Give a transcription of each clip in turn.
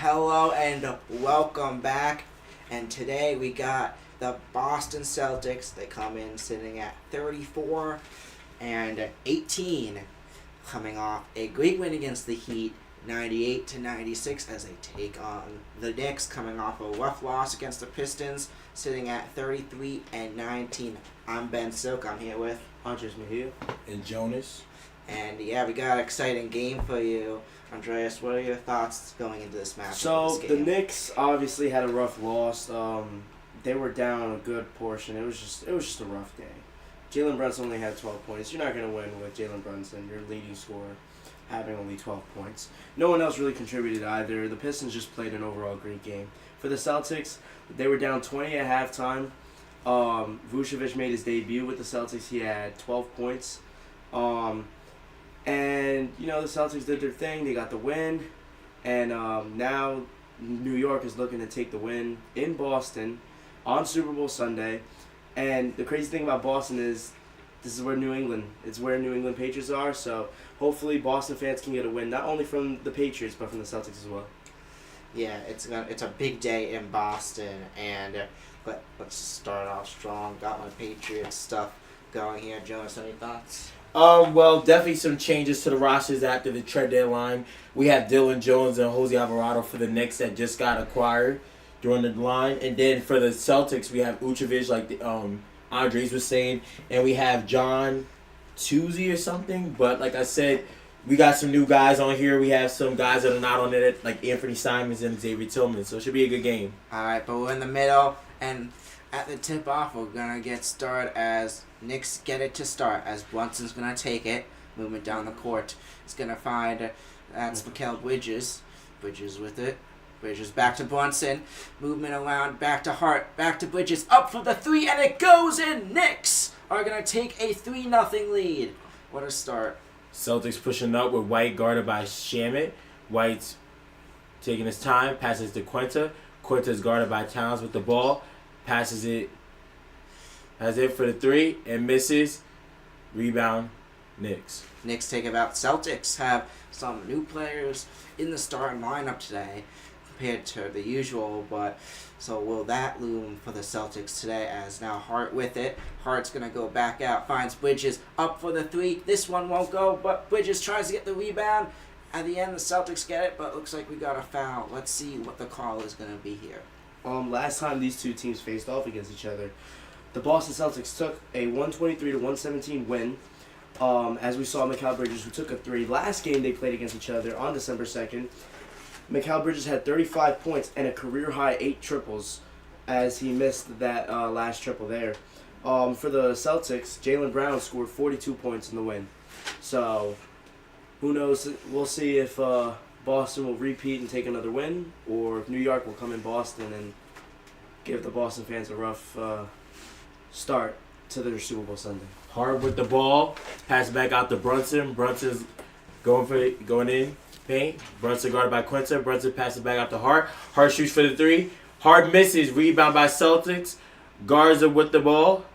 Hello and welcome back. And today we got the Boston Celtics. They come in sitting at 34 and 18, coming off a great win against the Heat, 98-96, as they take on the Knicks, coming off a rough loss against the Pistons, sitting at 33 and 19. I'm Ben Silk. I'm here with Andres Mejia. And Jonas. And yeah, we got an exciting game for you. Andreas, what are your thoughts going into this match? So the Knicks obviously had a rough loss. They were down a good portion. It was just a rough day. Jalen Brunson only had 12 points. You're not going to win with Jalen Brunson, your leading scorer, having only 12 points. No one else really contributed either. The Pistons just played an overall great game. For the Celtics, they were down 20 at halftime. Vucevic made his debut with the Celtics. He had 12 points. And, the Celtics did their thing. They got the win. And now New York is looking to take the win in Boston on Super Bowl Sunday. And the crazy thing about Boston is this is where it's where New England Patriots are. So hopefully Boston fans can get a win, not only from the Patriots, but from the Celtics as well. Yeah, it's a big day in Boston. And let's start off strong. Got my Patriots stuff going here. Jonas, any thoughts? Well, definitely some changes to the rosters after the trade deadline. We have Dylan Jones and Jose Alvarado for the Knicks that just got acquired during the line. And then for the Celtics, we have Vucevic, like Andres was saying. And we have John Tuesday or something. But like I said, we got some new guys on here. We have some guys that are not on it, like Anthony Simons and Xavier Tillman. So it should be a good game. All right, but we're in the middle. And at the tip-off, we're going to get started as Knicks get it to start, as Brunson's going to take it. Movement down the court. He's going to find that's Mikal Bridges. Bridges with it. Bridges back to Brunson. Movement around, back to Hart. Back to Bridges. Up for the three, and it goes in. Knicks are going to take a 3-0 lead. What a start. Celtics pushing up with White guarded by Shamet. White's taking his time, passes to Quinta. Quinta's guarded by Towns with the ball. Passes it. Has it for the three and misses. Rebound, Knicks. Knicks take about Celtics have some new players in the starting lineup today compared to the usual, but so will that loom for the Celtics today as now Hart with it. Hart's going to go back out, finds Bridges up for the three. This one won't go, but Bridges tries to get the rebound. At the end, the Celtics get it, but looks like we got a foul. Let's see what the call is going to be here. Last time these two teams faced off against each other, the Boston Celtics took a 123-117 win. As we saw, Mikal Bridges, who took a three. Last game they played against each other on December 2nd, Mikal Bridges had 35 points and a career-high 8 triples as he missed that last triple there. For the Celtics, Jaylen Brown scored 42 points in the win. So, who knows? We'll see if Boston will repeat and take another win, or if New York will come in Boston and give the Boston fans a rough start to their Super Bowl Sunday. Hart with the ball, pass back out to Brunson. Brunson's going in paint. Brunson guarded by Quinta. Brunson passes back out to Hart. Hart shoots for the three. Hart misses. Rebound by Celtics. Garza with the ball.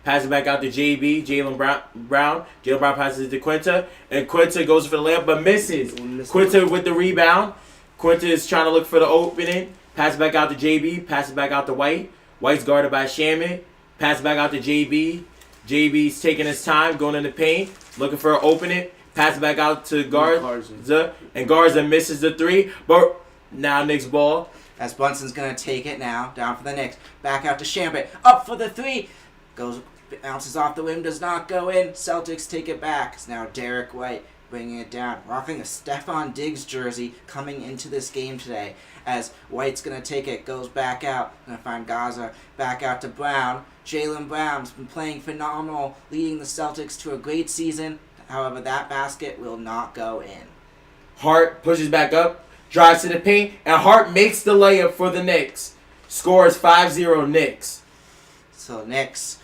Passes back out to JB. Jaylen Brown. Jaylen Brown passes it to Quinta. And Quinta goes for the layup but misses. Quinta with the rebound. Quinta is trying to look for the opening. Pass back out to JB. Passes back out to White. White's guarded by Shaman. Pass back out to JB. JB's taking his time, going in the paint, looking for an opening. Pass back out to Garza. And Garza misses the three. But now Knicks ball. As Brunson's going to take it now, down for the Knicks. Back out to Shamet. Up for the three. Bounces off the rim, does not go in. Celtics take it back. It's now Derek White bringing it down. Rocking a Stephon Diggs jersey coming into this game today. As White's going to take it, goes back out. Going to find Gaza. Back out to Brown. Jaylen Brown's been playing phenomenal, leading the Celtics to a great season. However, that basket will not go in. Hart pushes back up, drives to the paint, and Hart makes the layup for the Knicks. Scores 5-0 Knicks. So Knicks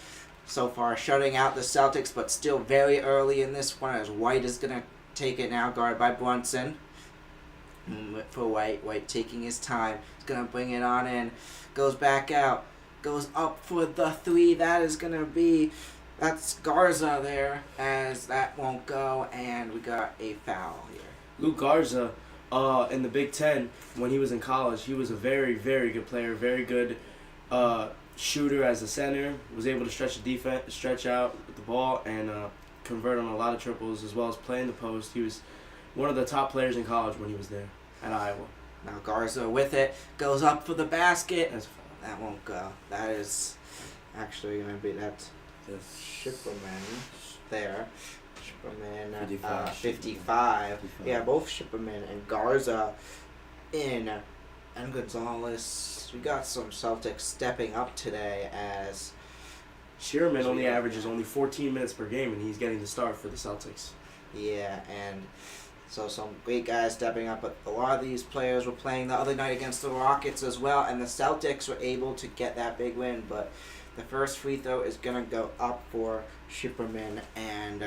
so far shutting out the Celtics, but still very early in this one as White is going to take it now, guarded by Brunson. For White taking his time. He's going to bring it on in. Goes back out. Goes up for the three. That is going to be That's Garza there, as that won't go, and we got a foul here. Luke Garza in the Big Ten when he was in college. He was a very, very good player, very good shooter as a center. Was able to stretch out with the ball, and convert on a lot of triples as well as play in the post. He was one of the top players in college when he was there at Iowa. Now Garza with it, goes up for the basket. That's a foul. That won't go. That is actually going to be, that's the Shipperman there. Shipperman 55. Yeah, both Shipperman and Garza in. And Gonzalez. We got some Celtics stepping up today as Shearman only averages only 14 minutes per game, and he's getting the start for the Celtics. yeah, and so some great guys stepping up, but a lot of these players were playing the other night against the Rockets as well, and the Celtics were able to get that big win, but the first free throw is going to go up for Shipperman, and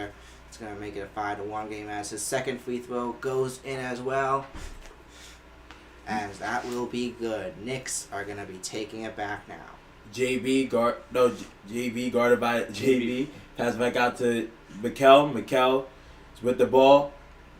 it's going to make it a 5-1 game as his second free throw goes in as well, as that will be good. Knicks are going to be taking it back now. JB guarded by JB. Pass back out to Mikel. Mikel is with the ball.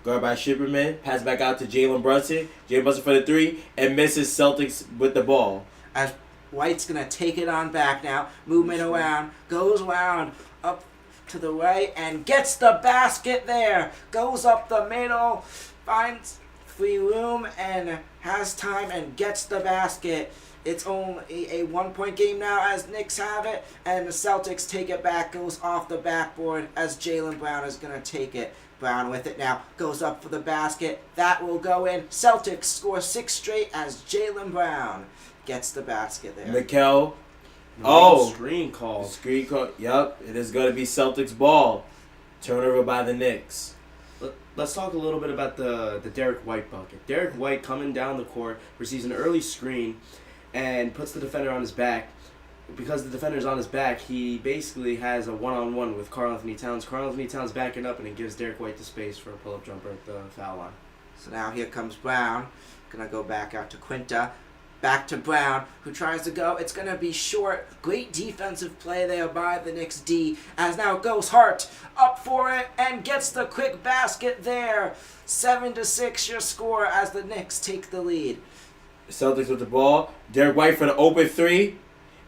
Guarded by Shipperman. Pass back out to Jalen Brunson. Jalen Brunson for the three. And misses Celtics with the ball. As White's going to take it on back now. Movement around. Goes around. Up to the right. And gets the basket there. Goes up the middle. Finds free room. And has time. And gets the basket. It's only a 1-point game now as Knicks have it, and the Celtics take it back, goes off the backboard as Jaylen Brown is going to take it. Brown with it now, goes up for the basket. That will go in. Celtics score 6 straight as Jaylen Brown gets the basket there. Mikel. Screen call. Screen call. Yep, it is going to be Celtics ball. Turnover by the Knicks. Let's talk a little bit about the Derek White bucket. Derek White coming down the court, receives an early screen, and puts the defender on his back. Because the defender's on his back, he basically has a one-on-one with Karl-Anthony Towns. Karl-Anthony Towns backing up, and it gives Derek White the space for a pull-up jumper at the foul line. So now here comes Brown. Going to go back out to Quinta. Back to Brown, who tries to go. It's going to be short. Great defensive play there by the Knicks D. As now goes Hart up for it and gets the quick basket there. 7-6 your score as the Knicks take the lead. Celtics with the ball. Derek White for the open three.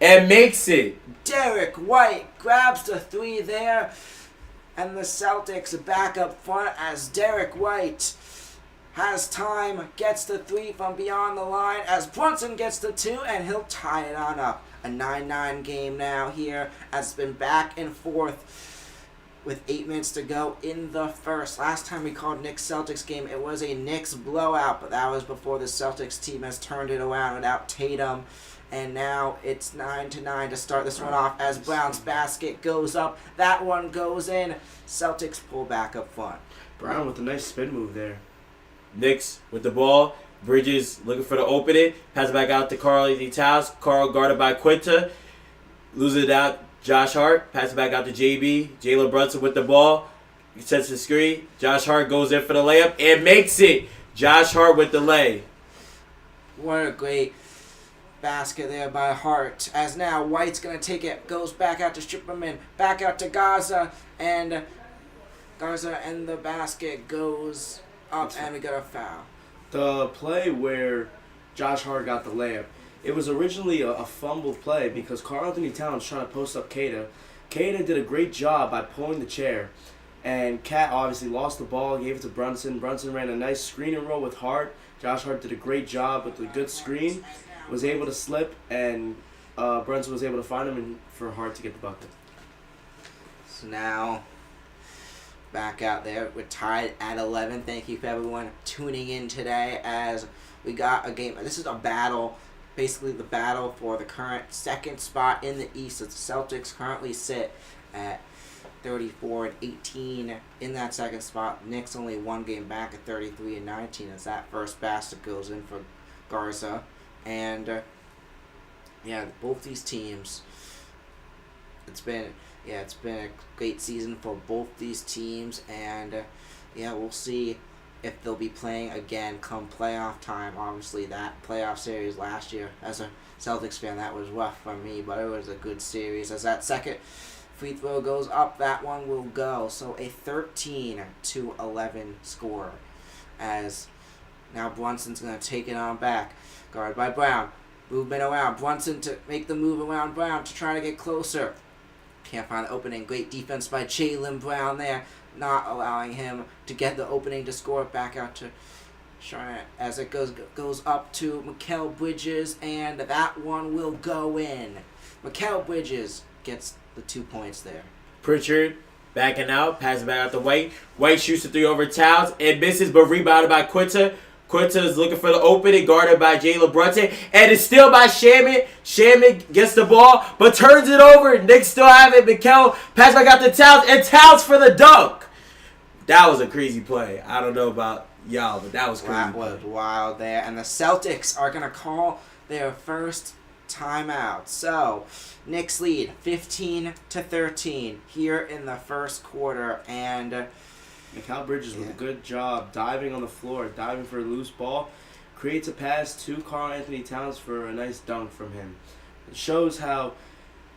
And makes it. Derek White grabs the three there. And the Celtics back up front as Derek White has time, gets the three from beyond the line as Brunson gets the two, and he'll tie it on up. A 9-9 game now here as it's been back and forth with 8 minutes to go in the first. Last time we called Knicks Celtics game, it was a Knicks blowout, but that was before the Celtics team has turned it around without Tatum. And now it's 9-9 to start this one off as Brown's basket goes up. That one goes in. Celtics pull back up front. Brown with a nice spin move there. Knicks with the ball. Bridges looking for the opening. Pass back out to Karl-Anthony Towns. Carl guarded by Quinta. Loses it out. Josh Hart. Pass it back out to JB. Jalen Brunson with the ball. He sets the screen. Josh Hart goes in for the layup and makes it. Josh Hart with the lay. What a great basket there by Hart. As now White's going to take it. Goes back out to Shipperman. Back out to Garza. And the basket goes up and we got a foul. The play where Josh Hart got the layup, it was originally a fumbled play because Karl-Anthony Towns trying to post up Queta. Queta did a great job by pulling the chair, and Cat obviously lost the ball, gave it to Brunson. Brunson ran a nice screen and roll with Hart. Josh Hart did a great job with the good screen, was able to slip, and Brunson was able to find him and for Hart to get the bucket. So now back out there. We're tied at 11. Thank you for everyone tuning in today as we got a game. This is a battle, basically the battle for the current second spot in the East. As the Celtics currently sit at 34-18 in that second spot. Knicks only one game back at 33-19 as that first basket goes in for Garza. And both these teams, it's been a great season for both these teams, and we'll see if they'll be playing again come playoff time. Obviously, that playoff series last year, as a Celtics fan, that was rough for me, but it was a good series. As that second free throw goes up, that one will go. So a 13-11 score as Now Brunson's going to take it on back. Guarded by Brown. Movement around. Brunson to make the move around Brown to try to get closer. Can't find the opening. Great defense by Jaylen Brown there. Not allowing him to get the opening to score. Back out to Charlotte as it goes up to Mikal Bridges. And that one will go in. Mikal Bridges gets the 2 points there. Pritchard backing out, passes back out to White. White shoots the 3 over Towns and misses, but rebounded by Quinta. Quinta is looking for the opening, guarded by Jalen Brunson, and it's still by Shaman. Shaman gets the ball, but turns it over. Knicks still have it. Mikal pass back out to Towns, and Towns for the dunk. That was a crazy play. I don't know about y'all, but that was crazy. That was wild there. And the Celtics are going to call their first timeout. So, Knicks lead 15-13 here in the first quarter. And Mikal Bridges with a good job diving on the floor, diving for a loose ball, creates a pass to Karl Anthony Towns for a nice dunk from him. It shows how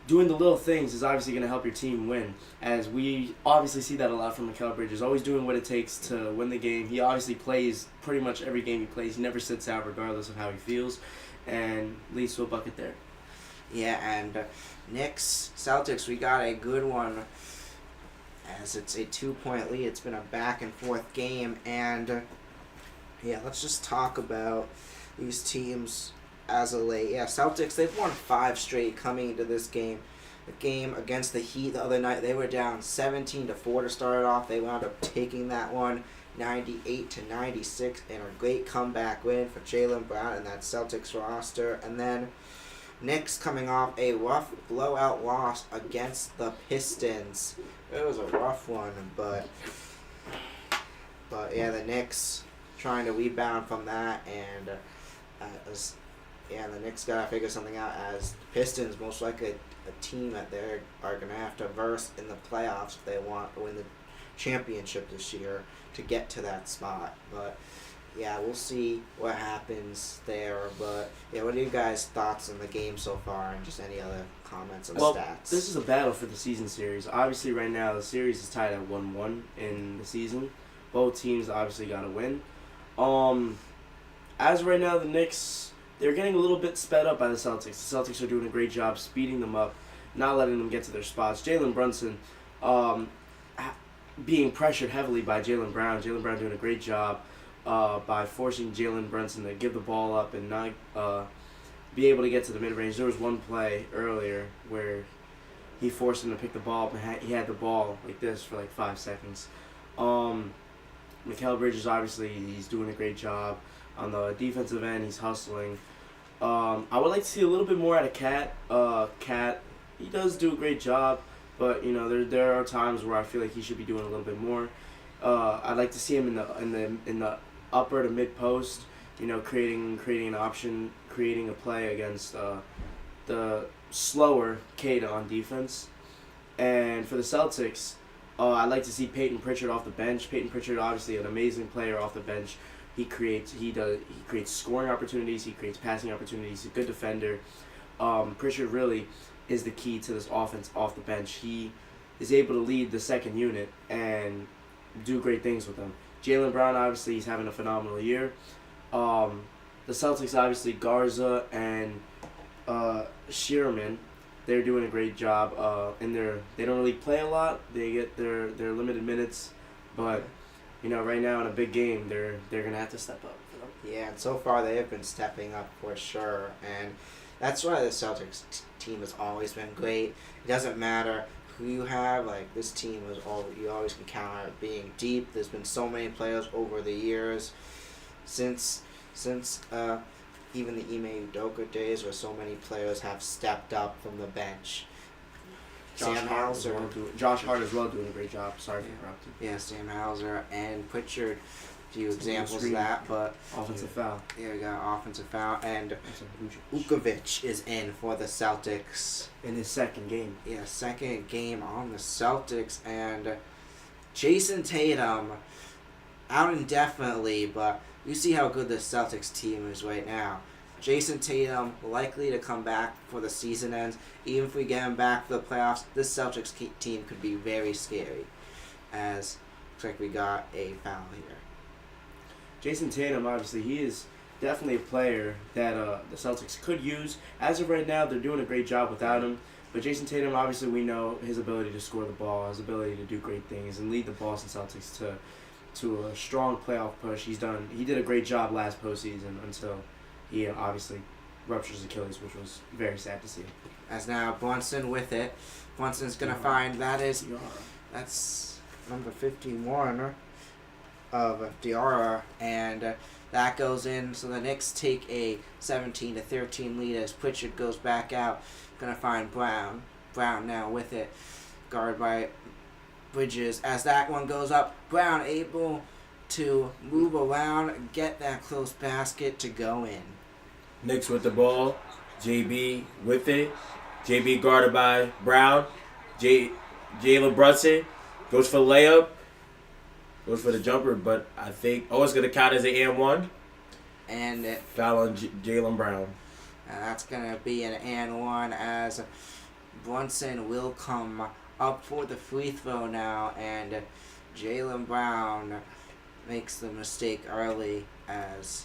doing the little things is obviously going to help your team win, as we obviously see that a lot from Mikal Bridges, always doing what it takes to win the game. He obviously plays pretty much every game he plays. He never sits out regardless of how he feels, and leads to a bucket there. yeah, and Knicks, Celtics, we got a good one. As it's a 2-point lead, it's been a back and forth game, and yeah, let's just talk about these teams as of late. Yeah, Celtics, they've won 5 straight coming into this game. The game against the Heat the other night, they were down 17-4 to start it off. They wound up taking that one 98-96 in a great comeback win for Jaylen Brown and that Celtics roster. And then Knicks coming off a rough blowout loss against the Pistons. It was a rough one, but yeah, the Knicks trying to rebound from that, and the Knicks gotta figure something out, as the Pistons most likely a team that they are gonna have to verse in the playoffs if they want to win the championship this year to get to that spot. But yeah, we'll see what happens there. But yeah, what are you guys' thoughts on the game so far, and just any other comments on the stats? This is a battle for the season series. Obviously, right now the series is tied at 1-1 in the season. Both teams obviously got to win. As of right now, the Knicks, they're getting a little bit sped up by the Celtics. The Celtics are doing a great job speeding them up, not letting them get to their spots. Jalen Brunson being pressured heavily by Jaylen Brown. Jaylen Brown doing a great job by forcing Jalen Brunson to give the ball up and not be able to get to the mid-range. There was one play earlier where he forced him to pick the ball up, and he had the ball like this for like 5 seconds. Mikal Bridges, obviously, he's doing a great job. On the defensive end, he's hustling. I would like to see a little bit more out of Cat. Cat, he does do a great job, but you know there are times where I feel like he should be doing a little bit more. I'd like to see him in the upper to mid post. You know, creating an option, creating a play against the slower Kata on defense. And for the Celtics, I'd like to see Peyton Pritchard off the bench. Peyton Pritchard, obviously an amazing player off the bench. He creates scoring opportunities. He creates passing opportunities. He's a good defender. Pritchard really is the key to this offense off the bench. He is able to lead the second unit and do great things with them. Jaylen Brown, obviously, he's having a phenomenal year. The Celtics, obviously, Garza and Shearman, they're doing a great job. They don't really play a lot. They get their limited minutes, but you know, right now in a big game, they're gonna have to step up. Yeah, and so far they have been stepping up for sure, and that's why the Celtics team has always been great. It doesn't matter who you have, like this team you always can count on it being deep. There's been so many players over the years, since even the Ime Udoka days, where so many players have stepped up from the bench. Josh Hart as well doing a great job. Sorry for interrupting. Yeah, Sam Hauser and Pritchard, a few examples of that, but offensive foul. Yeah, we got offensive foul, and Vukovic is in for the Celtics in his second game. Yeah, second game on the Celtics, and Jason Tatum out indefinitely, but you see how good the Celtics team is right now. Jason Tatum likely to come back for the season ends. Even if we get him back for the playoffs, this Celtics team could be very scary, as looks like we got a foul here. Jason Tatum, obviously, he is definitely a player that the Celtics could use. As of right now, they're doing a great job without him. But Jason Tatum, obviously, we know his ability to score the ball, his ability to do great things, and lead the Boston Celtics to a strong playoff push. He did a great job last postseason until he obviously ruptures his Achilles, which was very sad to see. As now Brunson with it. Brunson's going to find that's number 51 of Diarra, and that goes in. So the Knicks take a 17-13 lead as Pritchard goes back out. Going to find Brown. Brown now with it. Guarded by Bridges. As that one goes up, Brown able to move around, get that close basket to go in. Knicks with the ball. JB with it. JB guarded by Brown. Jalen Brunson goes for the layup. Goes for the jumper, but I think it's going to count as an and one. And foul on Jalen Brown. That's going to be an and one as Brunson will come up for the free throw now, and Jalen Brown makes the mistake early as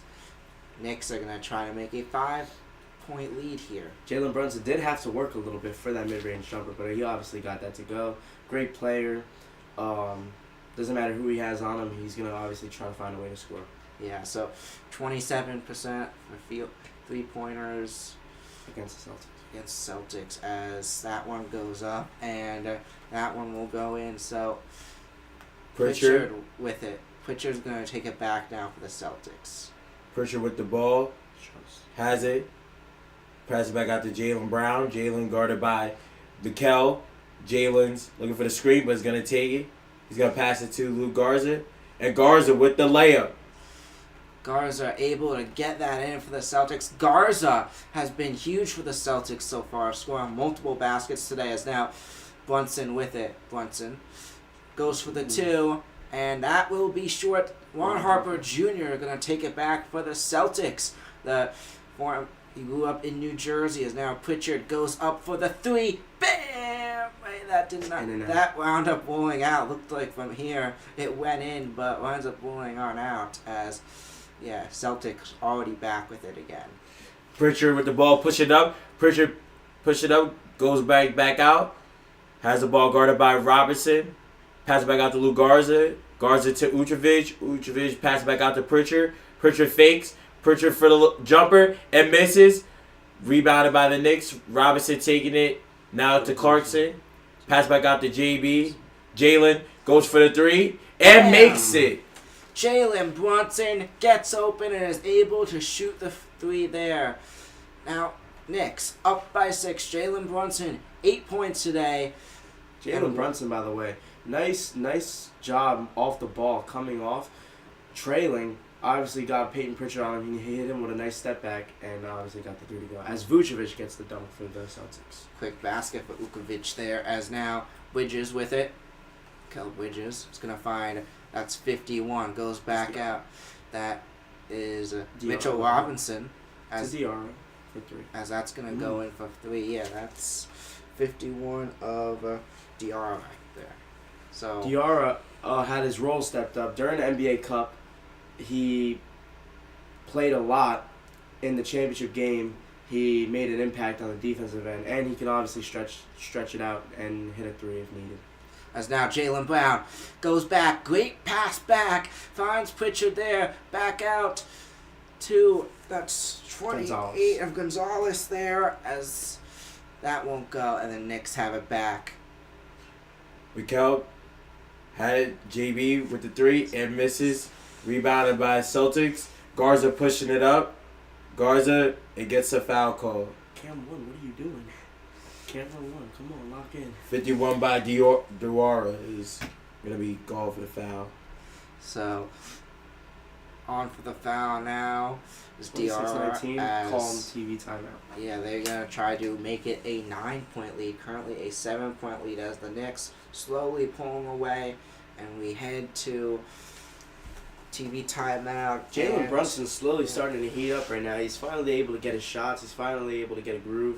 Knicks are going to try to make a 5-point lead here. Jalen Brunson did have to work a little bit for that mid-range jumper, but he obviously got that to go. Great player. Doesn't matter who he has on him, he's going to obviously try to find a way to score. Yeah, so 27% for field three-pointers against the Celtics as that one goes up, and that one will go in. So Pritchard with it. Pritchard's going to take it back now for the Celtics. Pritchard with the ball. Has it. Pass it back out to Jalen Brown. Jalen guarded by Mikel. Jalen's looking for the screen, but he's going to take it. He's going to pass it to Luke Garza. And Garza with the layup. Garza able to get that in for the Celtics. Garza has been huge for the Celtics so far, scoring multiple baskets today. As now Brunson with it. Brunson goes for the two, and that will be short. Ron Harper Jr. going to take it back for the Celtics. He grew up in New Jersey. As now Pritchard goes up for the three. Bam! That wound up rolling out. Looked like from here it went in, but winds up rolling on out as, Celtics already back with it again. Pritchard with the ball, push it up. Pritchard push it up, goes back out. Has the ball guarded by Robinson. Pass it back out to Luke Garza. Garza to Utrovic. Utrovic pass it back out to Pritchard. Pritchard fakes. Pritchard for the jumper and misses. Rebounded by the Knicks. Robinson taking it now to Clarkson. Pass back out to JB. Jalen goes for the three and makes it. Jalen Brunson gets open and is able to shoot the three there. Now, Knicks up by 6. Jalen Brunson, 8 points today. Jalen Brunson, by the way, nice job off the ball, coming off, trailing. Obviously got Peyton Pritchard on him. He hit him with a nice step back and obviously got the three to go. As Vucevic gets the dunk for the Celtics. Quick basket for Vucevic there. As now Bridges with it. Kel Bridges is going to find, that's 51. Goes back out. That is Mitchell Robinson. As Diarra for three. As that's going to go in for 3. Yeah, that's 51 of Diarra right there. So Diarra had his role stepped up during the NBA Cup. He played a lot in the championship game. He made an impact on the defensive end, and he can obviously stretch it out and hit a three if needed. As now Jalen Brown goes back. Great pass back. Finds Pritchard there. Back out to, that's 28 of Gonzalez there, as that won't go, and the Knicks have it back. Mikel had JB with the three and misses. Rebounded by Celtics. Garza pushing it up. Garza, it gets a foul call. Cam 1, what are you doing? Cam 1, come on, lock in. 51 by Diarra is going to be called for the foul. So, on for the foul now is Diarra. Call him TV timeout. Yeah, they're going to try to make it a 9-point lead. Currently a 7-point lead as the Knicks slowly pulling away. And we head to TV timeout. Jalen Brunson's slowly starting to heat up right now. He's finally able to get his shots. He's finally able to get a groove.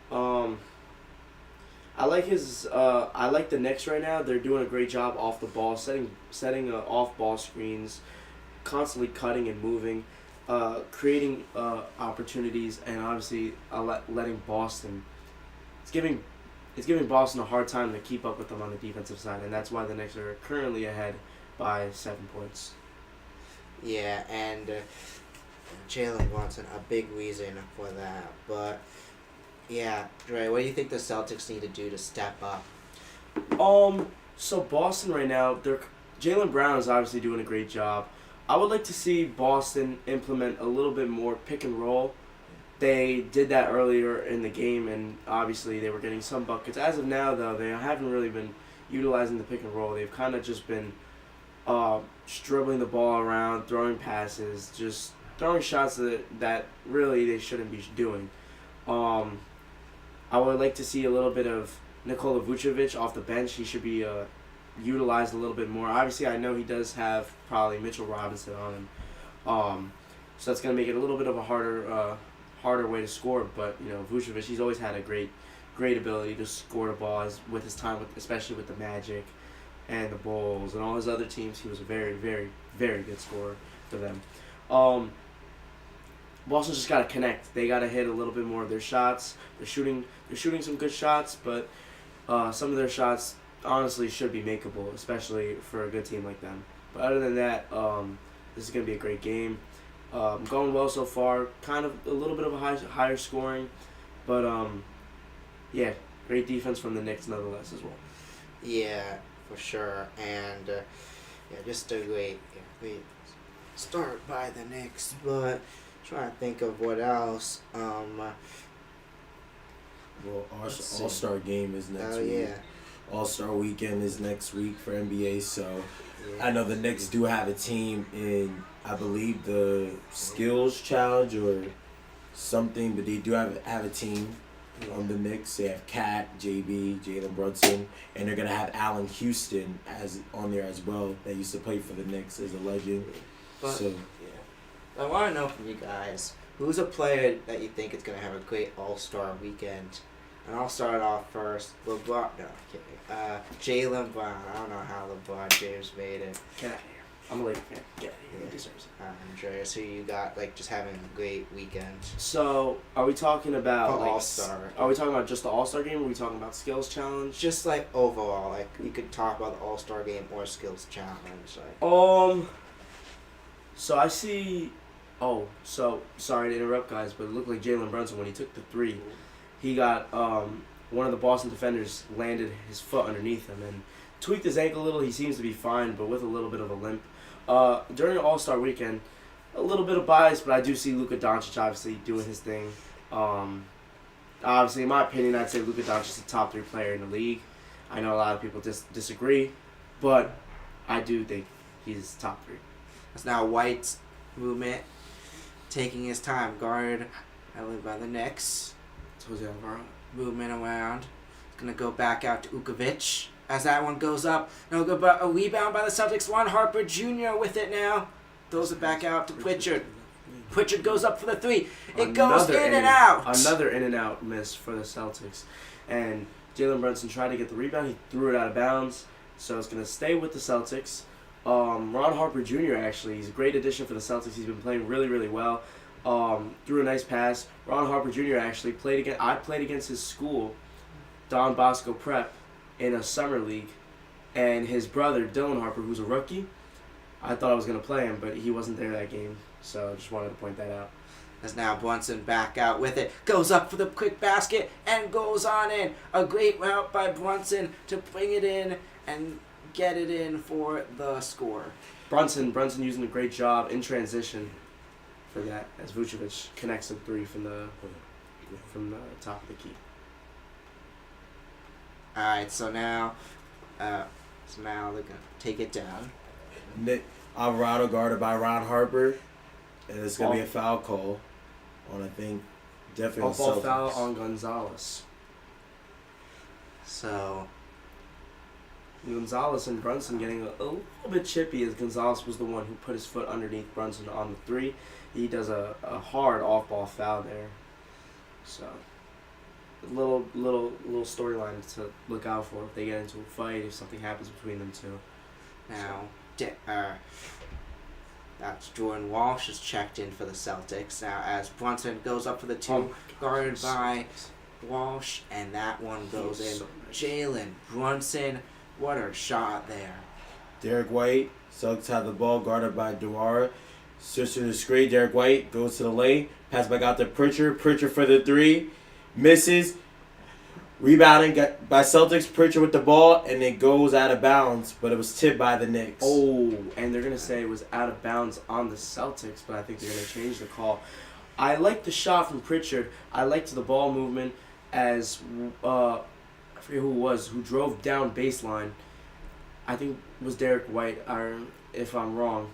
I like the Knicks right now. They're doing a great job off the ball, setting off ball screens, constantly cutting and moving, creating opportunities, and obviously letting Boston. It's giving Boston a hard time to keep up with them on the defensive side, and that's why the Knicks are currently ahead by 7 points. Yeah, and Jalen Brunson, a big reason for that. But yeah, Dre, what do you think the Celtics need to do to step up? So Boston right now, Jaylen Brown is obviously doing a great job. I would like to see Boston implement a little bit more pick and roll. They did that earlier in the game, and obviously they were getting some buckets. As of now, though, they haven't really been utilizing the pick and roll. They've kind of just been dribbling the ball around, throwing passes, just throwing shots that really they shouldn't be doing. I would like to see a little bit of Nikola Vucevic off the bench. He should be utilized a little bit more. Obviously, I know he does have probably Mitchell Robinson on him, so that's gonna make it a little bit of a harder way to score. But Vucevic, he's always had a great ability to score the ball with his time, especially with the Magic and the Bulls and all his other teams. He was a very, very, very good scorer for them. Boston's just got to connect. They got to hit a little bit more of their shots. They're shooting some good shots, but some of their shots honestly should be makeable, especially for a good team like them. But other than that, this is going to be a great game. Going well so far. Kind of a little bit of a higher scoring, but yeah, great defense from the Knicks nonetheless as well. Yeah, for sure. And just a great start by the Knicks. But trying to think of what else. Well, All-Star game is next week. Yeah. All-Star weekend is next week for NBA, so Yeah. I know the Knicks do have a team in, I believe, the skills challenge or something, but they do have a team on the Knicks. They have Cat, JB, Jalen Brunson, and they're going to have Allen Houston as on there as well, that used to play for the Knicks as a legend. But, So I want to know from you guys, who's a player that you think is going to have a great All-Star weekend? And I'll start off first. LeBron, no, kidding. Jaylen Brown. I don't know how LeBron James made it. Get out of here. I'm a Laker fan. Get out of here. He deserves it. Andreas, who you got just having a great weekend? So, are we talking about All-Star. Are we talking about just the All-Star game, or are we talking about skills challenge? Just overall, you could talk about the All-Star game or skills challenge. So I see. Oh, so sorry to interrupt, guys, but it looked like Jalen Brunson when he took the three. He got one of the Boston defenders landed his foot underneath him and tweaked his ankle a little. He seems to be fine, but with a little bit of a limp. During the All-Star weekend, a little bit of bias, but I do see Luka Doncic obviously doing his thing. Obviously, in my opinion, I'd say Luka Doncic is the top 3 player in the league. I know a lot of people disagree, but I do think he's top 3. It's now White's movement, taking his time, guarded heavily by the Knicks. Jose Alvaro. Movement around. It's going to go back out to Ukovic as that one goes up. No, a rebound by the Celtics. Ron Harper Jr. with it now. Throws it back out to Pritchard. Pritchard goes up for the 3. It goes in and out. Another in and out miss for the Celtics. And Jalen Brunson tried to get the rebound. He threw it out of bounds. So it's going to stay with the Celtics. Ron Harper Jr. actually, he's a great addition for the Celtics. He's been playing really, really well. Threw a nice pass. Ron Harper Jr. actually I played against his school, Don Bosco Prep, in a summer league, and his brother Dylan Harper, who's a rookie, I thought I was gonna play him, but he wasn't there that game, so just wanted to point that out. As now Brunson back out with it, goes up for the quick basket and goes on in. A great route by Brunson to bring it in and get it in for the score. Brunson using a great job in transition for that, as Vucevic connects a 3 from the top of the key. Alright, so now they're gonna take it down. Nick Alvarado guarded by Ron Harper, and it's gonna be a foul call on, I think, definitely on Off-ball Celtics. foul on Gonzalez. So Gonzalez and Brunson getting a little bit chippy, as Gonzalez was the one who put his foot underneath Brunson on the 3. He does a hard off-ball foul there. So, a little storyline to look out for if they get into a fight, if something happens between them two. now That's Jordan Walsh is checked in for the Celtics. Now as Brunson goes up for the two, guarded by Walsh, and that one goes in. Jalen Brunson, what a shot there. Derek White, Celtics have the ball, guarded by Dewar. Switch to the screen. Derek White goes to the lane. Pass back out to Pritchard. Pritchard for the three. Misses. Rebounding by Celtics. Pritchard with the ball, and it goes out of bounds, but it was tipped by the Knicks. Oh, and they're going to say it was out of bounds on the Celtics, but I think they're going to change the call. I liked the shot from Pritchard. I liked the ball movement as, I forget who it was, who drove down baseline. I think it was Derek White, if I'm wrong.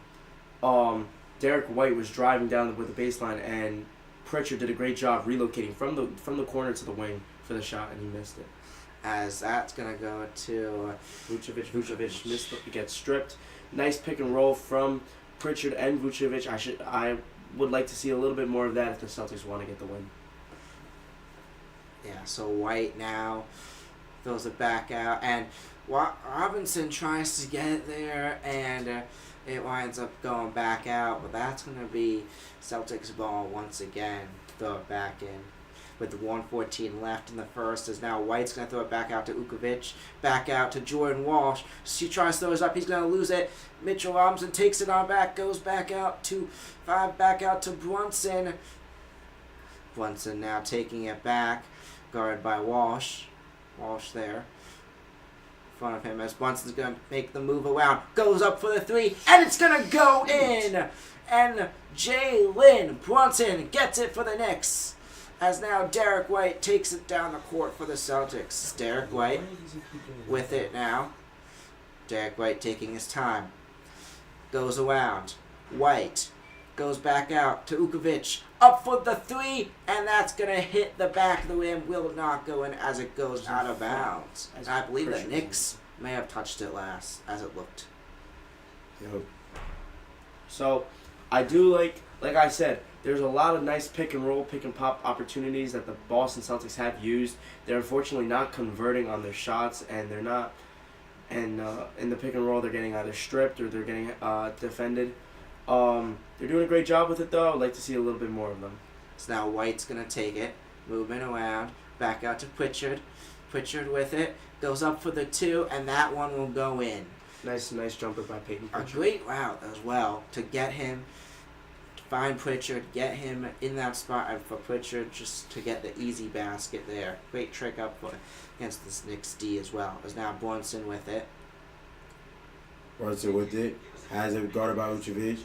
Derek White was driving down with the baseline, and Pritchard did a great job relocating from the corner to the wing for the shot, and he missed it. As that's going to go to Vucevic. Vucevic gets stripped. Nice pick and roll from Pritchard and Vucevic. I would like to see a little bit more of that if the Celtics want to get the win. Yeah, so White now throws it back out, and Robinson tries to get it there, and it winds up going back out, but that's going to be Celtics ball once again. Throw it back in with the 1:14 left in the first, as now White's going to throw it back out to Ukovic, back out to Jordan Walsh. He tries to throw it up, he's going to lose it. Mitchell Robinson takes it on back, goes back out to Brunson. Brunson now taking it back, guarded by Walsh. Walsh there in front of him as Brunson's going to make the move around. Goes up for the three, and it's going to go in! And Jalen Brunson gets it for the Knicks, as now Derek White takes it down the court for the Celtics. Derek White with it now. Derek White taking his time. Goes around. White goes back out to Ukovic. Up for the three, and that's going to hit the back of the rim. Will not go in as it goes out of bounds. I believe the Knicks may have touched it last, as it looked. Yep. So, I do like I said, there's a lot of nice pick and roll, pick and pop opportunities that the Boston Celtics have used. They're unfortunately not converting on their shots, and they're not. And in the pick and roll, they're getting either stripped or they're getting defended. They're doing a great job with it, though. I'd like to see a little bit more of them. So now White's going to take it, moving around, back out to Pritchard. Pritchard with it, goes up for the two, and that one will go in. Nice jumper by Peyton A Pritchard. great route as well to get him, to find Pritchard, get him in that spot, and for Pritchard just to get the easy basket there. Great trick up against this Knicks D as well. As now Brunson with it. Brunson with it. Has it guarded by Vucevic.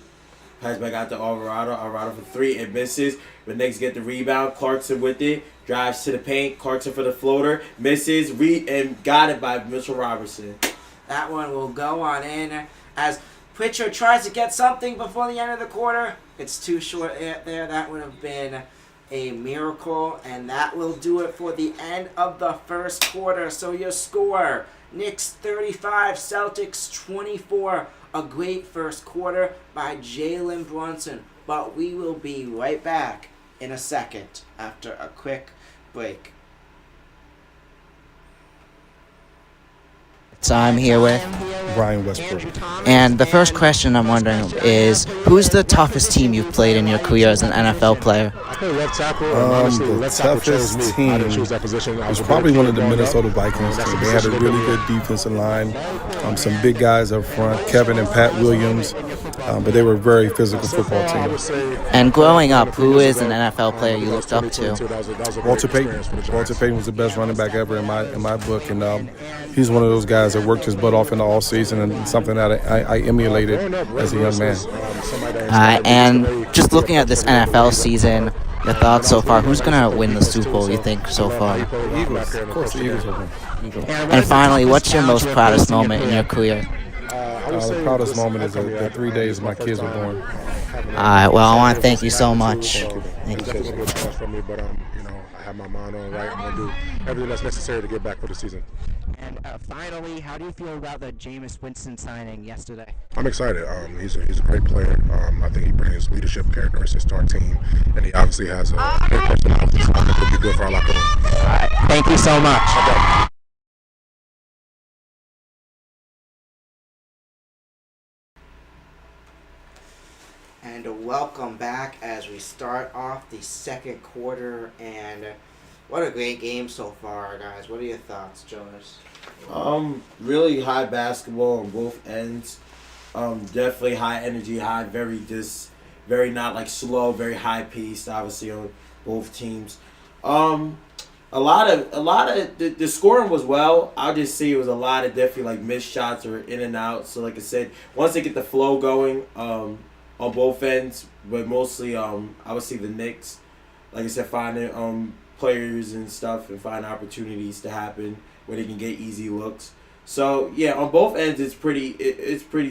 Pass back out to Alvarado. Alvarado for three. It misses. The Knicks get the rebound. Clarkson with it. Drives to the paint. Clarkson for the floater. Misses. And got it by Mitchell Robertson. That one will go on in as Pritchard tries to get something before the end of the quarter. It's too short there. That would have been a miracle, and that will do it for the end of the first quarter. So your score, Knicks 35, Celtics 24. A great first quarter by Jalen Brunson. But we will be right back in a second after a quick break. So I'm here with Brian Westbrook. And the first question I'm wondering is, who's the toughest team you've played in your career as an NFL player? The toughest team was probably one of the Minnesota Vikings teams. They had a really good defensive line, some big guys up front, Kevin and Pat Williams, but they were a very physical football team. And growing up, who is an NFL player you looked up to? Walter Payton. Walter Payton was the best running back ever in my book, and he's one of those guys that worked his butt off in the all season, and something that I emulated as a young man. And just looking at this NFL season, your thoughts so far? Who's going to win the Super Bowl, you think, so far? The Eagles. Of course, the Eagles will win. And finally, what's your most proudest moment in your career? The proudest moment is the 3 days my kids were born. All right, well, I want to thank you so much. Thank you. But I have my mind on right. I'm going to do everything that's necessary to get back for the season. And finally, how do you feel about the Jameis Winston signing yesterday? I'm excited. He's a great player. I think he brings leadership characteristics to our team, and he obviously has a great personality. So I think he'll be good for our locker room. All right, thank you so much. welcome back as we start off the second quarter, and what a great game so far, guys. What are your thoughts, Jonas? Really high basketball on both ends. Definitely high energy, very not like slow, very high paced. Obviously on both teams. A lot of the scoring was well. I'll just say it was a lot of definitely like missed shots or in and out. So like I said, once they get the flow going, on both ends, but mostly I would say the Knicks, like I said, finding players and stuff and finding opportunities to happen where they can get easy looks. So yeah, on both ends it's pretty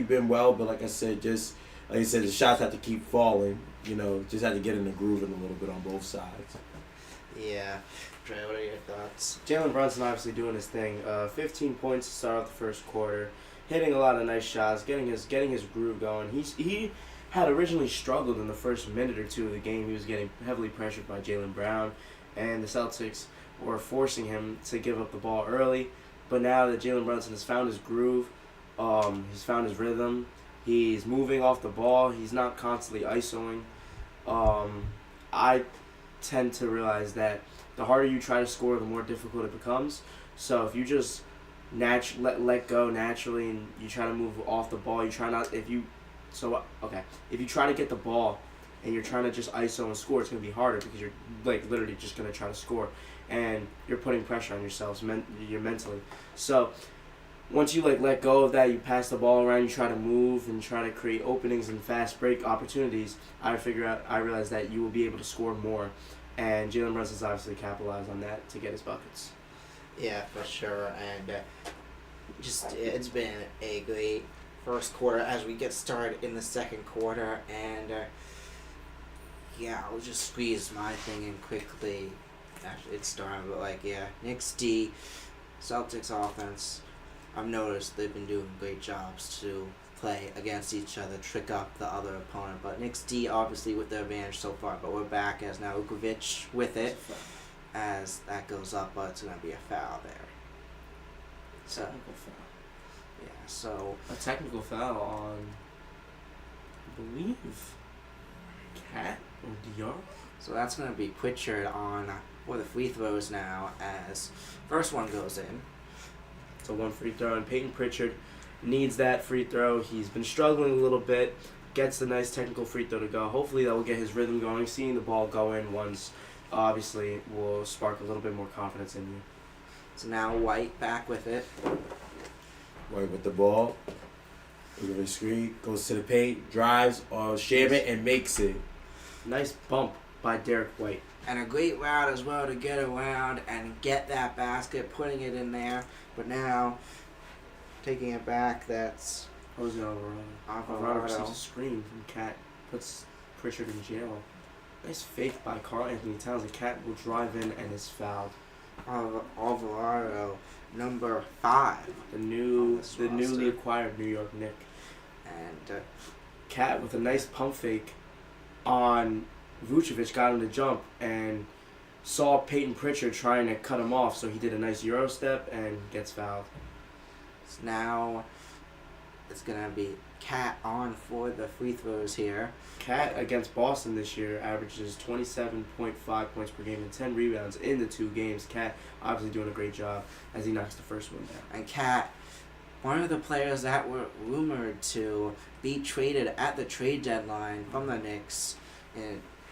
been well, but like I said, the shots have to keep falling. Just have to get in the groove a little bit on both sides. Yeah. Trey, what are your thoughts? Jalen Brunson obviously doing his thing. 15 points to start off the first quarter, hitting a lot of nice shots, getting his groove going. He had originally struggled in the first minute or two of the game. He was getting heavily pressured by Jaylen Brown, and the Celtics were forcing him to give up the ball early. But now that Jalen Brunson has found his groove, he's found his rhythm. He's moving off the ball. He's not constantly isoing. I tend to realize that the harder you try to score, the more difficult it becomes. So if you just let go naturally and you try to move off the ball, if you try to get the ball and you're trying to just ISO and score, it's going to be harder because you're like literally just going to try to score and you're putting pressure on yourselves you're mentally. So once you let go of that, you pass the ball around, you try to move and try to create openings and fast break opportunities, I realize that you will be able to score more. And Jalen Brunson's obviously capitalized on that to get his buckets. Yeah, for sure. And it's been a great first quarter as we get started in the second quarter. And I'll just squeeze my thing in quickly. Actually, it's starting, but Knicks D, Celtics offense. I've noticed they've been doing great jobs to play against each other, trick up the other opponent. But Knicks D obviously with the advantage so far, but we're back as now Ukovic with it as that goes up, but it's going to be a foul there. Technical foul. Yeah, so a technical foul on, I believe, Cat or Dior. So that's going to be Pritchard on for the free throws now as first one goes in. So one free throw, and Peyton Pritchard needs that free throw. He's been struggling a little bit. Gets the nice technical free throw to go. Hopefully that will get his rhythm going. Seeing the ball go in once, obviously, will spark a little bit more confidence in you. So now White back with it. White with the ball. Look at the screen. Goes to the paint. Drives on Sherman and makes it. Nice bump by Derek White. And a great route as well to get around and get that basket, putting it in there. But now, taking it back, that's Jose Alvarado receives a screen from Cat, puts Pritchard in jail. Nice fake by Karl Anthony Towns. The Cat will drive in and is fouled. Alvarado, number 5. The newly acquired New York Knick. And Cat with a nice pump fake on Vucevic, got him to jump and saw Peyton Pritchard trying to cut him off, so he did a nice Euro step and gets fouled. So now it's going to be Cat on for the free throws here. Cat against Boston this year averages 27.5 points per game and 10 rebounds in the 2 games. Cat obviously doing a great job as he knocks the first one down. And Cat, one of the players that were rumored to be traded at the trade deadline from the Knicks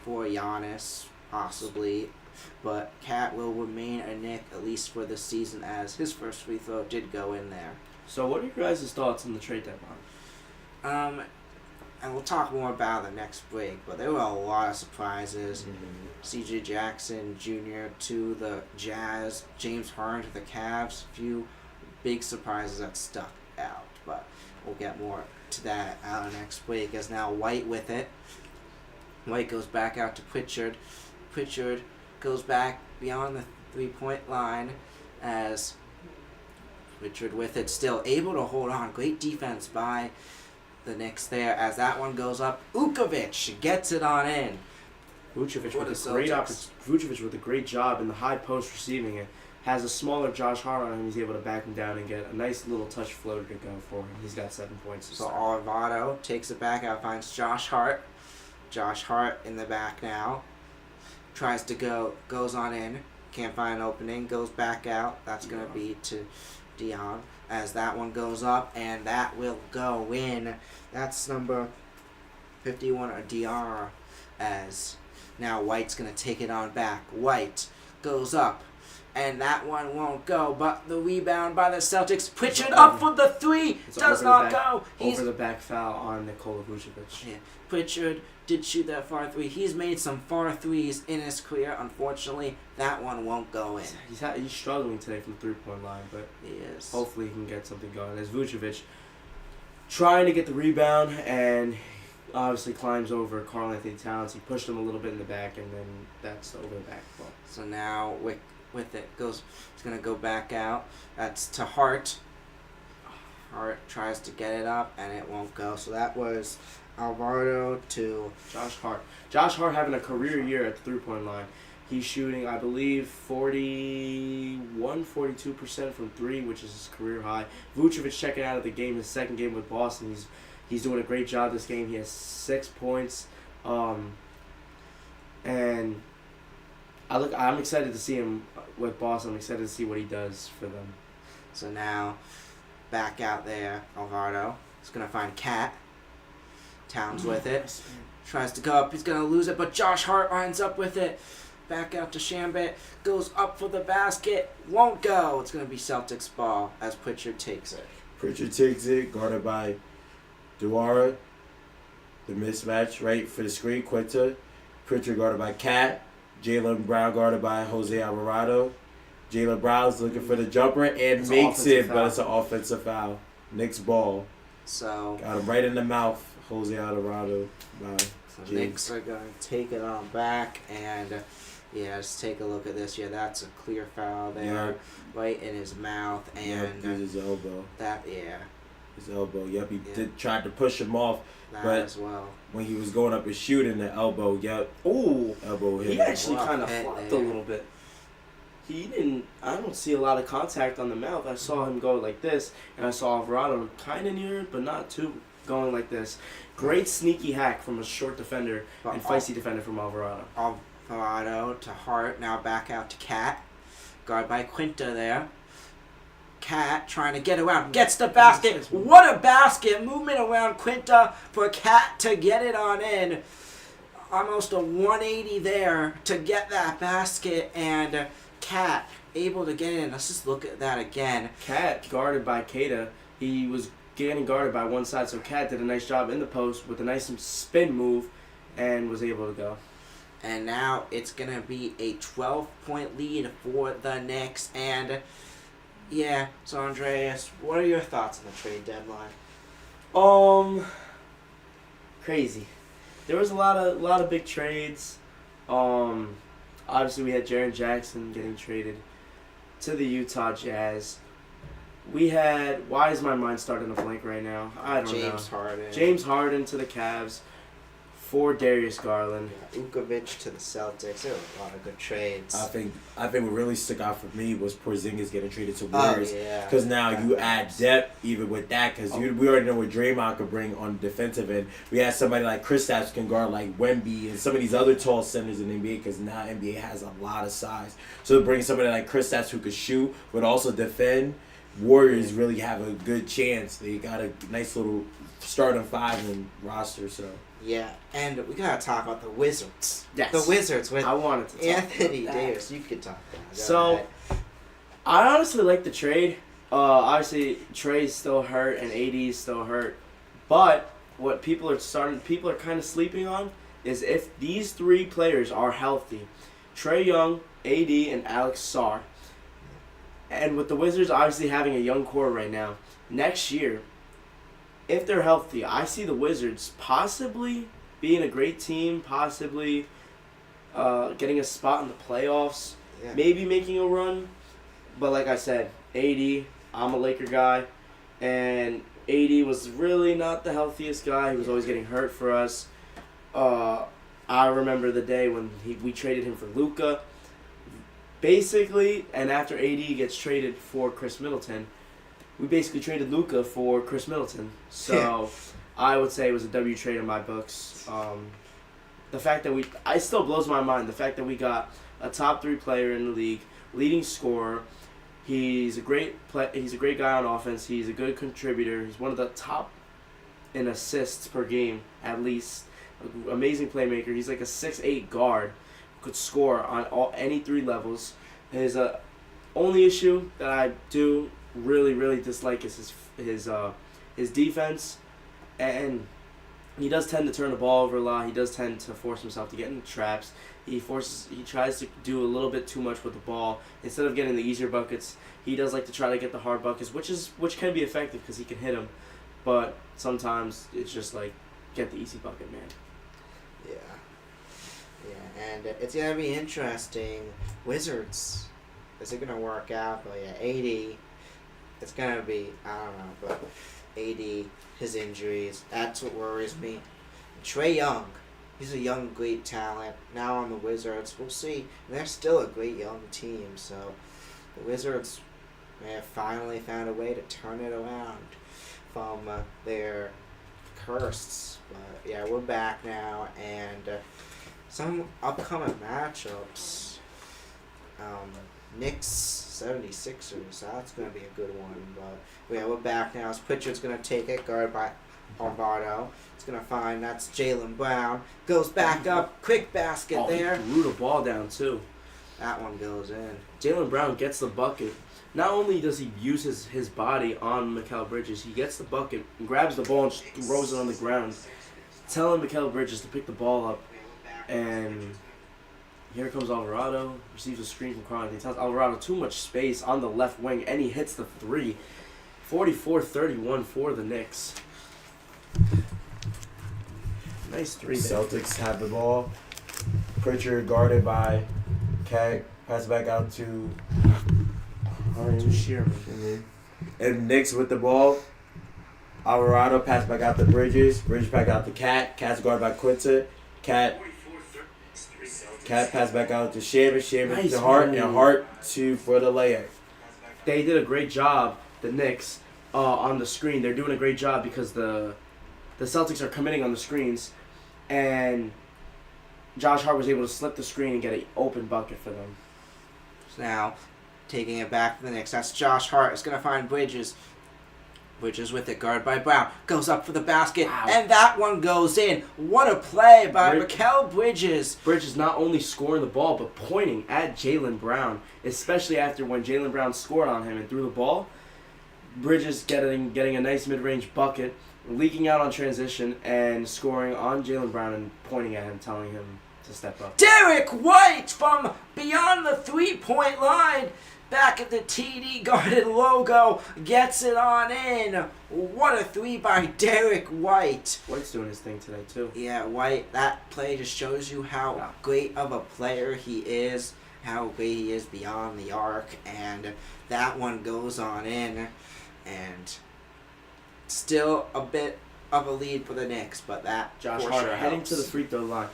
for Giannis, possibly. But Cat will remain a Knick at least for the season as his first free throw did go in there. So what are your guys' thoughts on the trade deadline? And we'll talk more about the next break, but there were a lot of surprises. Mm-hmm. C.J. Jackson Jr. to the Jazz, James Harden to the Cavs, a few big surprises that stuck out, but we'll get more to that out next break as now White with it. White goes back out to Pritchard. Pritchard goes back beyond the three-point line as Pritchard with it, still able to hold on. Great defense by the Knicks there as that one goes up. Ukovic gets it on in. Vucevic with a great job in the high post receiving it. Has a smaller Josh Hart on him. He's able to back him down and get a nice little touch floater to go for him. He's got 7 points. So Alvarado takes it back out, finds Josh Hart. Josh Hart in the back now. Goes on in. Can't find an opening. Goes back out. That's going to be to Dion. As that one goes up, and that will go in. That's number 51, or Diarra. As now White's going to take it on back. White goes up. And that one won't go, but the rebound by the Celtics. Pritchard up for the three. Does not go. Over the back foul on Nikola Vucevic. Yeah. Pritchard did shoot that far three. He's made some far threes in his career. Unfortunately, that one won't go in. He's struggling today from the three-point line, but He is. hopefully he can get something going. As Vucevic trying to get the rebound and obviously climbs over Karl Anthony Towns. He pushed him a little bit in the back, and then that's over the back ball. So now with it it's gonna go back out. That's to Hart. Hart tries to get it up, and it won't go. So that was Alvaro to Josh Hart. Josh Hart having a career year at the three-point line. He's shooting, I believe, 42% from three, which is his career high. Vucevic checking out of the game, his second game with Boston. He's doing a great job this game. He has 6 points, and I'm excited to see him with Boston. I'm excited to see what he does for them. So now back out there, Alvaro is gonna find Cat. Towns with it. Tries to go up. He's gonna lose it, but Josh Hart lines up with it. Back out to Shambit. Goes up for the basket. Won't go. It's gonna be Celtics ball as Pritchard takes it. Pritchard takes it, guarded by Diarra. The mismatch, right, for the screen. Quinta. Pritchard guarded by Cat. Jaylen Brown guarded by Jose Alvarado. Jaylen Brown's looking for the jumper and makes it, but it's an offensive foul. Knicks ball. So Got him right in the mouth. Jose Alvarado. the Knicks are going to take it on back, and just take a look at this. Yeah, that's a clear foul there, right in his mouth, and his elbow. His elbow. Yep, he tried to push him off, but as well. when he was going up and shooting, the elbow. Ooh, elbow hit. he actually kind of Hit flopped a there. little bit. I don't see a lot of contact on the mouth. I saw him go like this, and I saw Alvarado kind of near it, but not too, going like this. Great sneaky hack from a short defender and feisty defender from Alvarado. Alvarado to Hart, now back out to Cat. Guard by Quinta there. Cat trying to get around, gets the basket. What a basket! Movement around Quinta for Cat to get it on in. Almost a 180 there to get that basket, and Cat able to get in. Let's just look at that again. Cat guarded by Keita. He was getting guarded by one side, so Cat did a nice job in the post with a nice spin move and was able to go. And now it's going to be a 12-point lead for the Knicks. And, so Andreas, what are your thoughts on the trade deadline? Crazy. There was a lot of big trades. Obviously we had Jaren Jackson getting traded to the Utah Jazz. We had, why is my mind starting to blank right now? I don't know. James Harden to the Cavs for Darius Garland. Vukovic to the Celtics. There were a lot of good trades. I think what really stuck out for me was Porzingis getting traded to Warriors. Because now That you matters. add depth even with that. Because we already know what Draymond could bring on the defensive end. We had somebody like Kristaps can guard like Wemby and some of these other tall centers in the NBA. Because now NBA has a lot of size. So to bring somebody like Kristaps who could shoot but also defend, Warriors really have a good chance. They got a nice little starting five in roster. So. Yeah, and we gotta talk about the Wizards. Yes. The Wizards with I wanted to talk Anthony about that. Davis. You could talk about that. Go So, ahead. I honestly like the trade. Obviously, Trey's still hurt and AD's still hurt. But what people are kind of sleeping on is if these three players are healthy, Trae Young, AD, and Alex Sarr, and with the Wizards obviously having a young core right now, next year, if they're healthy, I see the Wizards possibly being a great team, possibly getting a spot in the playoffs, maybe making a run. But like I said, AD, I'm a Laker guy, and AD was really not the healthiest guy. He was always getting hurt for us. I remember the day when we traded him for Luka. Basically, and after AD gets traded for Chris Middleton, we basically traded Luka for Chris Middleton. So I would say it was a W trade in my books. the fact that it still blows my mind, the fact that we got a top 3 player in the league, leading scorer. He's a great guy on offense. He's a good contributor. He's one of the top in assists per game, at least. Amazing playmaker. He's like a 6'8" guard who could score on any 3 levels. His only issue that I do really dislike is his defense, and he does tend to turn the ball over a lot. He does tend to force himself to get into traps. He tries to do a little bit too much with the ball. Instead of getting the easier buckets, he does like to try to get the hard buckets, which can be effective because he can hit them. But sometimes it's just like, get the easy bucket, man. Yeah, and it's gonna be interesting. Wizards, is it gonna work out? But yeah, AD, it's gonna be, I don't know, but AD, his injuries, that's what worries me. Trae Young, he's a young, great talent. Now on the Wizards, we'll see. They're still a great young team, so the Wizards may have finally found a way to turn it around from their curse. But yeah, we're back now, and some upcoming matchups. Knicks 76ers, that's going to be a good one. But yeah, we're back now. Pritchard's going to take it, guarded by Alvarado. It's going to find that's Jaylen Brown. Goes back up, quick basket there. He threw the ball down too. That one goes in. Jaylen Brown gets the bucket. Not only does he use his body on Mikal Bridges, he gets the bucket, grabs the ball, and just throws it on the ground, telling Mikal Bridges to pick the ball up. And here comes Alvarado, receives a screen from Cronin. He tells Alvarado too much space on the left wing, and he hits the 3. 44-31 for the Knicks. Nice 3 there. Celtics have the ball. Pritchard guarded by Cat. Pass back out to Shearman. And Knicks with the ball. Alvarado pass back out to Bridges. Bridges back out to Cat. Cat's guarded by Quinta. Cat pass back out to Shaman. Shaman Nice to Hart. move. And Hart for the layup. They did a great job, the Knicks, on the screen. They're doing a great job because the Celtics are committing on the screens, and Josh Hart was able to slip the screen and get an open bucket for them. So now, taking it back for the Knicks, that's Josh Hart. Is going to find Bridges. Bridges with it, guarded by Brown. Goes up for the basket, Wow. and that one goes in. What a play by Mikal Bridges. Bridges not only scoring the ball, but pointing at Jaylen Brown, especially after when Jaylen Brown scored on him and threw the ball. Bridges getting a nice mid-range bucket, leaking out on transition, and scoring on Jaylen Brown and pointing at him, telling him to step up. Derek White from beyond the 3-point line. Back at the TD Garden logo, gets it on in. What a 3 by Derek White. White's doing his thing today, too. Yeah, White, that play just shows you how great of a player he is, how great he is beyond the arc, and that one goes on in, and still a bit of a lead for the Knicks, but that Josh for Hart sure heading helps. to the free throw line.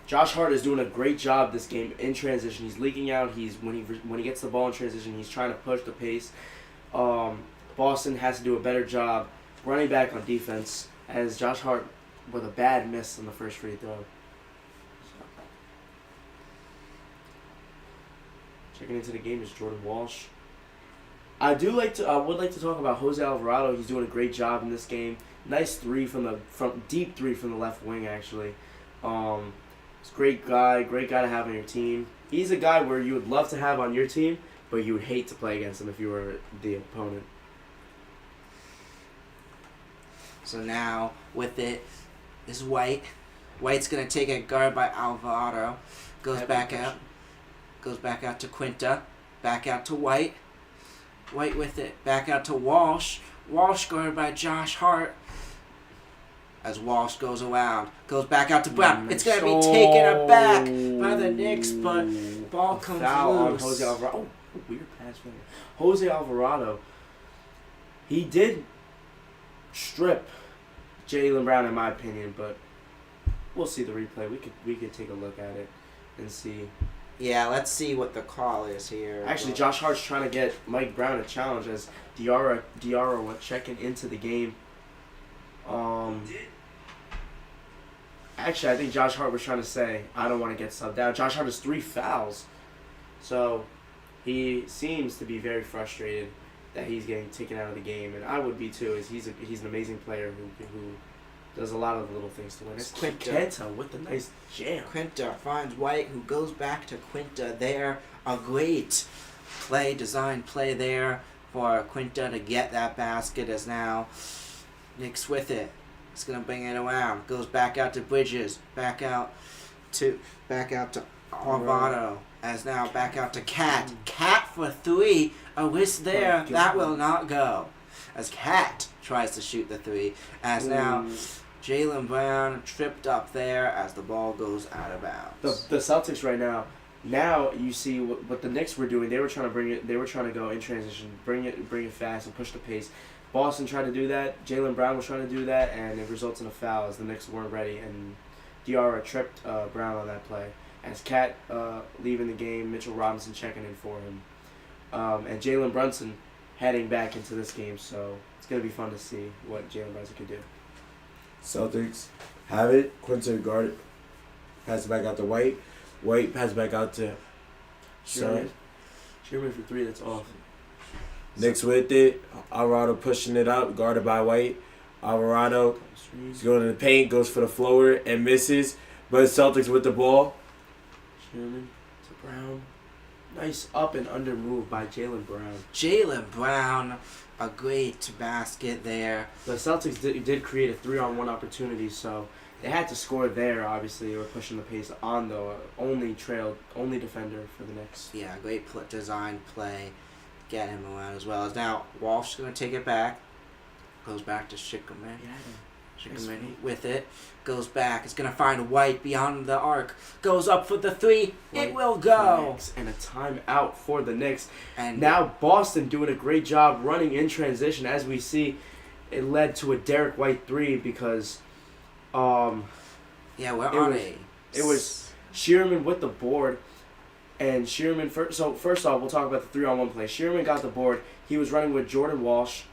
Josh Hart is doing a great job this game in transition. He's leaking out. When he gets the ball in transition, he's trying to push the pace. Boston has to do a better job running back on defense, as Josh Hart with a bad miss on the first free throw. Checking into the game is Jordan Walsh. I would like to talk about Jose Alvarado. He's doing a great job in this game. Nice 3 from deep 3 from the left wing, actually. He's a great guy to have on your team. He's a guy where you would love to have on your team, but you would hate to play against him if you were the opponent. So now, with it, is White. White's going to take a guard by Alvarado. Goes back out to Quinta. Back out to White. White with it. Back out to Walsh. Walsh guarded by Josh Hart. As Walsh goes around. Goes back out to Brown. It's going to be taken aback by the Knicks, but ball comes Foul on loose. Jose Alvarado. Oh, weird pass from him. Jose Alvarado. He did strip Jaylen Brown, in my opinion, but we'll see the replay. We could take a look at it and see. Yeah, let's see what the call is here. Actually, Josh Hart's trying to get Mike Brown a challenge as Diarra was checking into the game. Actually, I think Josh Hart was trying to say, I don't want to get subbed out. Josh Hart has 3 fouls. So he seems to be very frustrated that he's getting taken out of the game. And I would be too, as he's an amazing player who does a lot of little things to win. It's Quinta with the nice jam. Quinta finds White, who goes back to Quinta there. A great design play there for Quinta to get that basket, as now Knicks with it. It's gonna bring it around. Goes back out to Bridges. Back out to Arvado. As now back out to Cat. Cat for 3. A whisk there. That will not go. As Cat tries to shoot the 3. As now Jaylen Brown tripped up there as the ball goes out of bounds. The Celtics right now. Now you see what the Knicks were doing. They were trying to bring it. They were trying to go in transition, bring it fast, and push the pace. Boston tried to do that. Jaylen Brown was trying to do that, and it results in a foul as the Knicks weren't ready. And Diarra tripped Brown on that play. As Cat leaving the game, Mitchell Robinson checking in for him, and Jalen Brunson heading back into this game. So it's gonna be fun to see what Jalen Brunson can do. Celtics have it. Quinta guarded. Pass it back out to White. White pass back out to Sherman. Sherman for 3. That's off. Knicks with it. Alvarado pushing it up, guarded by White. Alvarado is going to the paint, goes for the floater and misses. But Celtics with the ball. Sherman to Brown. Nice up and under move by Jaylen Brown. Jaylen Brown, a great basket there. The Celtics did create a 3-on-1 opportunity, so they had to score there. Obviously, they were pushing the pace on the only defender for the Knicks. Yeah, great design play. Get him around as well. As now Walsh is going to take it back. Goes back to Schickerman. Schickerman with it. Goes back. It's going to find White beyond the arc. Goes up for the 3. It will go. And a timeout for the Knicks. And now Boston doing a great job running in transition. As we see, it led to a Derek White 3 because yeah, it was Shearman with the board. And Shearman, first off, we'll talk about the 3-on-1 play. Shearman got the board. He was running with Jordan Walsh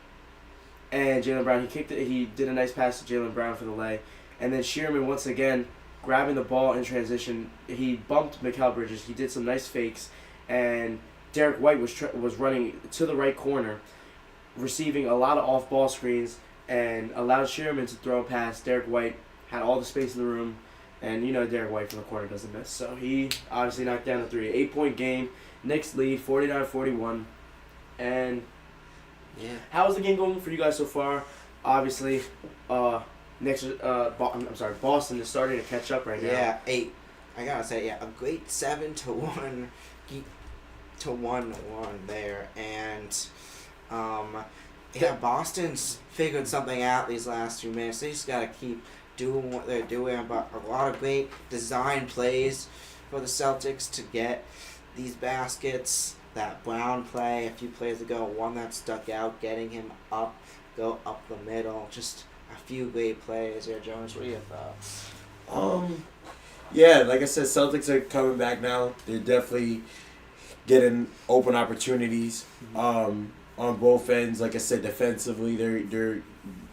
and Jaylen Brown. He kicked it. He did a nice pass to Jaylen Brown for the lay. And then Shearman, once again, grabbing the ball in transition. He bumped Mikal Bridges. He did some nice fakes. And Derek White was running to the right corner, receiving a lot of off-ball screens, and allowed Shearman to throw past. Derek White had all the space in the room. And you know Derek White from the corner doesn't miss. So he obviously knocked down the 3. 8-point game. Knicks lead 49-41. And yeah, how's the game going for you guys so far? Obviously, Boston is starting to catch up right now. Yeah, 8. I gotta say, yeah, a great 7-1 to 1-1 there. And yeah, Boston's figured something out these last few minutes. They just gotta keep doing what they're doing, but a lot of great design plays for the Celtics to get these baskets. That Brown play a few plays ago, one that stuck out, getting him go up the middle. Just a few great plays here. Jonas, what are your thoughts? Yeah, like I said, Celtics are coming back now. They're definitely getting open opportunities on both ends. Like I said, defensively, they're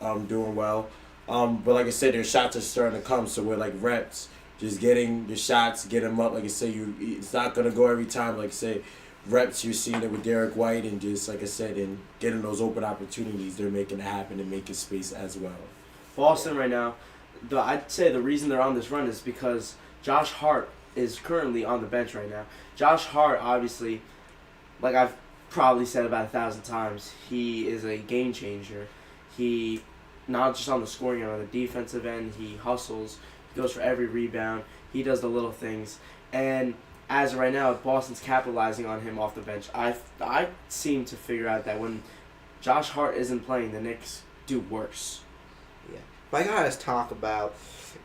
doing well. But like I said, their shots are starting to come, so we're like reps. Just getting your shots, get them up. Like I said, it's not going to go every time. Like I said, reps, you're seeing it with Derek White, and just like I said, and getting those open opportunities, they're making it happen and making space as well. Boston right now, I'd say the reason they're on this run is because Josh Hart is currently on the bench right now. Josh Hart, obviously, like I've probably said about 1,000 times, he is a game changer. He, not just on the scoring end, on the defensive end, he hustles. He goes for every rebound. He does the little things. And as of right now, Boston's capitalizing on him off the bench. I seem to figure out that when Josh Hart isn't playing, the Knicks do worse. Yeah. But I gotta talk about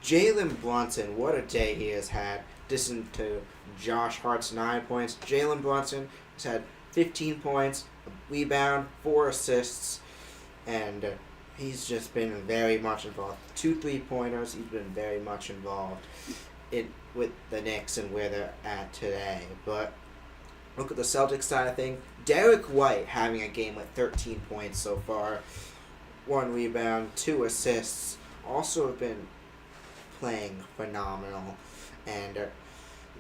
Jalen Brunson. What a day he has had. Distant to Josh Hart's 9 points. Jalen Brunson has had 15 points, a rebound, 4 assists, and he's just been very much involved. 2 3-pointers. He's been very much involved with the Knicks and where they're at today. But look at the Celtics side of things. Derek White having a game with 13 points so far. 1 rebound, 2 assists. Also have been playing phenomenal. And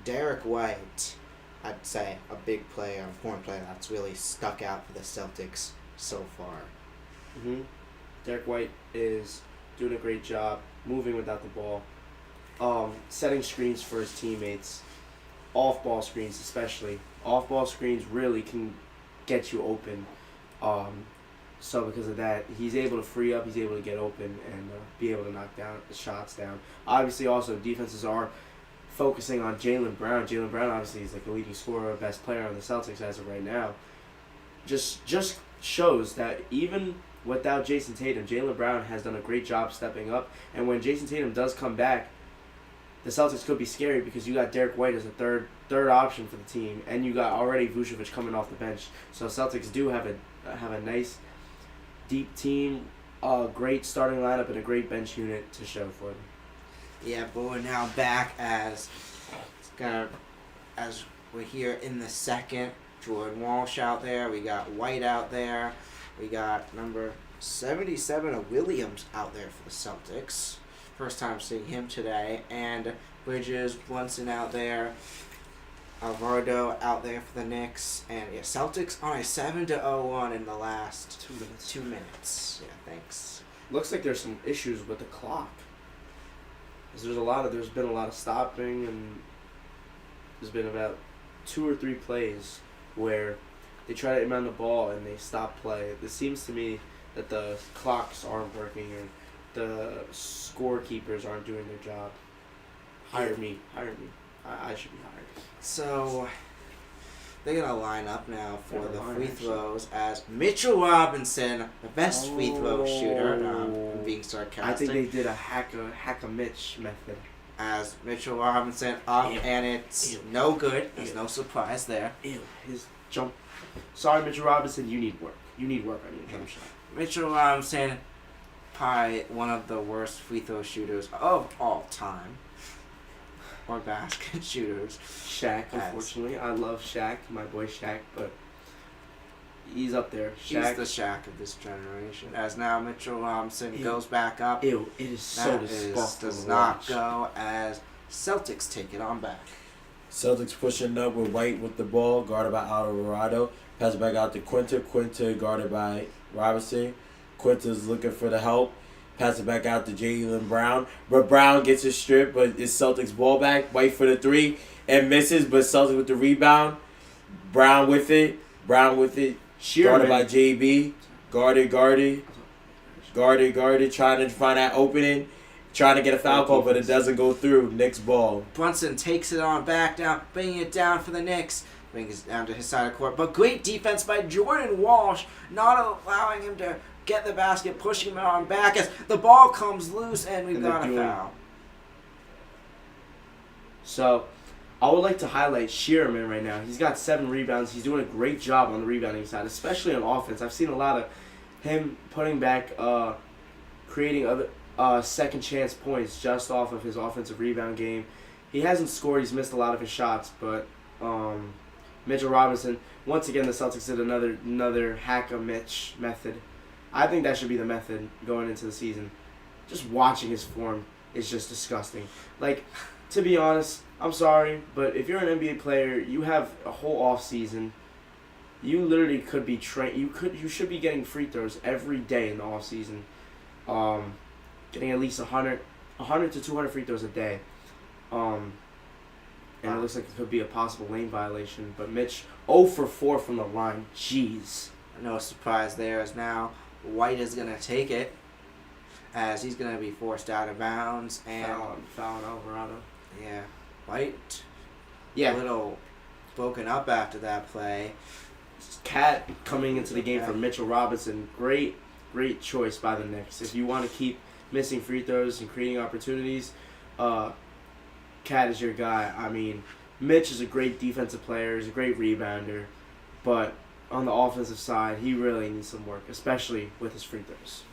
Derek White, I'd say a big player, important player that's really stuck out for the Celtics so far. Mm-hmm. Derek White is doing a great job moving without the ball, setting screens for his teammates, off-ball screens especially. Off-ball screens really can get you open. So because of that, he's able to free up, he's able to get open and be able to knock down shots down. Obviously, also defenses are focusing on Jaylen Brown. Jaylen Brown obviously is like the leading scorer, best player on the Celtics as of right now. Just shows that even without Jason Tatum, Jaylen Brown has done a great job stepping up. And when Jason Tatum does come back, the Celtics could be scary because you got Derek White as a third option for the team, and you got already Vucevic coming off the bench. So Celtics do have a nice, deep team, great starting lineup, and a great bench unit to show for them. Yeah, but we're now back as we're here in the second. Jordan Walsh out there. We got White out there. We got number 77 of Williams out there for the Celtics. First time seeing him today. And Bridges, Brunson out there. Alvarado out there for the Knicks. And yeah, Celtics on a 7-0 in the last 2 minutes. 2 minutes. Yeah, thanks. Looks like there's some issues with the clock. 'Cause there's been a lot of stopping, and there's been about 2 or 3 plays where they try to inbound the ball and they stop play. It seems to me that the clocks aren't working and the scorekeepers aren't doing their job. Hire me. I should be hired. So they're going to line up now for Never the mind, free actually. throws as Mitchell Robinson, the best free throw shooter. I'm being I sarcastic. think they did a hack a Mitch method. As Mitchell Robinson up, Ew. and it's Ew. no good. There's Ew. no surprise there. Ew, his jump. Sorry, Mitchell Robinson, you need work. You need work on your jump shot. Mitchell Robinson, probably one of the worst free throw shooters of all time. Or basket shooters. Shaq, unfortunately. I love Shaq, my boy Shaq, but he's up there. He's Shaq. the Shaq of this generation. As now Mitchell Robinson Ew. goes back up. Ew, it is so That disgusting. does to not watch. go as Celtics take it on back. Celtics pushing up with White with the ball, guarded by Alvarado. Pass it back out to Quinta. Quinta guarded by Robinson. Quinta's looking for the help. Pass it back out to Jaylen Brown. But Brown gets a strip, but it's Celtics ball back. White for the 3 and misses, but Celtics with the rebound. Brown with it. Guarded by JB. Guarded. Trying to find that opening. Trying to get a foul call, but it doesn't go through. Knicks ball. Brunson takes it on back down, bringing it down for the Knicks. Brings it down to his side of court. But great defense by Jordan Walsh, not allowing him to get the basket, pushing him on back as the ball comes loose, and we've got a foul. So, I would like to highlight Shearman right now. He's got 7 rebounds. He's doing a great job on the rebounding side, especially on offense. I've seen a lot of him putting back, creating other second chance points just off of his offensive rebound game. He hasn't scored. He's missed a lot of his shots, but Mitchell Robinson, once again, the Celtics did another hack-a-Mitch method. I think that should be the method going into the season. Just watching his form is just disgusting. Like, to be honest, I'm sorry, but if you're an NBA player, you have a whole off season. You literally could be you should be getting free throws every day in the off season. Getting at least 100 to 200 free throws a day. And it looks like it could be a possible lane violation. But Mitch, 0 for 4 from the line. Jeez. No surprise there, as now White is going to take it, as he's going to be forced out of bounds. And Foul on Alvarado. yeah, White a Yeah. little broken up after that play. Cat coming into the game for Mitchell Robinson. Great choice by the Knicks. If you want to keep missing free throws and creating opportunities, Cat is your guy. I mean, Mitch is a great defensive player. He's a great rebounder. But on the offensive side, he really needs some work, especially with his free throws.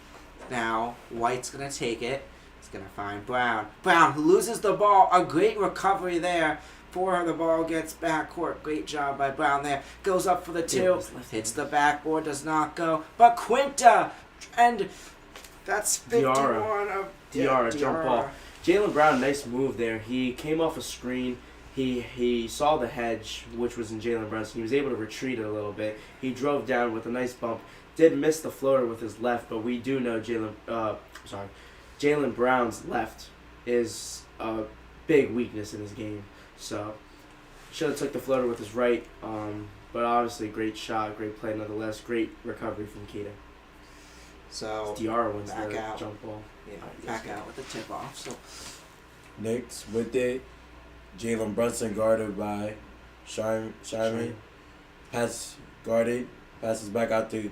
Now, White's going to take it. He's going to find Brown. Brown, who loses the ball. A great recovery there. For the ball gets backcourt. Great job by Brown there. Goes up for the 2. Hits the backboard. Does not go. But Quinta. And that's 51 of Diarra, jump ball. Jaylen Brown, nice move there. He came off a screen. He saw the hedge, which was in Jaylen Brown's. He was able to retreat it a little bit. He drove down with a nice bump. Did miss the floater with his left, but we do know Jaylen Brown's left is a big weakness in his game. So should have took the floater with his right. But obviously, great shot, great play nonetheless. Great recovery from Keita. So Diarra wins back the out. jump ball. Yeah, back out with the tip off. So Knicks with it. Jalen Brunson guarded by Sharman. Pass guarded. Passes back out to.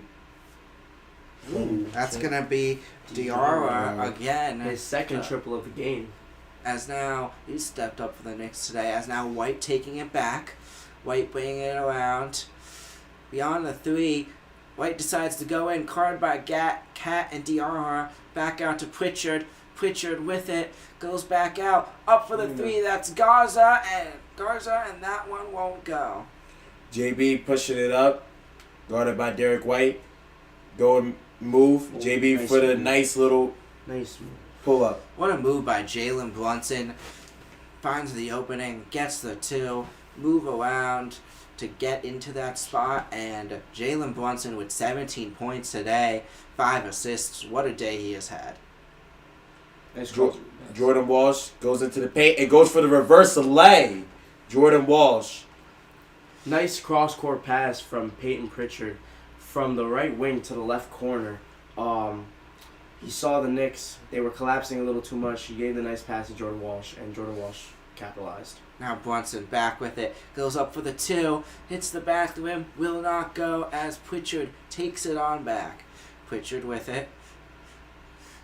Ooh, that's gonna be Diarra again. His second triple of the game. As now he stepped up for the Knicks today. As now White taking it back. White bringing it around. Beyond the three, White decides to go in. Card by Cat and Diarra. Back out to Pritchard. Pritchard with it. Goes back out. Up for the three. That's Garza. And that one won't go. JB pushing it up. Guarded by Derek White. Go and move. Oh, JB nice for the move. nice little Nice move. pull up. What a move by Jalen Brunson. Finds the opening. Gets the two. Move around to get into that spot. And Jalen Brunson with 17 points today. 5 assists. What a day he has had. Nice Jordan Walsh goes into the paint and goes for the reverse lay. Jordan Walsh. Nice cross-court pass from Peyton Pritchard from the right wing to the left corner. He saw the Knicks. They were collapsing a little too much. He gave the nice pass to Jordan Walsh, and Jordan Walsh capitalized. Now Brunson back with it. Goes up for the two. Hits the back of the rim. Will not go as Pritchard takes it on back. Pritchard with it.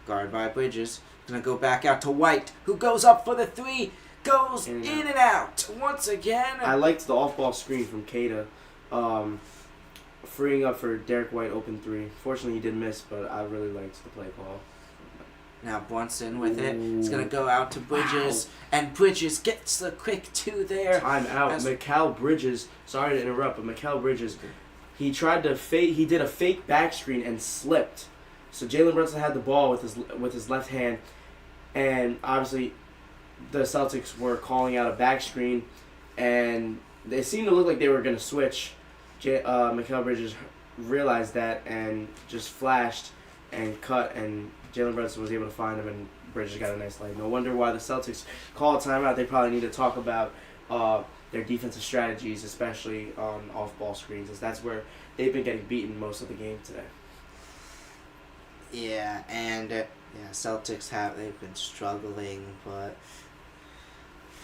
Guard by Bridges. Gonna go back out to White, who goes up for the three. Goes in and out once again. I liked the off-ball screen from Keita, freeing up for Derek White open three. Fortunately, he did miss, but I really liked the play call. Now Brunson with it. It's going to go out to Bridges. Wow. And Bridges gets the quick two there. Time out. Mikal Bridges, sorry to interrupt, but Mikal Bridges, he tried to he did a fake back screen and slipped. So Jalen Brunson had the ball with his left hand, and obviously the Celtics were calling out a back screen, and they seemed to look like they were going to switch. Mikal Bridges realized that and just flashed and cut, and Jalen Brunson was able to find him, and Bridges got a nice lay. No wonder why the Celtics call a timeout. They probably need to talk about their defensive strategies, especially on off-ball screens, as that's where they've been getting beaten most of the game today. Yeah, and Celtics they've been struggling, but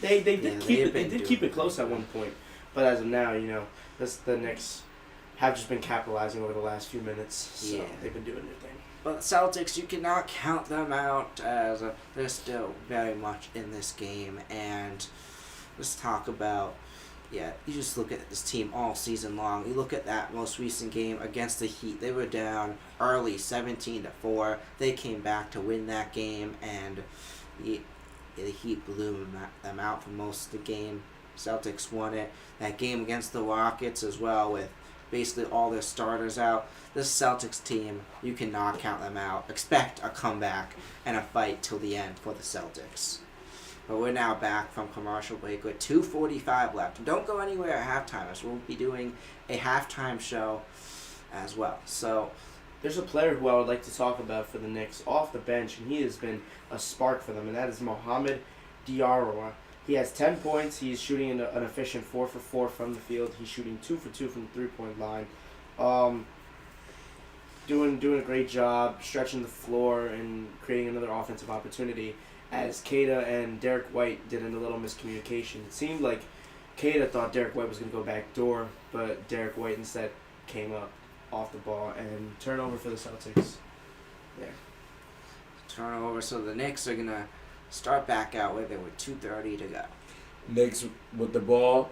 they did keep it close at one point, but as of now, the Knicks have just been capitalizing over the last few minutes, so they've been doing their thing. But Celtics, you cannot count them out, as they're still very much in this game. And let's talk about, you just look at this team all season long. You look at that most recent game against the Heat. They were down early, 17-4. They came back to win that game, and the Heat blew them out for most of the game. Celtics won it. That game against the Rockets as well, with basically all their starters out. This Celtics team, you cannot count them out. Expect a comeback and a fight till the end for the Celtics. But we're now back from commercial break with 2:45 left. Don't go anywhere at halftime, as we'll be doing a halftime show as well. So there's a player who I would like to talk about for the Knicks off the bench, and he has been a spark for them, and that is Mohamed Diarra. He has 10 points. He's shooting an efficient 4 for 4 from the field. He's shooting 2 for 2 from the three-point line. Doing a great job stretching the floor and creating another offensive opportunity, as Keita and Derek White did in a little miscommunication. It seemed like Keita thought Derek White was going to go back door, but Derek White instead came up off the ball, and turnover for the Celtics. There. Turnover, so the Knicks are going to start back out with it with 2:30 to go. Knicks with the ball.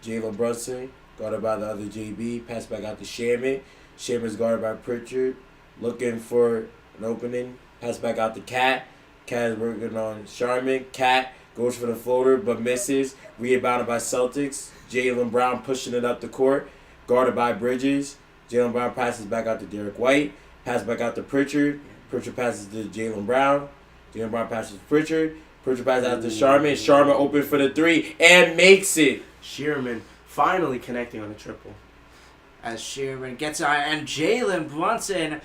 Jalen Brunson, guarded by the other JB. Pass back out to Sherman. Sherman's guarded by Pritchard. Looking for an opening. Pass back out to Cat. Cat is working on Sharman. Cat goes for the floater but misses. Rebounded by Celtics. Jaylen Brown pushing it up the court. Guarded by Bridges. Jaylen Brown passes back out to Derek White. Pass back out to Pritchard. Pritchard passes to Jaylen Brown. Jaylen Brown passes to Pritchard. Pritchard passes out to Sharman. Sharman open for the 3 and makes it. Shearman finally connecting on a triple. As Shearman gets on, and Jalen Brunson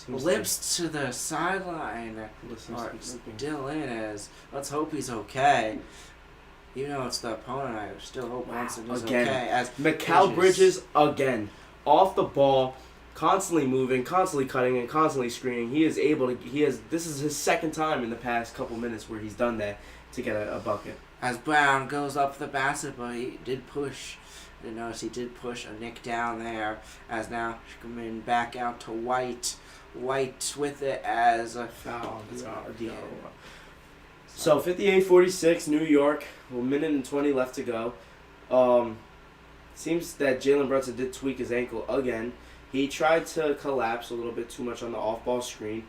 limps to the sideline. Or still in as, let's hope he's okay. Even though it's the opponent, I still hope Brunson is Again. okay. As Mikal Bridges again, off the ball, constantly moving, constantly cutting, and constantly screening. He is able to. This is his second time in the past couple minutes where he's done that to get a bucket. As Brown goes up for the basket, but he did push. I didn't notice he did push a Nick down there. As now coming back out to White. White with it as a foul. So 58-46, New York. A minute and 20 left to go. Seems that Jalen Brunson did tweak his ankle again. He tried to collapse a little bit too much on the off-ball screen,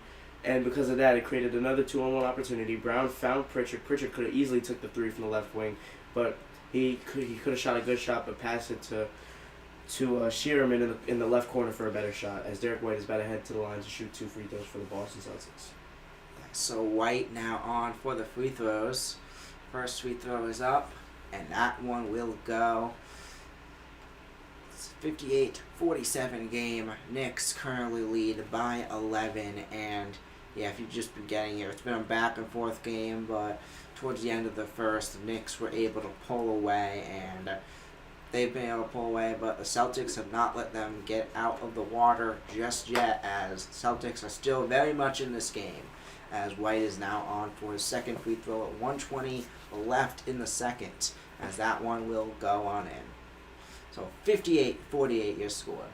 and because of that, it created another 2-on-1 opportunity. Brown found Pritchard. Pritchard could have easily took the 3 from the left wing, but he could have shot a good shot, but passed it to Shearman in the left corner for a better shot, as Derek White is about to head to the line to shoot 2 free throws for the Boston Celtics. So White now on for the free throws. First free throw is up, and that one will go. It's 58-47 game. Knicks currently lead by 11, and yeah, if you've just been getting here, it's been a back and forth game, but towards the end of the first, the Knicks were able to pull away, and they've been able to pull away, but the Celtics have not let them get out of the water just yet, as Celtics are still very much in this game. As White is now on for his second free throw at 1:20 left in the second, as that one will go on in. So 58-48 your score.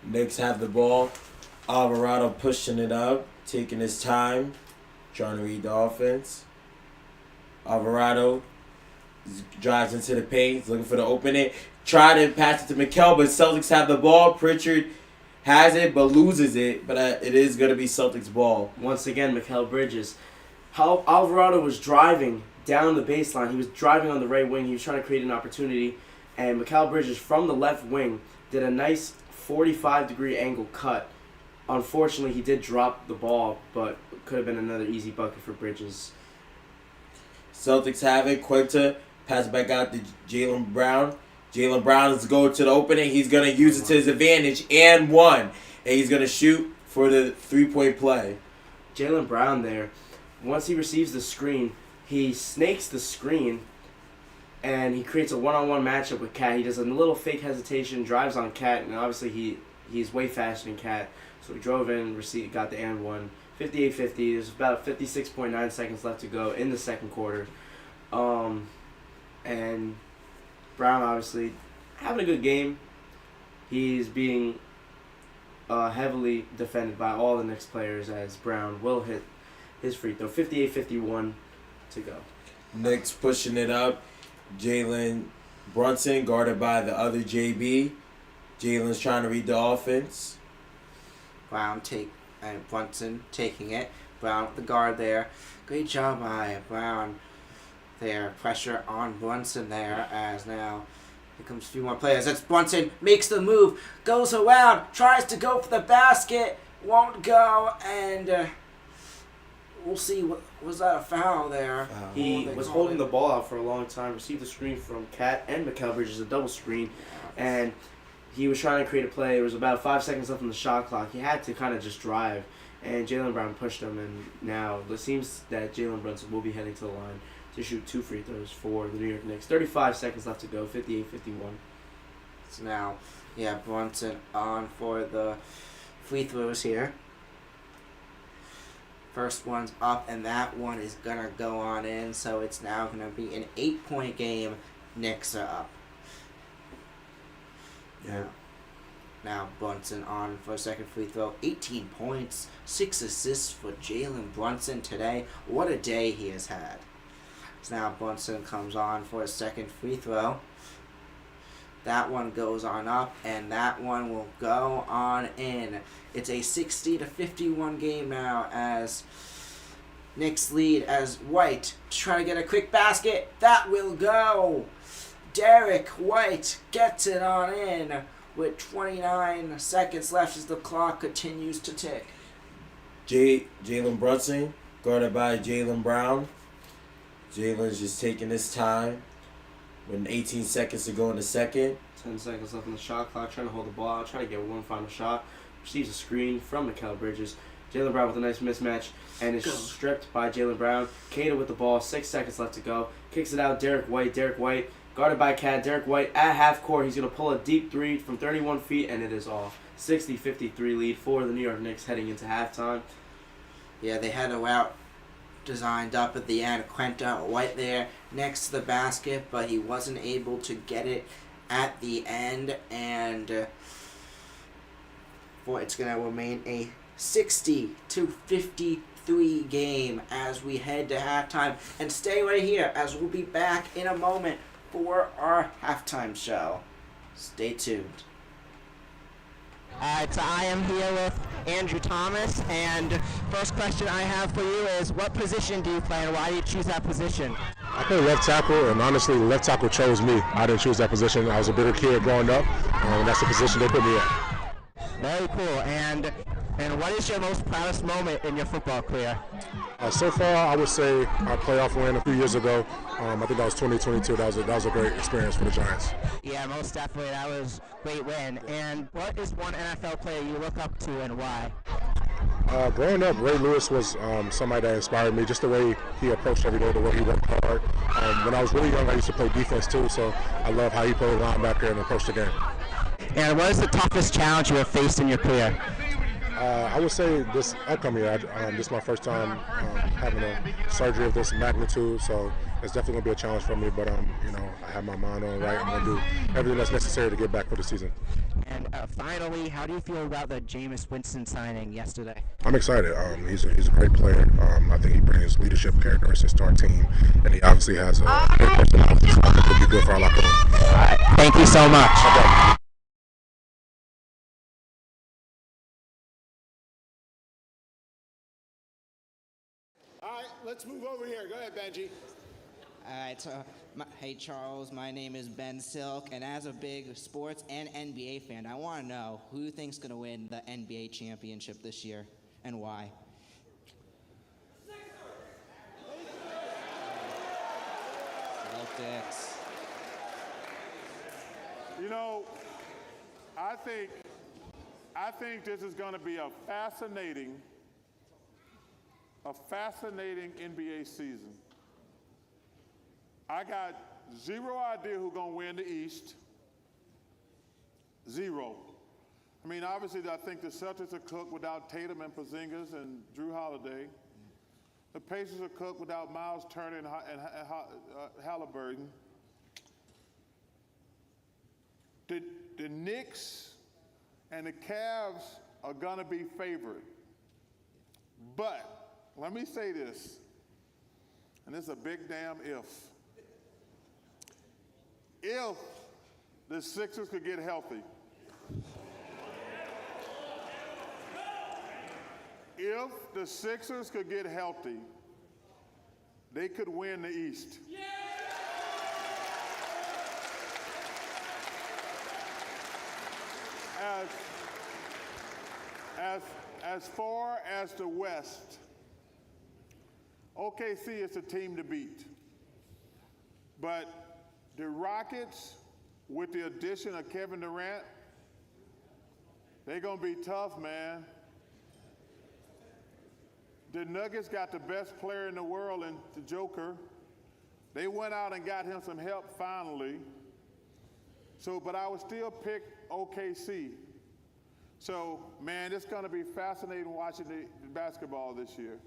Knicks have the ball. Alvarado pushing it up, taking his time, trying to read the offense. Alvarado drives into the paint, looking for the opening. Try to pass it to Mikal, but Celtics have the ball. Pritchard has it, but loses it. But it is going to be Celtics ball. Once again, Mikal Bridges. How Alvarado was driving down the baseline. He was driving on the right wing. He was trying to create an opportunity. And Mikal Bridges from the left wing did a nice 45-degree angle cut. Unfortunately, he did drop the ball, but could have been another easy bucket for Bridges. Celtics have it. Quinta pass back out to Jaylen Brown. Jaylen Brown is going to the opening. He's going to use it to his advantage and one. And he's going to shoot for the three-point play. Jaylen Brown there, once he receives the screen, he snakes the screen and he creates a one-on-one matchup with Cat. He does a little fake hesitation, drives on Cat, and obviously he's way faster than Cat. So he drove in, got the and one. 58-50. There's about 56.9 seconds left to go in the second quarter. And Brown obviously having a good game. He's being heavily defended by all the Knicks players, as Brown will hit his free throw. 58-51 to go. Knicks pushing it up. Jalen Brunson guarded by the other JB. Jalen's trying to read the offense. Brunson taking it. Brown with the guard there. Great job by Brown there. Pressure on Brunson there, as now here comes a few more players. It's Brunson, makes the move, goes around, tries to go for the basket, won't go, and we'll see. Was that a foul there? He was holding the ball out for a long time, received the screen from Cat and Mikal Bridges, a double screen, and he was trying to create a play. There was about 5 seconds left on the shot clock. He had to kind of just drive, and Jaylen Brown pushed him, and now it seems that Jalen Brunson will be heading to the line to shoot 2 free throws for the New York Knicks. 35 seconds left to go, 58-51. So now, Brunson on for the free throws here. First one's up, and that one is going to go on in, so it's now going to be an 8-point game. Knicks are up. Yeah. Now Brunson on for a second free throw. 18 points, 6 assists for Jalen Brunson today. What a day he has had. So now Brunson comes on for a second free throw. That one goes on up, and that one will go on in. It's a 60-51 game now, as Knicks lead, as White try to get a quick basket. That will go. Derek White gets it on in with 29 seconds left as the clock continues to tick. Jalen Brunson guarded by Jaylen Brown. Jalen's just taking his time. With 18 seconds to go in the second. 10 seconds left on the shot clock, trying to hold the ball out, trying to get one final shot. Receives a screen from Mikal Bridges. Jaylen Brown with a nice mismatch and is stripped by Jaylen Brown. Cater with the ball, 6 seconds left to go. Kicks it out, Derek White, guarded by Cat. Derek White at half court. He's going to pull a deep three from 31 feet, and it is off. 60-53 lead for the New York Knicks heading into halftime. Yeah, they had a route designed up at the end. Quenta White there next to the basket, but he wasn't able to get it at the end, and it's going to remain a 60-53 game as we head to halftime. And stay right here as we'll be back in a moment for our halftime show. Stay tuned. So I am here with Andrew Thomas, and first question I have for you is, what position do you play and why do you choose that position? I play left tackle, and honestly, left tackle chose me. I didn't choose that position. I was a bigger kid growing up, and that's the position they put me in. Very cool. And what is your most proudest moment in your football career? So far, I would say our playoff win a few years ago. I think that was 2022. That was a great experience for the Giants. Yeah, most definitely. That was a great win. And what is one NFL player you look up to and why? Growing up, Ray Lewis was somebody that inspired me, just the way he approached every day, the way he worked hard. When I was really young, I used to play defense too, so I love how he played linebacker and approached the game. And what is the toughest challenge you have faced in your career? I would say this upcoming year, this is my first time having a surgery of this magnitude, so it's definitely going to be a challenge for me, but I have my mind on right. I'm going to do everything that's necessary to get back for the season. And finally, how do you feel about the Jameis Winston signing yesterday? I'm excited. He's a great player. I think he brings leadership characteristics to our team, and he obviously has a great personality, so I think he'll be good for our locker room. All right, thank you so much. Okay. All right, let's move over here. Go ahead, Benji. All right, so hey Charles, my name is Ben Silk, and as a big sports and NBA fan, I want to know who you think's going to win the NBA championship this year and why. Celtics. You know, I think this is going to be a fascinating NBA season. I got zero idea who's going to win the East. Zero. I mean, obviously, I think the Celtics are cooked without Tatum and Porzingis and Drew Holiday. The Pacers are cooked without Miles Turner and Halliburton. The Knicks and the Cavs are going to be favored. But let me say this, and this is a big damn if. If the Sixers could get healthy. If the Sixers could get healthy, they could win the East. As far as the West, OKC is the team to beat. But the Rockets, with the addition of Kevin Durant, they're going to be tough, man. The Nuggets got the best player in the world in the Joker. They went out and got him some help finally. But I would still pick OKC. So, man, it's going to be fascinating watching the basketball this year.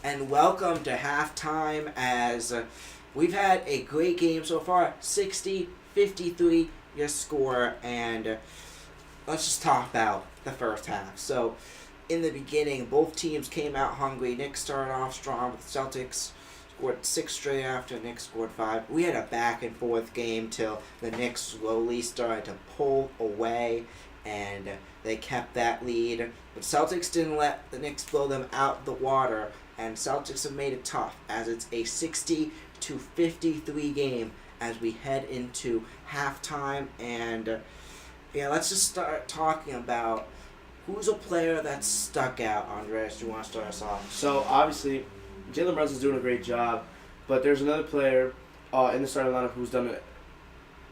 and welcome to halftime as we've had a great game so far. 60-53 your score, and let's just talk about the first half. So in the beginning, both teams came out hungry. Knicks started off strong with Celtics. Scored 6 straight after, Knicks scored 5. We had a back and forth game till the Knicks slowly started to pull away, and they kept that lead. But Celtics didn't let the Knicks blow them out the water, and Celtics have made it tough as it's a 60-53 game as we head into halftime. And let's just start talking about who's a player that stuck out. Andres, do you want to start us off? So obviously, Jalen Brunson's doing a great job, but there's another player in the starting lineup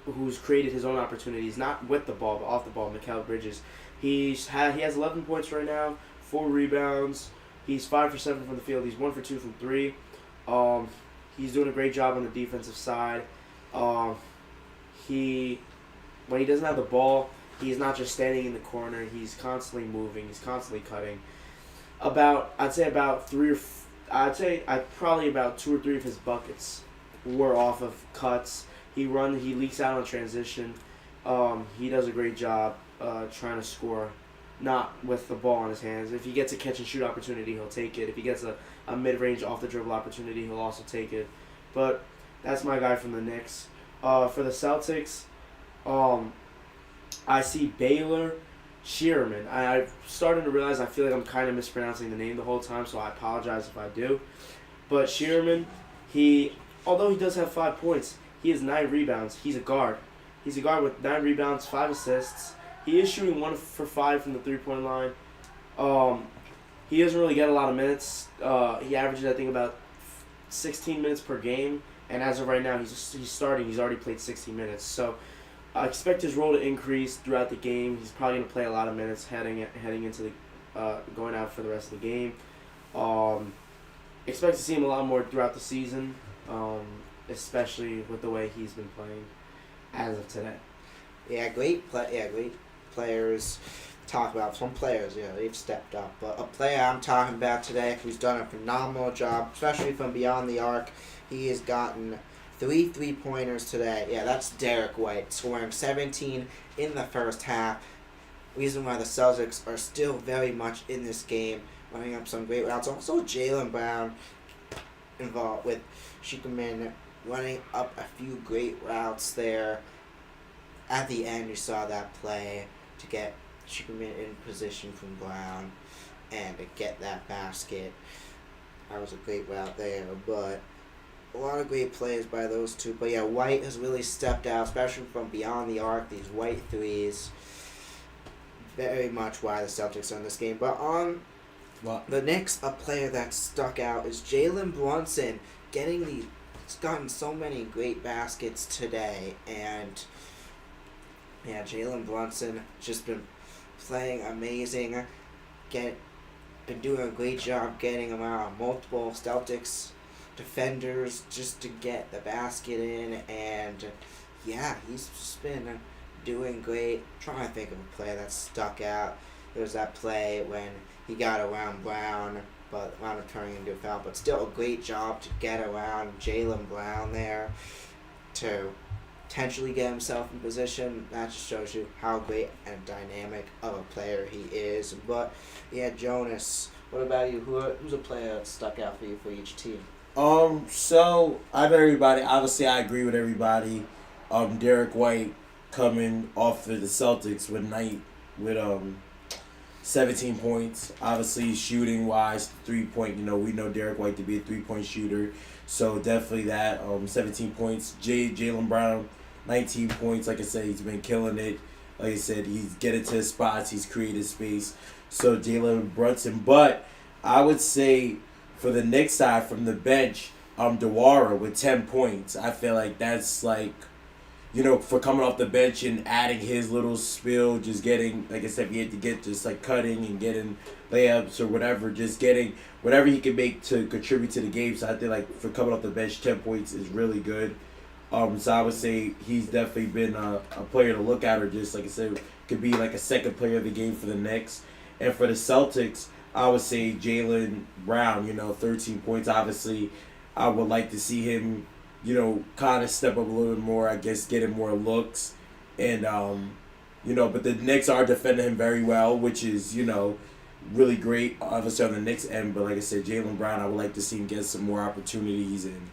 who's created his own opportunities, not with the ball but off the ball. Mikal Bridges, he has 11 points right now, 4 rebounds. He's 5 for 7 from the field. He's 1 for 2 from 3. He's doing a great job on the defensive side. When he doesn't have the ball, he's not just standing in the corner. He's constantly moving. He's constantly cutting. I'd say about 2 or 3 of his buckets were off of cuts. He leaks out on transition. He does a great job trying to score, not with the ball in his hands. If he gets a catch and shoot opportunity, he'll take it. If he gets a mid-range off the dribble opportunity, he'll also take it. But that's my guy from the Knicks. For the Celtics, I see Baylor Shearman. I'm starting to realize I feel like I'm kind of mispronouncing the name the whole time, so I apologize if I do. But Shearman, although he does have 5 points, he has 9 rebounds. He's a guard. He's a guard with 9 rebounds, 5 assists. He is shooting 1 for 5 from the three-point line. He doesn't really get a lot of minutes. He averages, I think, about 16 minutes per game. And as of right now, he's starting. He's already played 60 minutes. So I expect his role to increase throughout the game. He's probably going to play a lot of minutes heading into going out for the rest of the game. Expect to see him a lot more throughout the season, especially with the way he's been playing as of today. Great players. Talk about some players, they've stepped up. But a player I'm talking about today who's done a phenomenal job, especially from beyond the arc. He has gotten 3 3-pointers today. That's Derek White, scoring 17 in the first half. Reason why the Celtics are still very much in this game, running up some great routes. Also, Jaylen Brown involved with Shikaman running up a few great routes there. At the end, you saw that play to get Shikaman in position from Brown and to get that basket. That was a great route there, but a lot of great plays by those two. But White has really stepped out, especially from beyond the arc, these White threes. Very much why the Celtics are in this game. But on the Knicks, a player that stuck out is Jalen Brunson, he's gotten so many great baskets today. And Jalen Brunson just been playing amazing. Been doing a great job getting him out on multiple Celtics defenders just to get the basket in, and he's just been doing great. I'm trying to think of a play that stuck out. There was that play when he got around Brown, but wound up turning into a foul. But still a great job to get around Jaylen Brown there to potentially get himself in position. That just shows you how great and dynamic of a player he is. But Jonas, what about you? Who's a player that stuck out for you for each team? So I know everybody. Obviously, I agree with everybody. Derek White coming off for the Celtics with 17 points. Obviously, shooting wise, 3-point. We know Derek White to be a 3-point shooter. So definitely that. 17 points. Jaylen Brown, 19 points. Like I said, he's been killing it. Like I said, he's getting to his spots. He's created space. So Jalen Brunson. But I would say for the Knicks side, from the bench, Dewara with 10 points. I feel like that's for coming off the bench and adding his little spill, just getting, like I said, he had to get just cutting and getting layups or whatever, just getting whatever he can make to contribute to the game. So I think for coming off the bench, 10 points is really good. So I would say he's definitely been a player to look at, or just like I said, could be a second player of the game for the Knicks. And for the Celtics, I would say Jaylen Brown, 13 points. Obviously, I would like to see him, kind of step up a little bit more, I guess, getting more looks. And, but the Knicks are defending him very well, which is, really great, obviously, on the Knicks end. But like I said, Jaylen Brown, I would like to see him get some more opportunities and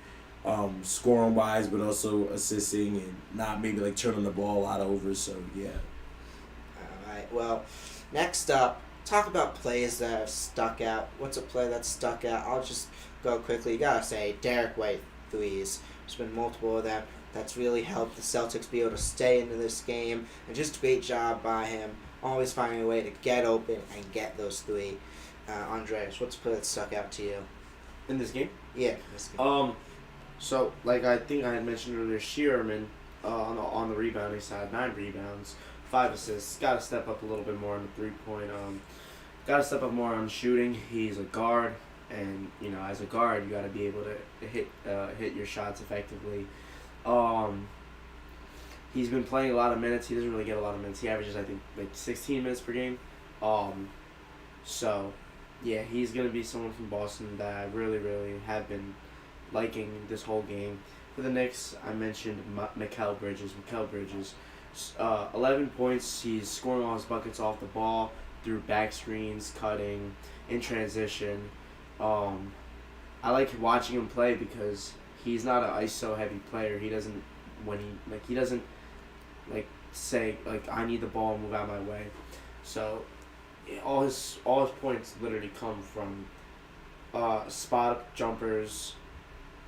scoring-wise, but also assisting and not maybe, like, turning the ball a lot over. So, yeah. All right, well, next up, talk about plays that have stuck out. What's a play that's stuck out? I'll just go quickly. You gotta say, Derek White threes. There's been multiple of them. That's really helped the Celtics be able to stay into this game. And just a great job by him. Always finding a way to get open and get those three. Andreas, what's a play that stuck out to you? In this game? Yeah, this game. So, like I think I had mentioned earlier, Shearman on the rebounding side, 9 rebounds, 5 assists. Got to step up a little bit more on the 3-point. Got to step up more on shooting. He's a guard, and as a guard, you got to be able to hit your shots effectively. He's been playing a lot of minutes. He doesn't really get a lot of minutes. He averages, I think, like 16 minutes per game. So, yeah, he's going to be someone from Boston that I really, really have been liking this whole game. For the Knicks, I mentioned Mikal Bridges. 11 points. He's scoring all his buckets off the ball through back screens, cutting, in transition. I like watching him play because he's not an ISO heavy player. He doesn't say I need the ball and move out of my way. So all his points literally come from spot up jumpers,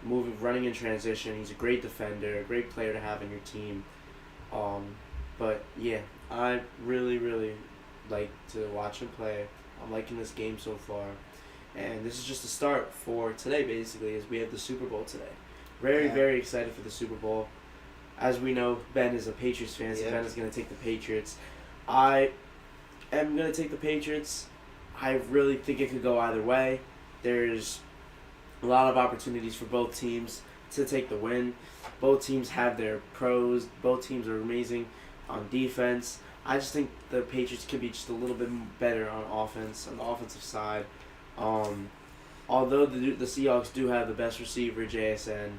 running in transition. He's a great defender, a great player to have in your team. But yeah, I really, really like to watch him play. I'm liking this game so far. And this is just a start for today, basically, as we have the Super Bowl today. Very, very excited for the Super Bowl. As we know, Ben is a Patriots fan, so Ben is going to take the Patriots. I am going to take the Patriots. I really think it could go either way. There's a lot of opportunities for both teams to take the win. Both teams have their pros. Both teams are amazing on defense. I just think the Patriots could be just a little bit better on offense, on the offensive side. Although the Seahawks do have the best receiver, JSN,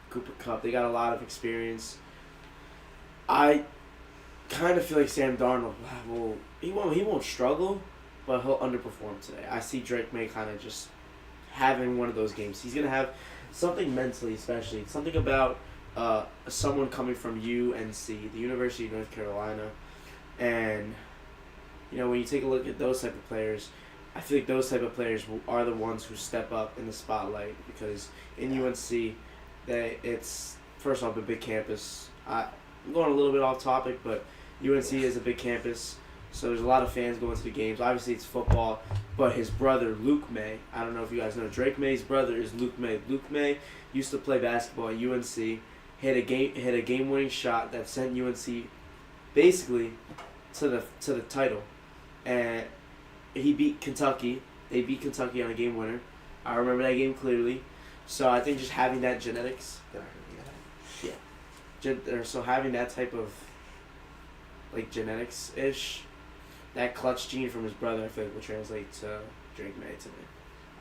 Cooper Kupp, they got a lot of experience. I kind of feel like Sam Darnold he won't struggle, but he'll underperform today. I see Drake May kind of just having one of those games. He's gonna have something mentally, especially something about someone coming from UNC, the University of North Carolina, and when you take a look at those type of players, I feel like those type of players are the ones who step up in the spotlight because in UNC, it's first off a big campus. I'm going a little bit off topic, but UNC is a big campus, so there's a lot of fans going to the games. Obviously, it's football, but his brother Luke May, I don't know if you guys know, Drake May's brother is Luke May. Luke May used to play basketball at UNC, hit a game-winning shot that sent UNC basically to the title, and he beat Kentucky. They beat Kentucky on a game winner. I remember that game clearly. So I think just having that genetics, so having that type of genetics-ish, that clutch gene from his brother, I feel like will translate to Drake May today.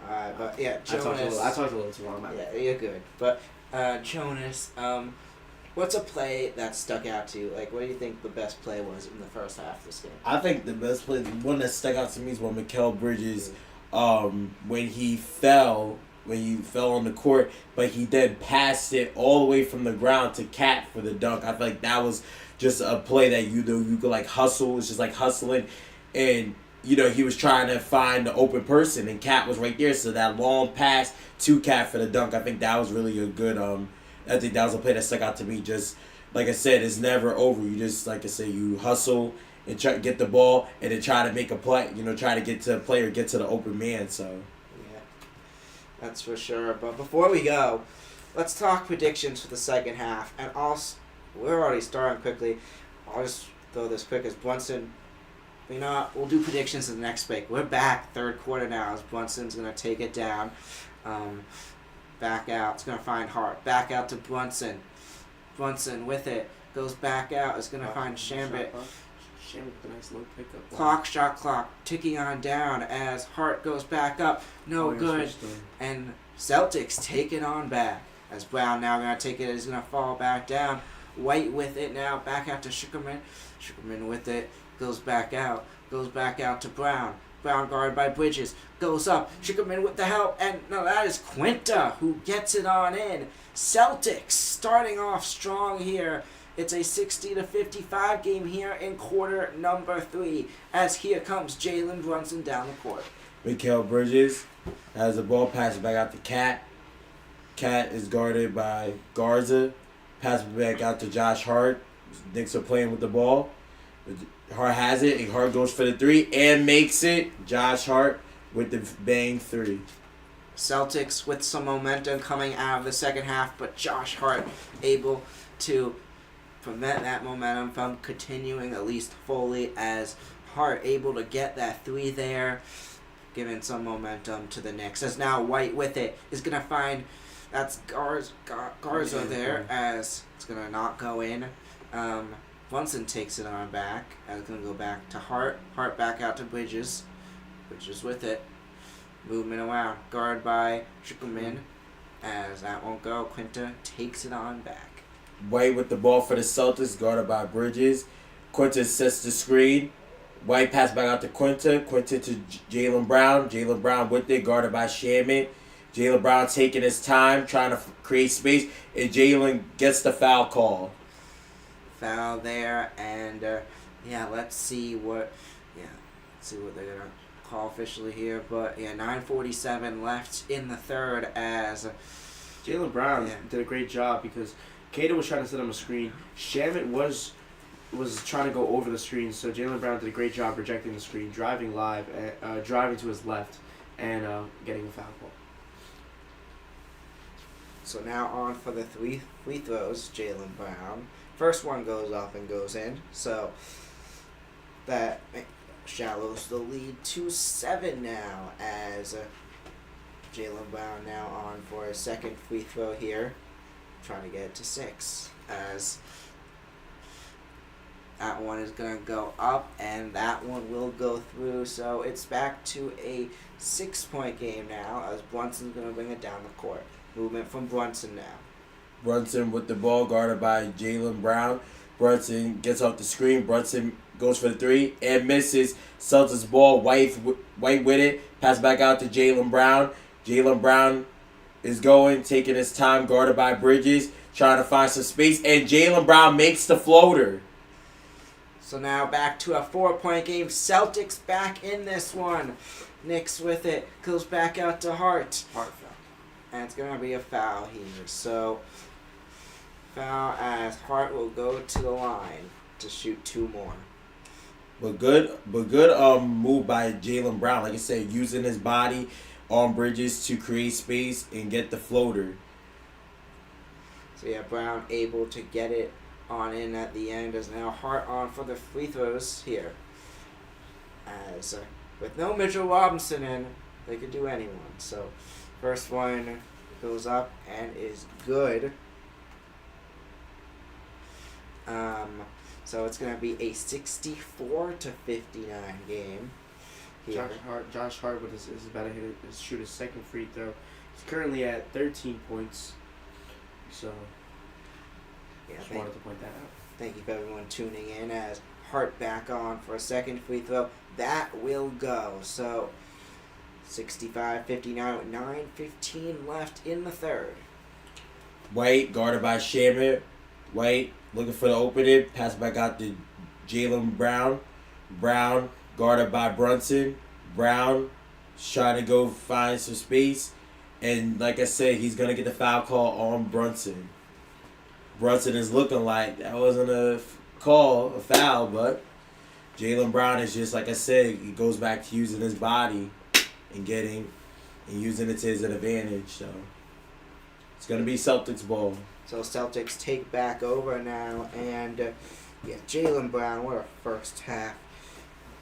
Alright, but yeah, Jonas. I talked a little too long. Yeah, you're good. But Jonas, what's a play that stuck out to you? What do you think the best play was in the first half of this game? I think the best play, the one that stuck out to me is when Mikal Bridges, when he fell on the court, but he then passed it all the way from the ground to Cat for the dunk. I feel like that was just a play that you could hustle. It's just hustling, and he was trying to find the open person, and Cat was right there. So that long pass to Cat for the dunk, I think that was really a good. I think that was a play that stuck out to me. Just like I said, it's never over. You just you hustle and try to get the ball, and then try to make a play. Try to get to a play or get to the open man. So. Yeah, that's for sure. But before we go, let's talk predictions for the second half. And also, we're already starting quickly. I'll just throw this quick as Brunson. We'll do predictions in the next break. We're back third quarter now as Brunson's going to take it down. Back out. It's going to find Hart. Back out to Brunson. Brunson with it. Goes back out. It's going to find Shambit. Shamit with a nice low pickup. Shot clock ticking on down as Hart goes back up. No good. And Celtics take it on back. As Brown now going to take it, is going to fall back down. White with it now, back out to Sugarman. Sugarman with it, goes back out to Brown. Brown guarded by Bridges, goes up. Sugarman with the help, and no, that is Quinta who gets it on in. Celtics starting off strong here. It's a 60-55 game here in quarter number 3. As here comes Jalen Brunson down the court. Mikal Bridges has the ball, passes back out to Cat. Cat is guarded by Garza. Pass back out to Josh Hart. Knicks are playing with the ball. Hart has it, and Hart goes for the 3 and makes it. Josh Hart with the bang 3. Celtics with some momentum coming out of the second half, but Josh Hart able to prevent that momentum from continuing, at least fully, as Hart able to get that 3 there, giving some momentum to the Knicks. As now White with it is going to find, that's Garza there, as it's going to not go in. Brunson takes it on back, and it's going to go back to Hart. Hart back out to Bridges. Bridges with it. Movement around. Guard by Sugarman. As that won't go, Quinta takes it on back. White with the ball for the Celtics, guarded by Bridges. Quinta sets the screen. White pass back out to Quinta. Quinta to Jalen Brown. Jalen Brown with it, guarded by Shamit. Jalen Brown taking his time, trying to create space, and Jalen gets the foul call. Foul there, and let's see what they're gonna call officially here. But 9:47 left in the third as Jalen Brown did a great job because Cato was trying to set him a screen. Shamit was trying to go over the screen, so Jalen Brown did a great job rejecting the screen, driving to his left, and getting a foul call. So now on for the 3 free throws, Jalen Brown. First one goes up and goes in, so that shallows the lead to 7 now as Jalen Brown now on for a second free throw here, trying to get it to 6 as that one is going to go up and that one will go through, so it's back to a 6-point game now as Brunson's going to bring it down the court. Movement from Brunson now. Brunson with the ball, guarded by Jalen Brown. Brunson gets off the screen. Brunson goes for the 3 and misses. Celtics ball. White with it. Pass back out to Jalen Brown. Jalen Brown is taking his time, guarded by Bridges, trying to find some space, and Jalen Brown makes the floater. So now back to a 4-point game. Celtics back in this one. Knicks with it. Goes back out to Hart. Hart foul. And it's going to be a foul here. So, foul as Hart will go to the line to shoot 2 more. But good move by Jalen Brown. Like I said, using his body on Bridges to create space and get the floater. So Brown able to get it on in at the end as now Hart on for the free throws here. As with no Mitchell Robinson in, they could do anyone. So first one goes up and is good. So it's going to be a 64-59 game here. Josh Hart is about to shoot his second free throw. He's currently at 13 points. So just wanted to point that out. Thank you for everyone tuning in as Hart back on for a second free throw. That will go. So 65-59 with 9:15 left in the third. White guarded by Shamit. White looking for the opening. Pass back out to Jalen Brown. Brown guarded by Brunson. Brown trying to go find some space. And like I said, he's going to get the foul call on Brunson. Brunson is looking like that wasn't a foul, but Jalen Brown is just, like I said, he goes back to using his body and using it to his advantage. So it's going to be Celtics ball. So Celtics take back over now, and Jalen Brown, what a first half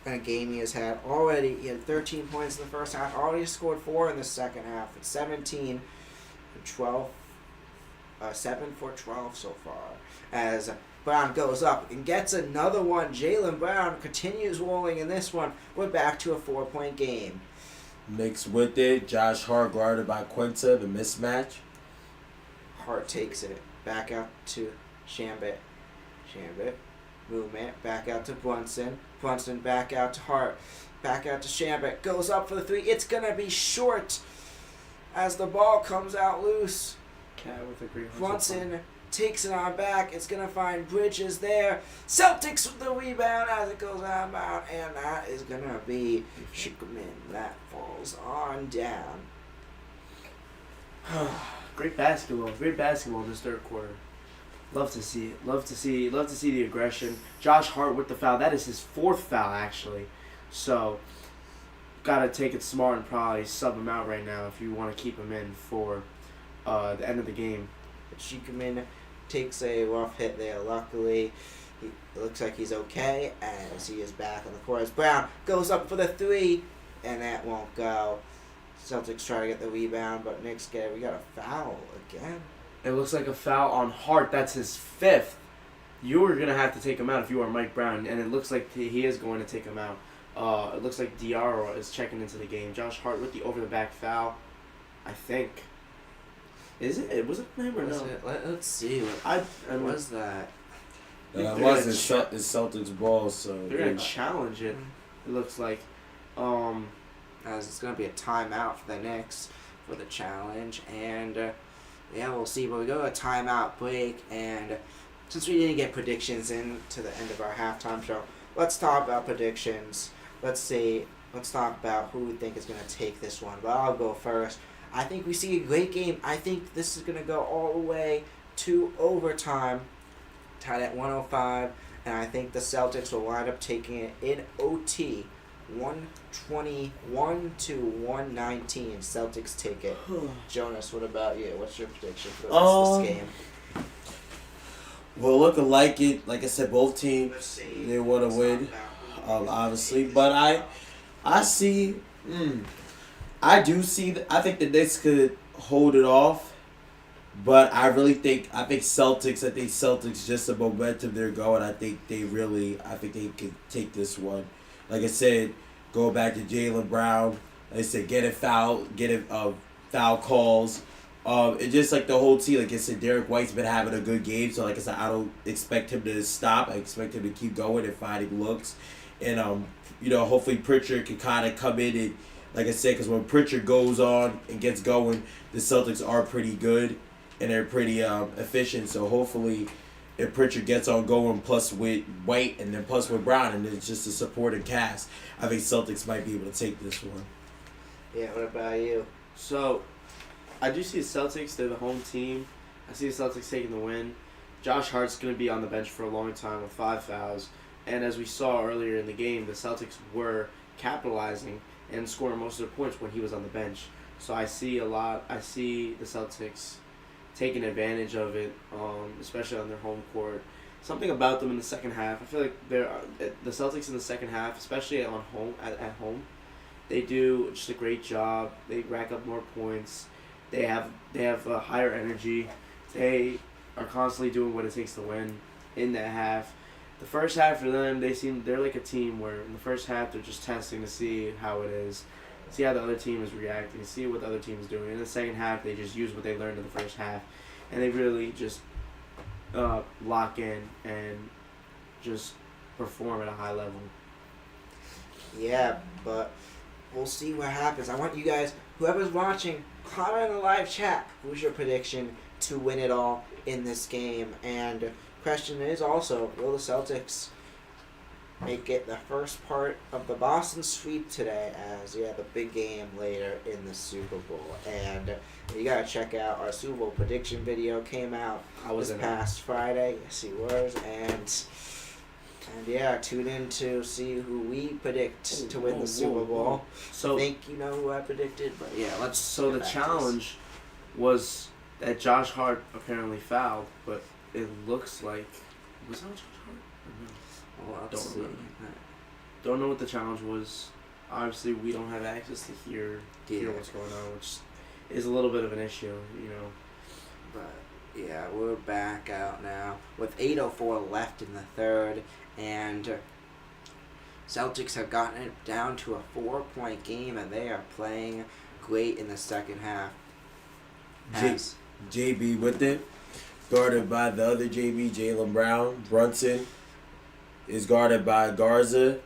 kind of game he has had already. He had 13 points in the first half, already scored 4 in the second half. It's 17 and 12 7 for 12 so far. As Brown goes up and gets another one. Jaylen Brown continues rolling in this one. We're back to a 4-point game. Knicks with it. Josh Hart guarded by Quinta, the mismatch. Hart takes it back out to Shambit. Movement back out to Brunson. Brunson back out to Hart. Back out to Shambit. Goes up for the 3. It's going to be short as the ball comes out loose. Cat with a great Brunson takes it on back. It's going to find Bridges there. Celtics with the rebound as it goes out of bounds. And that is going to be Schukerman. That falls on down. Great basketball in this third quarter. Love to see it. Love to see the aggression. Josh Hart with the foul. That is his 4th foul, actually. So, gotta take it smart and probably sub him out right now if you want to keep him in for the end of the game. Schukerman takes a rough hit there. Luckily, it looks like he's okay as he is back on the court. As Brown goes up for the 3, and that won't go. Celtics try to get the rebound, but Knicks we got a foul again. It looks like a foul on Hart. That's his 5th. You were going to have to take him out if you are Mike Brown, and it looks like he is going to take him out. It looks like Diarra is checking into the game. Josh Hart with the over-the-back foul, I think. Is it? Was it him or no? Let's see. What was that? It was the Celtics ball, so they're going to challenge it, it looks like. As it's going to be a timeout for the Knicks for the challenge, and yeah, we'll see. But we go to a timeout break, and since we didn't get predictions in to the end of our halftime show, let's talk about predictions. Let's talk about who we think is going to take this one. But I'll go first. I think we see a great game. I think this is going to go all the way to overtime, tied at 105, and I think the Celtics will wind up taking it in OT. 121 to 119. Celtics take it. Jonas, what about you? What's your prediction for this game? Well, looking like it, like I said, both teams they want to win, obviously. But I see, I do see. I think the Knicks could hold it off, but I think Celtics just the momentum they're going. I think they could take this one. Like I said, go back to Jaylen Brown. Like I said, get foul calls. And just like the whole team, like I said, Derek White's been having a good game. So like I said, I don't expect him to stop. I expect him to keep going and finding looks. And hopefully Pritchard can kind of come in and, like I said, because when Pritchard goes on and gets going, the Celtics are pretty good and they're pretty efficient. So hopefully, if Pritchard gets on going, plus with White and then plus with Brown, and it's just a supporting cast, I think Celtics might be able to take this one. Yeah, what about you? So, I do see the Celtics. They're the home team. I see the Celtics taking the win. Josh Hart's going to be on the bench for a long time with 5 fouls. And as we saw earlier in the game, the Celtics were capitalizing and scoring most of their points when he was on the bench. So I see the Celtics taking advantage of it, especially on their home court. Something about them in the second half. I feel like the Celtics in the second half, especially at home, they do just a great job. They rack up more points. They have a higher energy. They are constantly doing what it takes to win in that half. The first half for them, they're like a team where in the first half they're just testing to see how it is, see how the other team is reacting, see what the other team is doing. In the second half, they just use what they learned in the first half, and they really just lock in and just perform at a high level. Yeah, but we'll see what happens. I want you guys, whoever's watching, comment in the live chat. Who's your prediction to win it all in this game? And question is also, will the Celtics make it the first part of the Boston sweep today, as the big game later in the Super Bowl? And you gotta check out our Super Bowl prediction video. Came out this past Friday. Yes, he was. And yeah, tune in to see who we predict to win the Super Bowl. So I think you know who I predicted, but yeah, let's. So the challenge was that Josh Hart apparently fouled, but it looks like was that Josh Hart? Or no? Don't remember. Don't know what the challenge was. Obviously, we don't have access to hear what's going on, which is a little bit of an issue, you know. But Yeah, we're back out now with 8:04 left in the third, and Celtics have gotten it down to a 4-point game, and they are playing great in the second half. As JB with it, guarded by the other JB, Jaylen Brown. Brunson is guarded by Garza.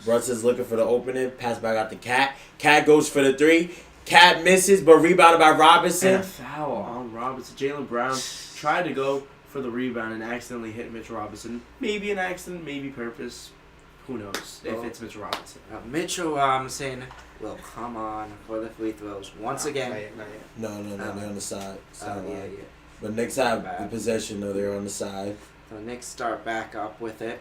Brunson's looking for the opening. Pass back out to Cat. Cat goes for the three. Cat misses, but rebounded by Robinson. And a foul on Robinson. Jaylen Brown tried to go for the rebound and accidentally hit Mitchell Robinson. Maybe an accident, maybe purpose. Who knows if it's Mitchell Robinson. Mitchell Robinson will come on for the free throws once again. Not yet. No, they're on the side. Yeah. But Knicks have the possession, though. They're on the side. So the Knicks start back up with it.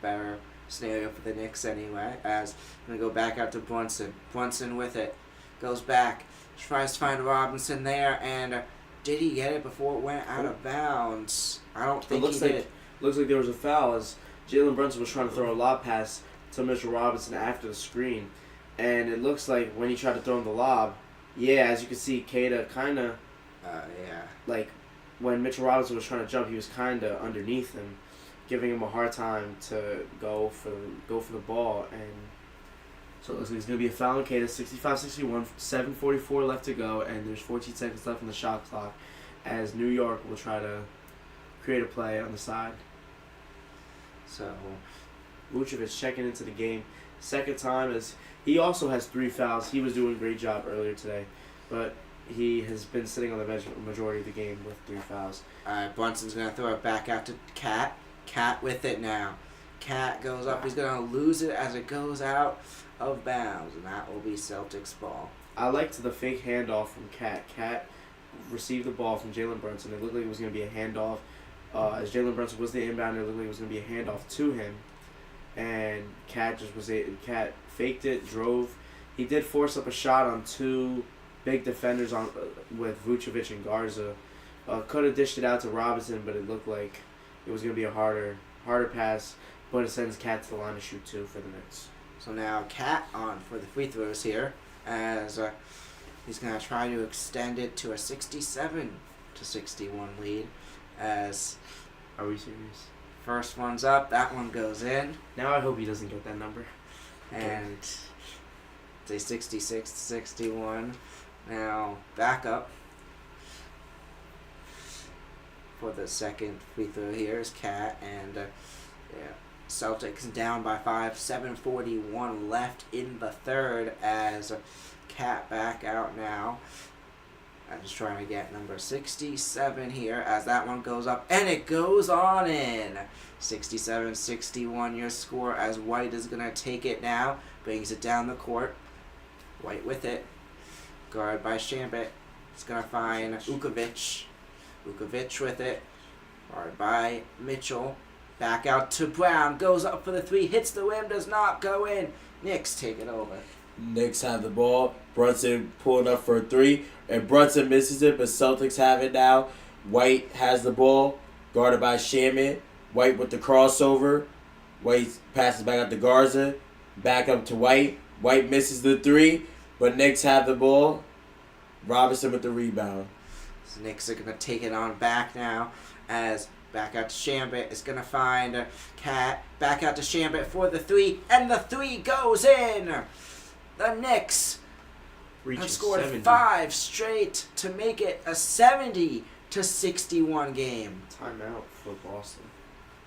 Better scenario for the Knicks anyway. As I'm going to go back out to Brunson. Brunson with it. Goes back. Tries to find Robinson there. And did he get it before it went out of bounds? I don't think he did. Looks like there was a foul as Jalen Brunson was trying to throw a lob pass to Mitchell Robinson after the screen. And it looks like when he tried to throw him the lob, as you can see, Keita kind of, like when Mitchell Robinson was trying to jump, he was kind of underneath him, giving him a hard time to go for the ball. And so it looks like it's going to be a foul on Keita, 65-61, 7:44 left to go, and there's 14 seconds left on the shot clock as New York will try to create a play on the side. So Vucevic checking into the game. Second time as he also has 3 fouls. He was doing a great job earlier today, but he has been sitting on the bench the majority of the game with 3 fouls. Brunson's going to throw it back out to Cat. Cat with it now. Cat goes up. He's going to lose it as it goes out of bounds, and that will be Celtics ball. I liked the fake handoff from Cat. Cat received the ball from Jalen Brunson. It looked like it was going to be a handoff. As Jalen Brunson was the inbound, it looked like it was going to be a handoff to him. And Cat faked it, drove. He did force up a shot on 2 big defenders with Vucevic and Garza. Could have dished it out to Robinson, but it looked like it was going to be a harder pass. But it sends Cat to the line to shoot 2 for the Knicks. So now Cat on for the free throws here, as he's going to try to extend it to a 67-61 lead. As are we serious? First one's up, that one goes in. Now I hope he doesn't get that number. And it's a 66-61. Now back up for the second free throw here is Cat, and Celtics down by 5, 7:41 left in the third as Cat back out now. I'm just trying to get number 67 here as that one goes up, and it goes on in. 67-61 your score as White is going to take it now. Brings it down the court. White with it. Guarded by Shambit. It's going to find Vucevic. Vucevic with it. Guarded by Mitchell. Back out to Brown. Goes up for the 3. Hits the rim. Does not go in. Knicks take it over. Knicks have the ball. Brunson pulling up for a 3. And Brunson misses it, but Celtics have it now. White has the ball. Guarded by Shaman. White with the crossover. White passes back out to Garza. Back up to White. White misses the 3, but Knicks have the ball. Robinson with the rebound. So Knicks are going to take it on back now as back out to Shambit. It's going to find Cat. Back out to Shambit for the 3, and the 3 goes in. The Knicks have scored 70. 5 straight to make it a 70-61 game. Timeout for Boston.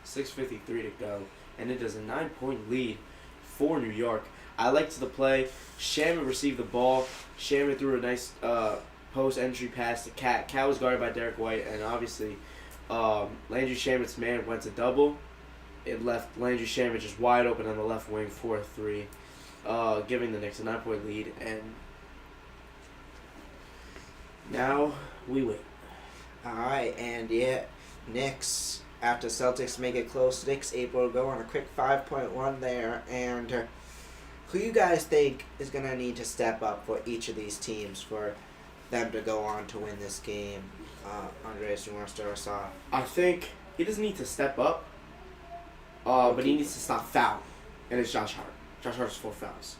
6:53 to go, and it is a 9-point lead for New York. I liked the play. Shaman received the ball. Shaman threw a nice post entry pass to Cat. Cat was guarded by Derek White, and obviously Landry Shaman's man went to double. It left Landry Shaman just wide open on the left wing for a 3, giving the Knicks a 9-point lead. And now we wait. All right, and Knicks, after Celtics make it close, Knicks able to go on a quick 5-point run there. And who you guys think is going to need to step up for each of these teams for them to go on to win this game? Andres, you want to start us off? I think he doesn't need to step up, but he needs to stop fouling. And it's Josh Hart. Josh Hart has 4 fouls.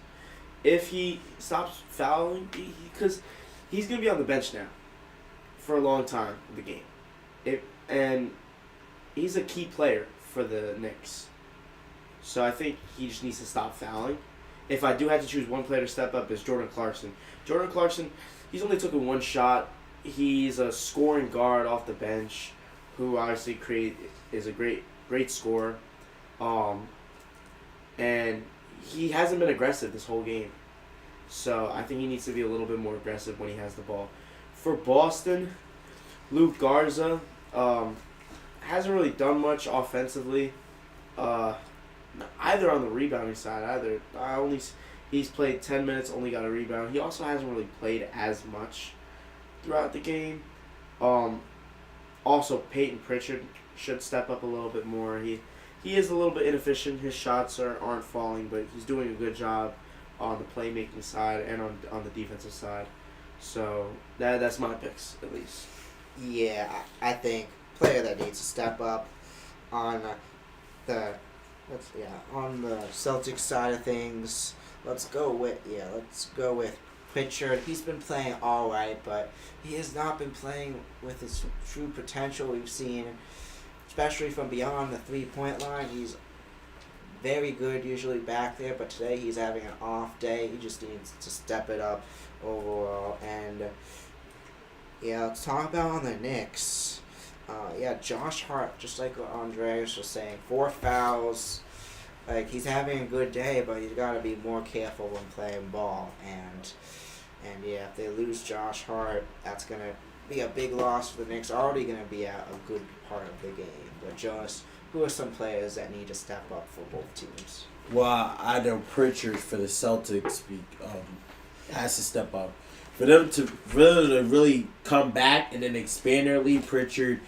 If he stops fouling, because he's going to be on the bench now for a long time in the game. And he's a key player for the Knicks. So I think he just needs to stop fouling. If I do have to choose one player to step up, it's Jordan Clarkson. Jordan Clarkson, he's only taken one shot. He's a scoring guard off the bench who obviously is a great scorer. And he hasn't been aggressive this whole game. So I think he needs to be a little bit more aggressive when he has the ball. For Boston, Luke Garza hasn't really done much offensively. Either on the rebounding side, he's played 10 minutes, only got a rebound. He also hasn't really played as much throughout the game. Also, Peyton Pritchard should step up a little bit more. He is a little bit inefficient. His shots aren't falling, but he's doing a good job on the playmaking side and on the defensive side. So that's my picks, at least. Yeah, I think player that needs to step up on the Celtics side of things. Let's go with Pritchard. He's been playing all right, but he has not been playing with his true potential. We've seen, especially from beyond the 3-point line, he's very good usually back there, but today he's having an off day. He just needs to step it up overall. And let's talk about on the Knicks. Josh Hart, just like what Andreas was saying, 4 fouls. Like, he's having a good day, but he's got to be more careful when playing ball. And if they lose Josh Hart, that's going to be a big loss for the Knicks. Already going to be a good part of the game. But Jonas, who are some players that need to step up for both teams? Well, I know Pritchard for the Celtics has to step up. For them to really come back and then expand their lead, Pritchard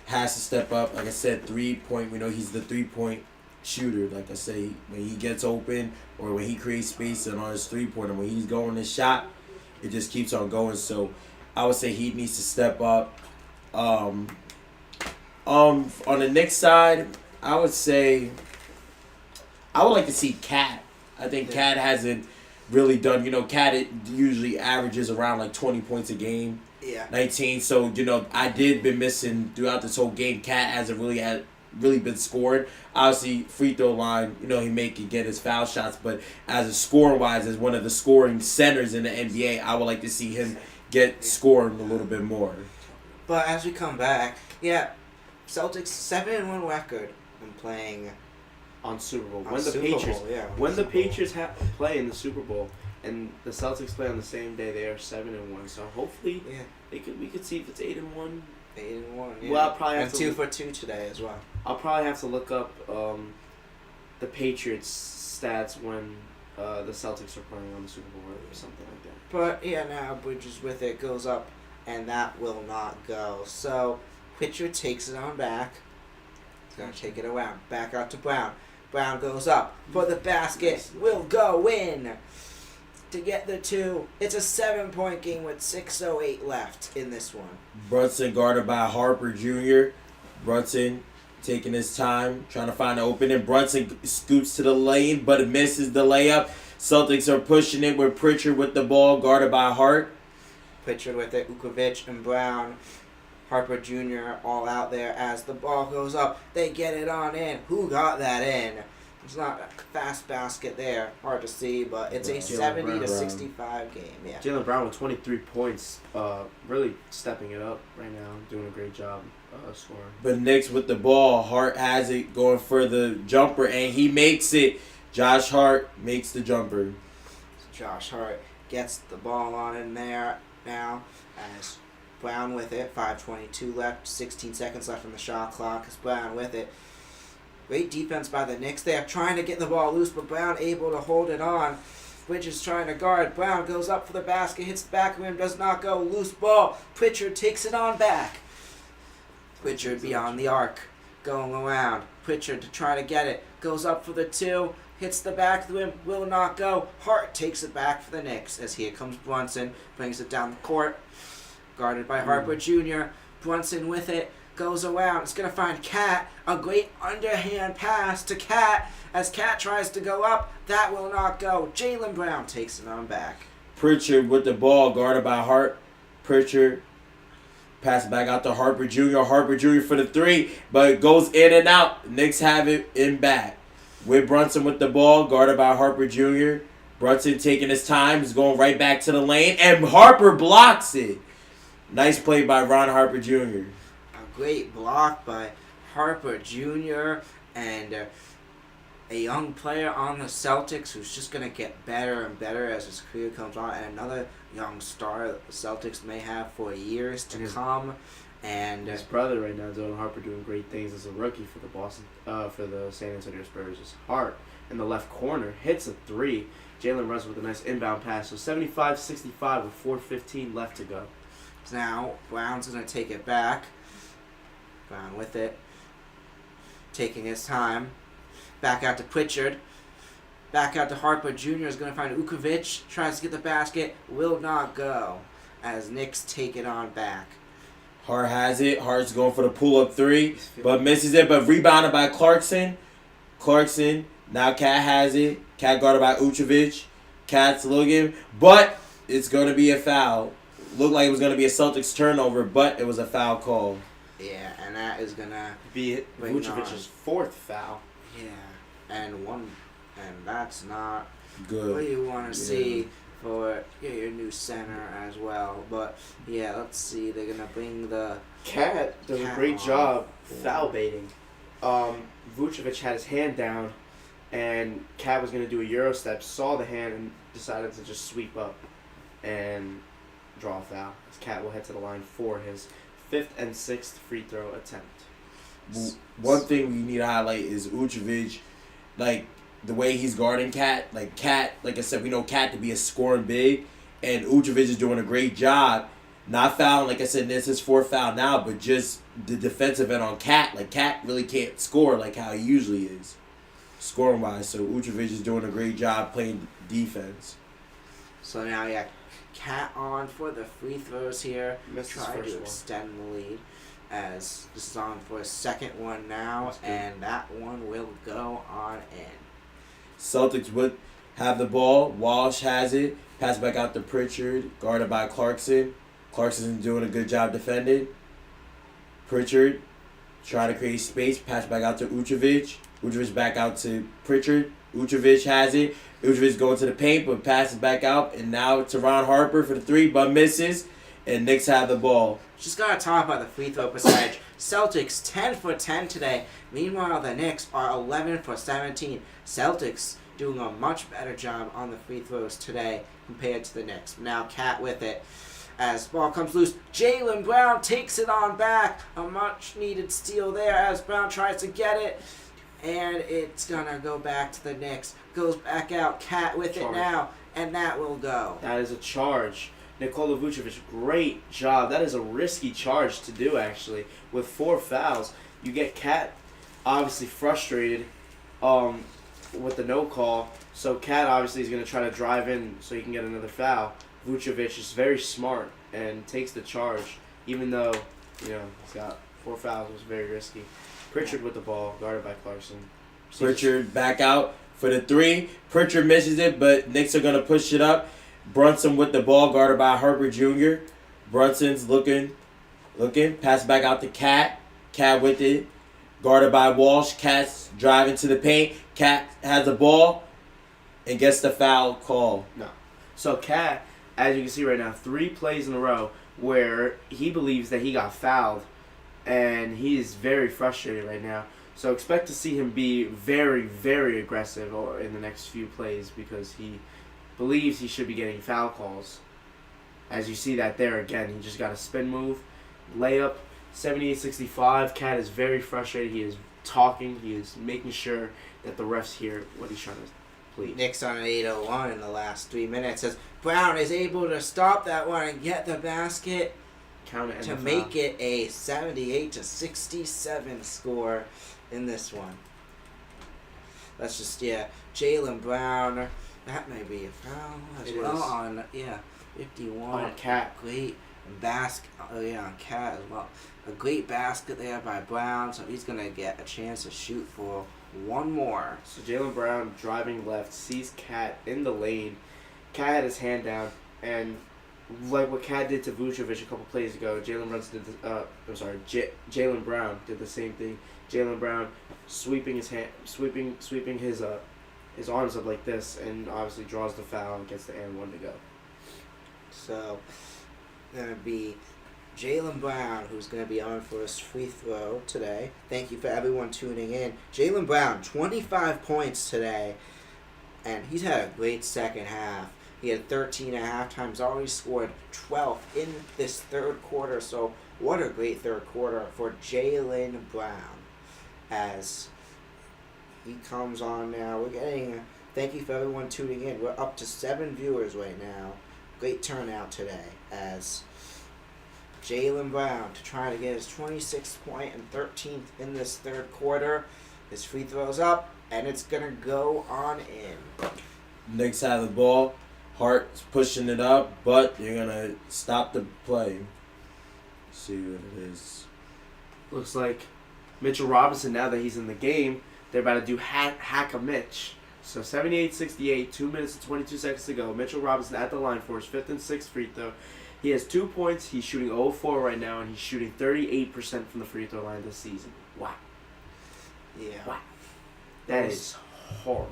has to step up. Like I said, 3-point. We know he's the 3-point shooter. Like I say, when he gets open or when he creates space and on his 3-pointer, when he's going his shot, it just keeps on going. So I would say he needs to step up. On the Knicks side, I would say I would like to see Cat. I think Cat hasn't really done. Cat usually averages around like 20 points a game. Yeah. 19. So I did been missing throughout this whole game. Cat hasn't really been scoring. Obviously, free throw line, he can get his foul shots, but as a scoring wise, as one of the scoring centers in the NBA, I would like to see him get scoring a little bit more. But as we come back, Celtics 7-1 record when playing on Super Bowl. When the Patriots play in the Super Bowl and the Celtics play on the same day, they are 7-1. So hopefully, we could see if it's 8-1. 8-1. Yeah. Well, I'll probably have and to 2 for 2 today as well. I'll probably have to look up the Patriots stats when the Celtics are playing on the Super Bowl or something like that. But now Bridges with it goes up, and that will not go. So Pritchard takes it on back. He's gonna take it around. Back out to Brown. Brown goes up for the basket. Will go in to get the 2. It's a 7-point game with 6:08 left in this one. Brunson guarded by Harper Jr. Brunson taking his time, trying to find an opening. Brunson scoots to the lane, but misses the layup. Celtics are pushing it with Pritchard with the ball, guarded by Hart. Pritchard with it, Ukovic and Brown. Harper Jr. all out there as the ball goes up. They get it on in. Who got that in? It's not a fast basket there. Hard to see, but it's a 70-65 game. Yeah. Jaylen Brown with 23 points, really stepping it up right now, doing a great job scoring. But Knicks with the ball, Hart has it going for the jumper, and he makes it. Josh Hart makes the jumper. Josh Hart gets the ball on in there now as Brown with it. 5:22 left, 16 seconds left on the shot clock. As Brown with it. Great defense by the Knicks. They are trying to get the ball loose, but Brown able to hold it on. Bridges trying to guard. Brown goes up for the basket, hits the back rim, does not go. Loose ball. Pritchard takes it on back. Pritchard beyond the arc. Going around. Pritchard to try to get it. Goes up for the 2. Hits the back of the rim. Will not go. Hart takes it back for the Knicks. As here comes Brunson. Brings it down the court. Guarded by Harper Jr. Brunson with it. Goes around. It's going to find Cat. A great underhand pass to Cat. As Cat tries to go up. That will not go. Jaylen Brown takes it on back. Pritchard with the ball, guarded by Hart. Pritchard Pass it back out to Harper Jr. Harper Jr. for the 3, but it goes in and out. Knicks have it in back. With Brunson with the ball, guarded by Harper Jr. Brunson taking his time. He's going right back to the lane, and Harper blocks it. Nice play by Ron Harper Jr. A great block by Harper Jr. and a young player on the Celtics who's just going to get better and better as his career comes on, and another young star that the Celtics may have for years to come. And his brother right now, Dylan Harper, doing great things as a rookie for the San Antonio Spurs. Is Hart in the left corner hits a 3. Jalen Brunson with a nice inbound pass. So 75-65 with 4:15 left to go. Now Brown's going to take it back. Brown with it, taking his time. Back out to Pritchard. Back out to Harper Jr. is going to find Ukovic. Tries to get the basket. Will not go as Knicks take it on back. Hart has it. Hart's going for the pull-up 3, but misses it. But rebounded by Clarkson. Now Cat has it. Cat guarded by Ukovic. Cat's looking, but it's going to be a foul. Looked like it was going to be a Celtics turnover, but it was a foul call. Yeah, and that is going to be Vucevic's 4th foul. Yeah, and that's not good. What you want to see for your new center as well. But yeah, let's see. They're gonna bring the Cat does a great job foul baiting. Vucevic had his hand down, and Cat was gonna do a Euro step, saw the hand, and decided to just sweep up and draw a foul. Cat will head to the line for his 5th and 6th free throw attempt. One thing we need to highlight is Vucevic, like the way he's guarding Cat. Like I said, we know Cat to be a scoring big, and Vucevic is doing a great job. Not fouling, like I said, this is his 4th foul now, but just the defensive end on Cat. Like Cat really can't score like how he usually is, scoring wise. So Vucevic is doing a great job playing defense. So now Cat on for the free throws here. Try to extend the lead. As this is on for a second one now, and that one will go on in. Celtics would have the ball. Walsh has it. Pass back out to Pritchard, guarded by Clarkson. Clarkson's doing a good job defending. Pritchard trying to create space. Pass back out to Vucevic. Vucevic back out to Pritchard. Vucevic has it. Vucevic going to the paint, but passes back out, and now to Ron Harper for the 3, but misses. And Knicks have the ball. Just got to talk about the free throw percentage. Celtics 10 for 10 today. Meanwhile, the Knicks are 11 for 17. Celtics doing a much better job on the free throws today compared to the Knicks. Now Cat with it. As ball comes loose, Jaylen Brown takes it on back. A much needed steal there as Brown tries to get it. And it's going to go back to the Knicks. Goes back out. Cat with it now. And that will go. That is a charge. Nikola Vucevic, great job. That is a risky charge to do, actually. With 4 fouls, you get Cat obviously frustrated with the no call. So Cat obviously is going to try to drive in so he can get another foul. Vucevic is very smart and takes the charge, even though he's got 4 fouls. It was very risky. Pritchard with the ball, guarded by Clarkson. Pritchard back out for the 3. Pritchard misses it, but Knicks are going to push it up. Brunson with the ball, guarded by Harper Jr. Brunson's looking. Pass back out to Cat. Cat with it, guarded by Walsh. Cat's driving to the paint. Cat has the ball and gets the foul call. No. So Cat, as you can see right now, 3 plays in a row where he believes that he got fouled, and he is very frustrated right now. So expect to see him be very, very aggressive in the next few plays because he believes he should be getting foul calls. As you see that there again, he just got a spin move, layup, 78-65. Cat is very frustrated. He is talking. He is making sure that the refs hear what he's trying to plead. Knicks on an 8-0-1 in the last 3 minutes as Brown is able to stop that one and get the basket to make it a 78-67 score in this one. That's just Jaylen Brown. That may be a foul as well on 51. On Cat. Great basket. On Cat as well. A great basket there by Brown, so he's gonna get a chance to shoot for one more. So Jaylen Brown driving left, sees Cat in the lane. Cat had his hand down, and like what Cat did to Vucevic a couple plays ago, Jalen Brown did the same thing. Jalen Brown sweeping his arms up like this, and obviously draws the foul and gets the and one to go. So, gonna be Jalen Brown, who's going to be on for his free throw today. Thank you for everyone tuning in. Jalen Brown, 25 points today, and he's had a great second half. He had 13 at halftime. He's already scored 12 in this third quarter, so what a great third quarter for Jalen Brown. As he comes on now, we're getting... Thank you for everyone tuning in. We're up to 7 viewers right now. Great turnout today, as Jalen Brown to try to get his 26th point and 13th in this third quarter. His free throw's up, and it's going to go on in. Knicks have the ball. Hart's pushing it up, but you're going to stop the play. Let's see what it is. Looks like Mitchell Robinson, now that he's in the game, they're about to do hack a Mitch. So 78-68, 2 minutes and 22 seconds to go. Mitchell Robinson at the line for his 5th and 6th free throw. He has 2 points. He's shooting 0-4 right now, and he's shooting 38% from the free throw line this season. Wow. Yeah. Wow. That is horrible.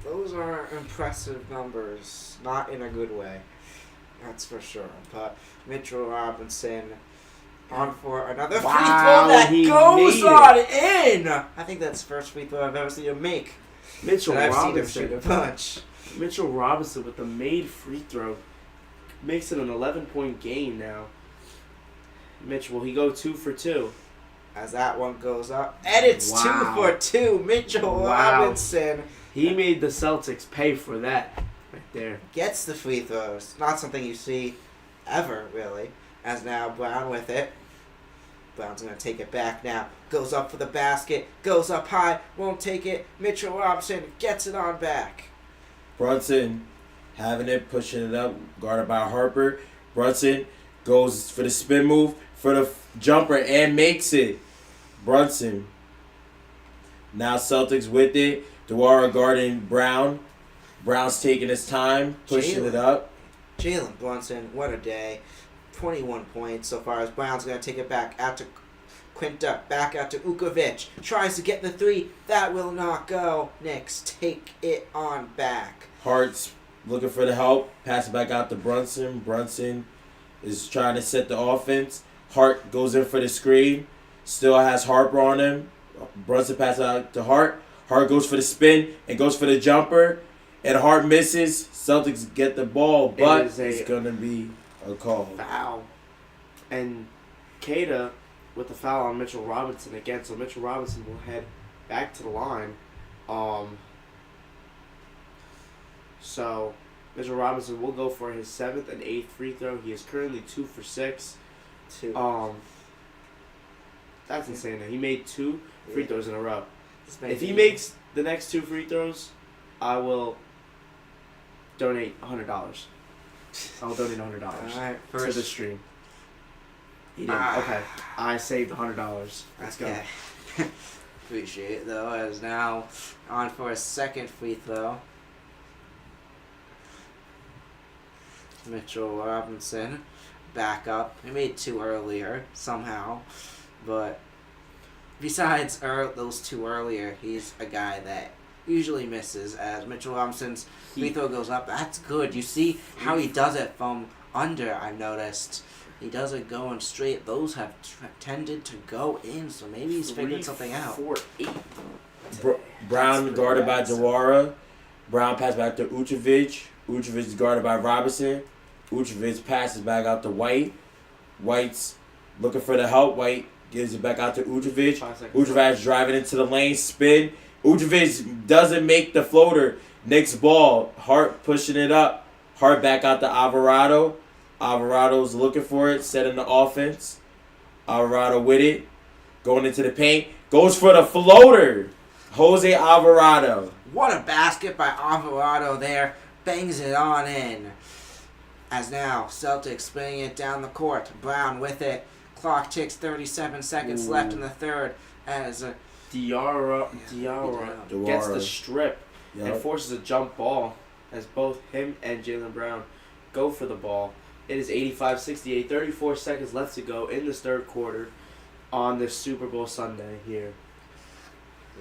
Those are impressive numbers. Not in a good way. That's for sure. But Mitchell Robinson on for another free throw that goes on in. I think that's the first free throw I've ever seen him make. Mitchell Robinson. Seen him shoot a bunch. Mitchell Robinson with the made free throw makes it an 11-point game now. Mitch, will he go 2 for 2? As that one goes up. And it's 2 for 2. Mitchell Robinson. He made the Celtics pay for that right there. Gets the free throws. Not something you see ever, really. As now Brown with it. Brown's going to take it back now. Goes up for the basket. Goes up high. Won't take it. Mitchell Robinson gets it on back. Brunson having it, pushing it up, guarded by Harper. Brunson goes for the spin move, for the jumper, and makes it. Brunson. Now Celtics with it. Dewara guarding Brown. Brown's taking his time, pushing it up. Jalen Brunson, what a day. 21 points so far as Brown's going to take it back out to Quinta, back out to Ukovic. Tries to get the 3. That will not go. Knicks take it on back. Hart's looking for the help. Pass it back out to Brunson. Brunson is trying to set the offense. Hart goes in for the screen. Still has Harper on him. Brunson passes out to Hart. Hart goes for the spin and goes for the jumper. And Hart misses. Celtics get the ball, but it's going to be a call. Foul. And Kada with the foul on Mitchell Robinson again. So Mitchell Robinson will head back to the line. So Mitchell Robinson will go for his 7th and 8th free throw. He is currently 2 for 6. That's insane. He made 2 free throws in a row. If he makes the next 2 free throws, I will donate $100. I'll donate $100 to the stream. He didn't. Okay. I saved $100. Let's go. Appreciate it, though, as now on for a 2nd free throw. Mitchell Robinson back up. He made 2 earlier, somehow. But besides those 2 earlier, he's a guy that usually misses. As Mitchell Robinson's free throw goes up, that's good. You see how he does it from under, I've noticed. He does it going straight. Those have tended to go in, so maybe he's figured something out. 4-8. Brown guarded by Dewara. Brown pass back to Uchovic. Uchovic is guarded by Robinson. Uchovic passes back out to White. White's looking for the help. White gives it back out to Uchovic. Uchovic driving into the lane, spin. Uchovic doesn't make the floater. Knicks ball. Hart pushing it up. Hart back out to Alvarado. Alvarado's looking for it, setting the offense. Alvarado with it. Going into the paint. Goes for the floater. Jose Alvarado. What a basket by Alvarado there. Bangs it on in. As now, Celtics bringing it down the court. Brown with it. Clock ticks, 37 seconds left in the third. As Diarra gets the strip and forces a jump ball as both him and Jalen Brown go for the ball. It is 85-68, 34 seconds left to go in this third quarter on this Super Bowl Sunday here.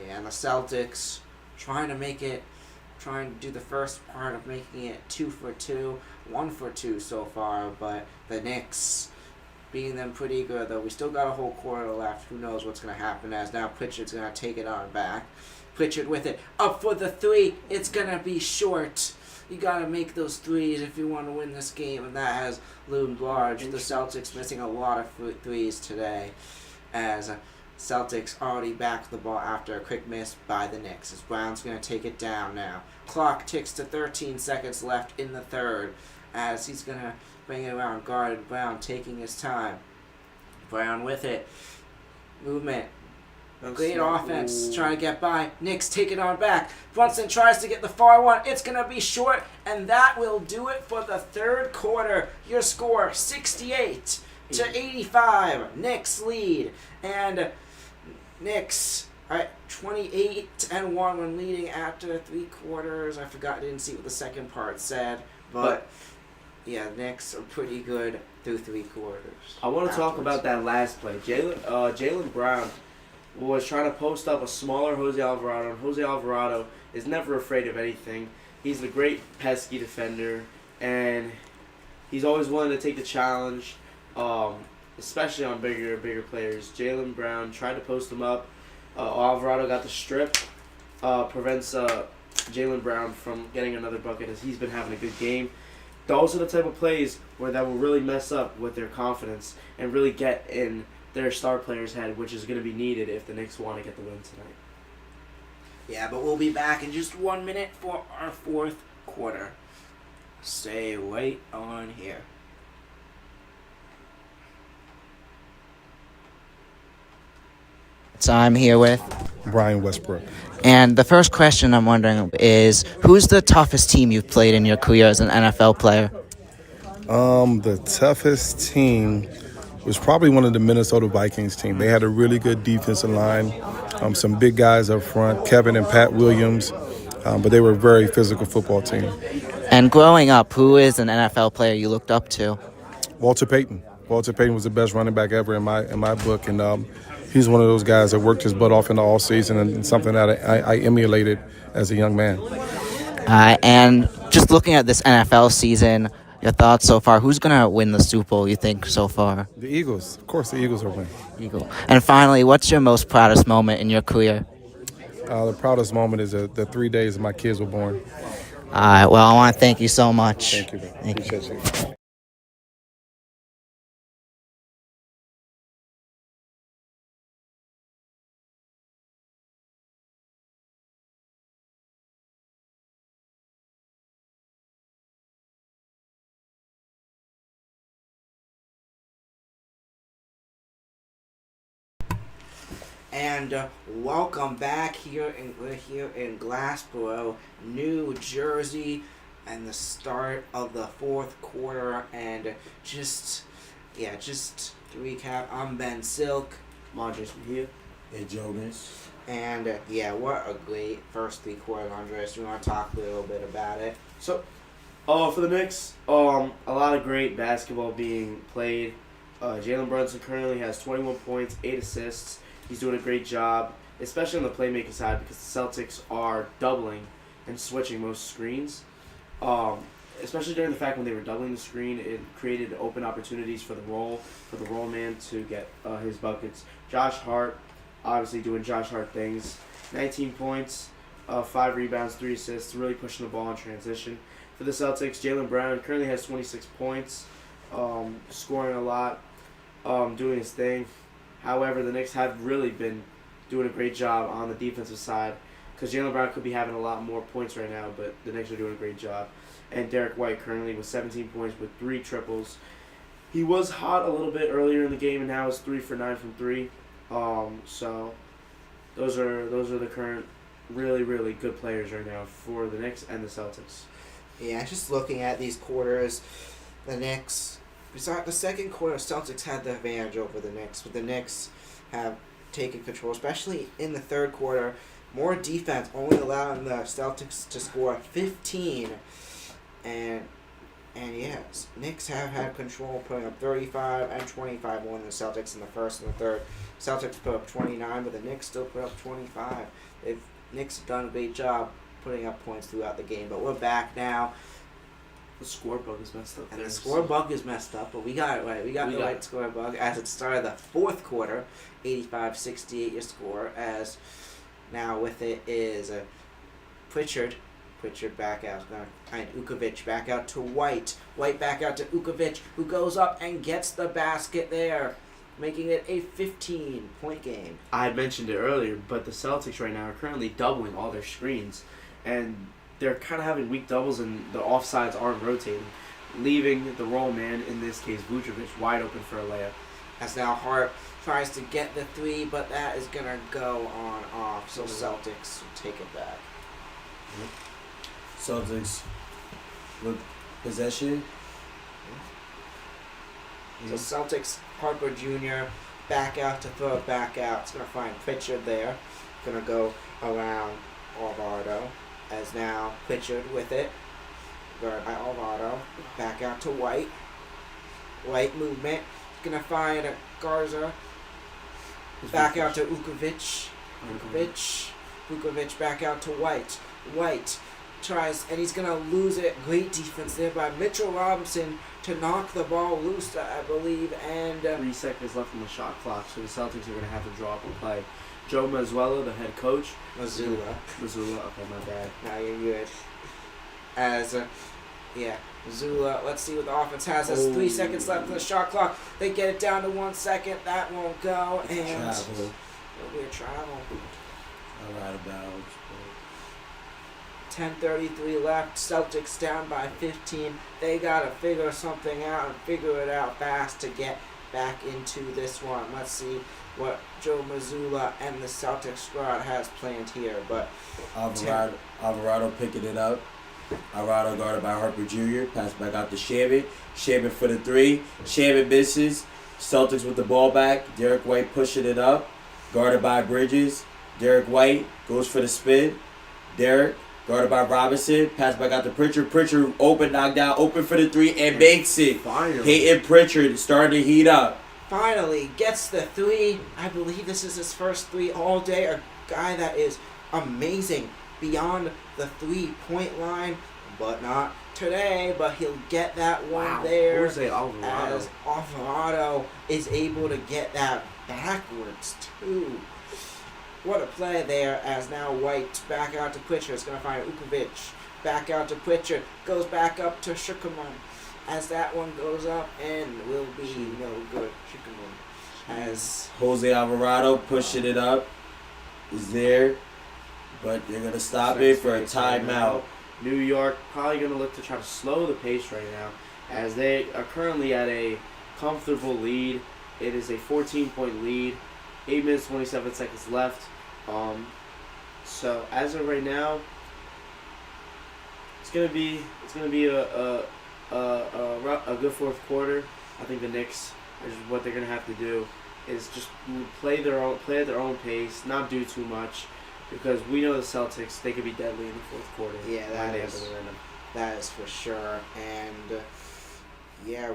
Yeah, and the Celtics trying to do the first part of making it 2 for 2, 1 for 2 so far, but the Knicks beating them pretty good, though. We still got a whole quarter left. Who knows what's going to happen, as now Pritchard's going to take it on back. Pritchard with it. Up for the three. It's going to be short. You got to make those threes if you want to win this game, and that has loomed large. The Celtics missing a lot of threes today, as Celtics already backed the ball after a quick miss by the Knicks, as Brown's going to take it down now. Clock ticks to 13 seconds left in the third, as he's going to bring it around. Guarded Brown taking his time. Brown with it. Movement. Great offense. Trying to get by. Knicks take it on back. Brunson tries to get the far one. It's going to be short, and that will do it for the third quarter. Your score, 68-85. Knicks lead. And Knicks at 28-1 when leading after 3 quarters. I didn't see what the second part said, but yeah, Knicks are pretty good through 3 quarters. I want to talk about that last play. Jaylen Brown was trying to post up a smaller Jose Alvarado, and Jose Alvarado is never afraid of anything. He's a great pesky defender, and he's always willing to take the challenge, especially on bigger players. Jaylen Brown tried to post him up. Alvarado got the strip, prevents Jaylen Brown from getting another bucket, as he's been having a good game. Those are the type of plays that will really mess up with their confidence and really get in their star player's head, which is going to be needed if the Knicks want to get the win tonight. Yeah, but we'll be back in just 1 minute for our fourth quarter. Stay right on here. So I'm here with Brian Westbrook. And the first question I'm wondering is, who's the toughest team you've played in your career as an NFL player? The toughest team was probably one of the Minnesota Vikings team. They had a really good defensive line, some big guys up front, Kevin and Pat Williams, but they were a very physical football team. And growing up, who is an NFL player you looked up to? Walter Payton. Walter Payton was the best running back ever in my book, and he's one of those guys that worked his butt off in the all season, and something that I emulated as a young man. And just looking at this NFL season, your thoughts so far? Who's going to win the Super Bowl, you think, so far? The Eagles. Of course, the Eagles are winning. Eagle. And finally, what's your most proudest moment in your career? The proudest moment is the 3 days my kids were born. All right. Well, I want to thank you so much. Thank you, man. Appreciate you. And welcome back we're here in Glassboro, New Jersey, and the start of the fourth quarter. And just to recap, I'm Ben Silk. Mondres from here. Hey, Jonas. And what a great first 3 quarters, Andres. We want to talk a little bit about it. So, for the Knicks, a lot of great basketball being played. Jalen Brunson currently has 21 points, 8 assists. He's doing a great job, especially on the playmaking side, because the Celtics are doubling and switching most screens. Especially during the fact when they were doubling the screen, it created open opportunities for the roll man to get his buckets. Josh Hart, obviously doing Josh Hart things. 19 points, 5 rebounds, 3 assists, really pushing the ball in transition. For the Celtics, Jaylen Brown currently has 26 points, scoring a lot, doing his thing. However, the Knicks have really been doing a great job on the defensive side, because Jaylen Brown could be having a lot more points right now, but the Knicks are doing a great job. And Derek White currently with 17 points with 3 triples. He was hot a little bit earlier in the game, and now is 3 for 9 from 3. So those are the current really, really good players right now for the Knicks and the Celtics. Yeah, just looking at these quarters, the Knicks. We saw the second quarter, Celtics had the advantage over the Knicks, but the Knicks have taken control, especially in the third quarter. More defense, only allowing the Celtics to score 15. And And yes, Knicks have had control, putting up 35 and 25 more than the Celtics in the first and the third. Celtics put up 29, but the Knicks still put up 25. Knicks have done a great job putting up points throughout the game, but we're back now. The score bug is messed up. And the score bug is messed up, but we got it right. We got the right score bug as it started the fourth quarter, 85-68 your score, as now with it is Pritchard back out, and Ukovic back out to White. White back out to Ukovic, who goes up and gets the basket there, making it a 15-point game. I had mentioned it earlier, but the Celtics right now are currently doubling all their screens, and they're kind of having weak doubles, and the offsides aren't rotating, leaving the roll man, in this case Vucevic, wide open for a layup. As now Hart tries to get the three, but that is going to go on off, so Celtics take it back. Celtics with possession. So Celtics, Harper Jr. back out to throw it back out. It's going to find Pritchard there. Going to go around Alvarado. As now Pritchard with it. Guard by Alvarado. Back out to White. White movement. Going to find Garza. Back out to Ukovic. Ukovic back out to White. White tries, and he's going to lose it. Great defense there by Mitchell Robinson to knock the ball loose, I believe. And 3 seconds left on the shot clock, so the Celtics are going to have to draw up and play. Joe Mazzulla, the head coach. Mazzulla, okay, my bad. Now you're good. As, Mazzulla, let's see what the offense has. There's 3 seconds left on the shot clock. They get it down to 1 second. That won't go. And Travel. it'll be a travel. All right, about 10:33 left. Celtics down by 15. They got to figure something out and figure it out fast to get back into this one. Let's see what Joe Mazzulla and the Celtics squad has planned here. But Alvarado picking it up. Alvarado guarded by Harper Jr. Pass back out to Shabbat. Shabbat for the three. Shabbat misses. Celtics with the ball back. Derek White pushing it up. Guarded by Bridges. Derek White goes for the spin. Derek guarded by Robinson. Pass back out to Pritchard. Pritchard open, knocked down, open for the three, and makes it. Finally. Peyton Pritchard starting to heat up. Finally gets the three. I believe this is his first three all day. A guy that is amazing beyond the 3-point line, but not today. But he'll get that one there. Jose Alvarado. As Alvarado is able to get that backwards too. What a play there, as now White back out to Pritchard. Is going to find Ukovic. Back out to Pritchard. Goes back up to Schukerman. As that one goes up and will be no good. Schukerman. As Jose Alvarado pushing it up is there, but they're going to stop it for a timeout. New York probably going to look to try to slow the pace right now, as they are currently at a comfortable lead. It is a 14-point lead. 8 minutes 27 seconds left. So as of right now, it's gonna be a good fourth quarter. I think the Knicks is what they're gonna have to do is just play at their own pace, not do too much, because we know the Celtics, they could be deadly in the fourth quarter. Yeah, that is for sure. And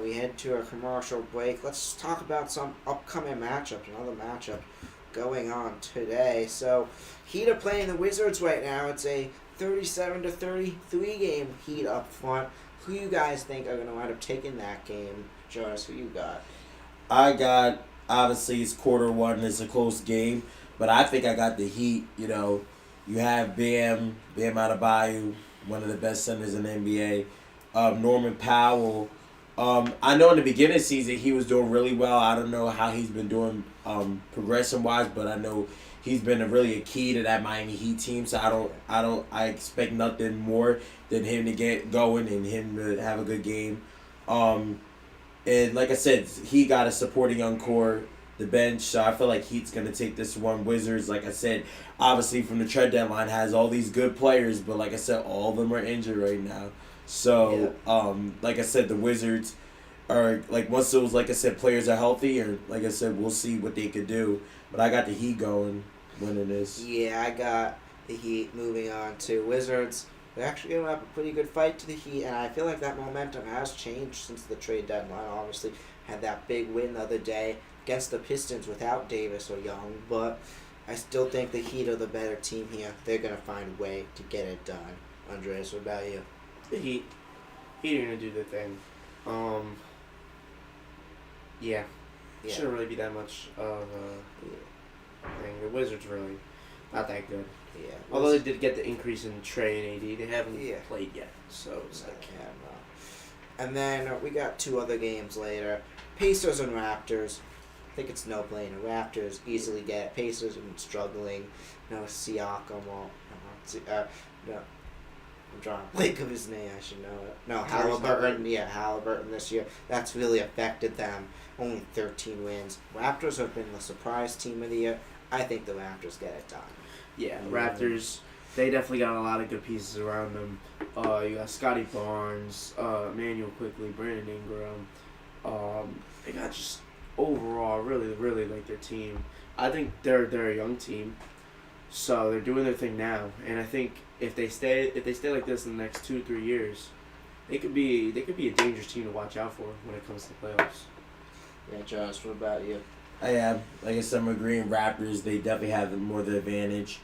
we head to a commercial break. Let's talk about some upcoming matchups. Another matchup going on today. So, Heat are playing the Wizards right now. It's a 37-33 game Heat up front. Who you guys think are going to wind up taking that game? Jonas, who you got? I got, obviously, it's quarter one. It's a close game. But I think I got the Heat. You know, you have Bam Adebayo, one of the best centers in the NBA. Norman Powell. I know in the beginning of the season he was doing really well. I don't know how he's been doing progression-wise, but I know he's been a key to that Miami Heat team. So I expect nothing more than him to get going and him to have a good game. And like I said, he got a supporting young core, the bench. So I feel like Heat's gonna take this one. Wizards, like I said, obviously from the trade deadline has all these good players, but like I said, all of them are injured right now. So, like I said, the Wizards are, once those, players are healthy, or, like I said, we'll see what they could do. But I got the Heat going, winning this. Yeah, I got the Heat moving on to Wizards. they're actually giving up a pretty good fight to the Heat, and I feel like that momentum has changed since the trade deadline. Obviously, had that big win the other day against the Pistons without Davis or Young, but I still think the Heat are the better team here. They're gonna find a way to get it done. Andres, what about you? The Heat are gonna do their thing. Yeah. Shouldn't really be that much of a thing. The Wizards really not that good. Yeah. Although they did get the increase in Trey and AD, they haven't Yeah. played yet. So it's I like, can't. And then we got 2 other games later. Pacers and Raptors. I think it's no brainer. Raptors easily get it. Pacers have been struggling. No Siakam. No. I'm drawing a blank of his name. I should know it. No, Halliburton. Yeah, Halliburton this year. That's really affected them. Only 13 wins. Raptors have been the surprise team of the year. I think the Raptors get it done. yeah, the Raptors, they definitely got a lot of good pieces around them. You got Scotty Barnes, Emmanuel Quickly, Brandon Ingram. They got just overall really, really like their team. I think they're a young team, so they're doing their thing now. And I think if they stay like this in the next 2-3 years, they could be a dangerous team to watch out for when it comes to the playoffs. Yeah, Josh, what about you? Like I said, I'm agreeing. Raptors, they definitely have more the advantage.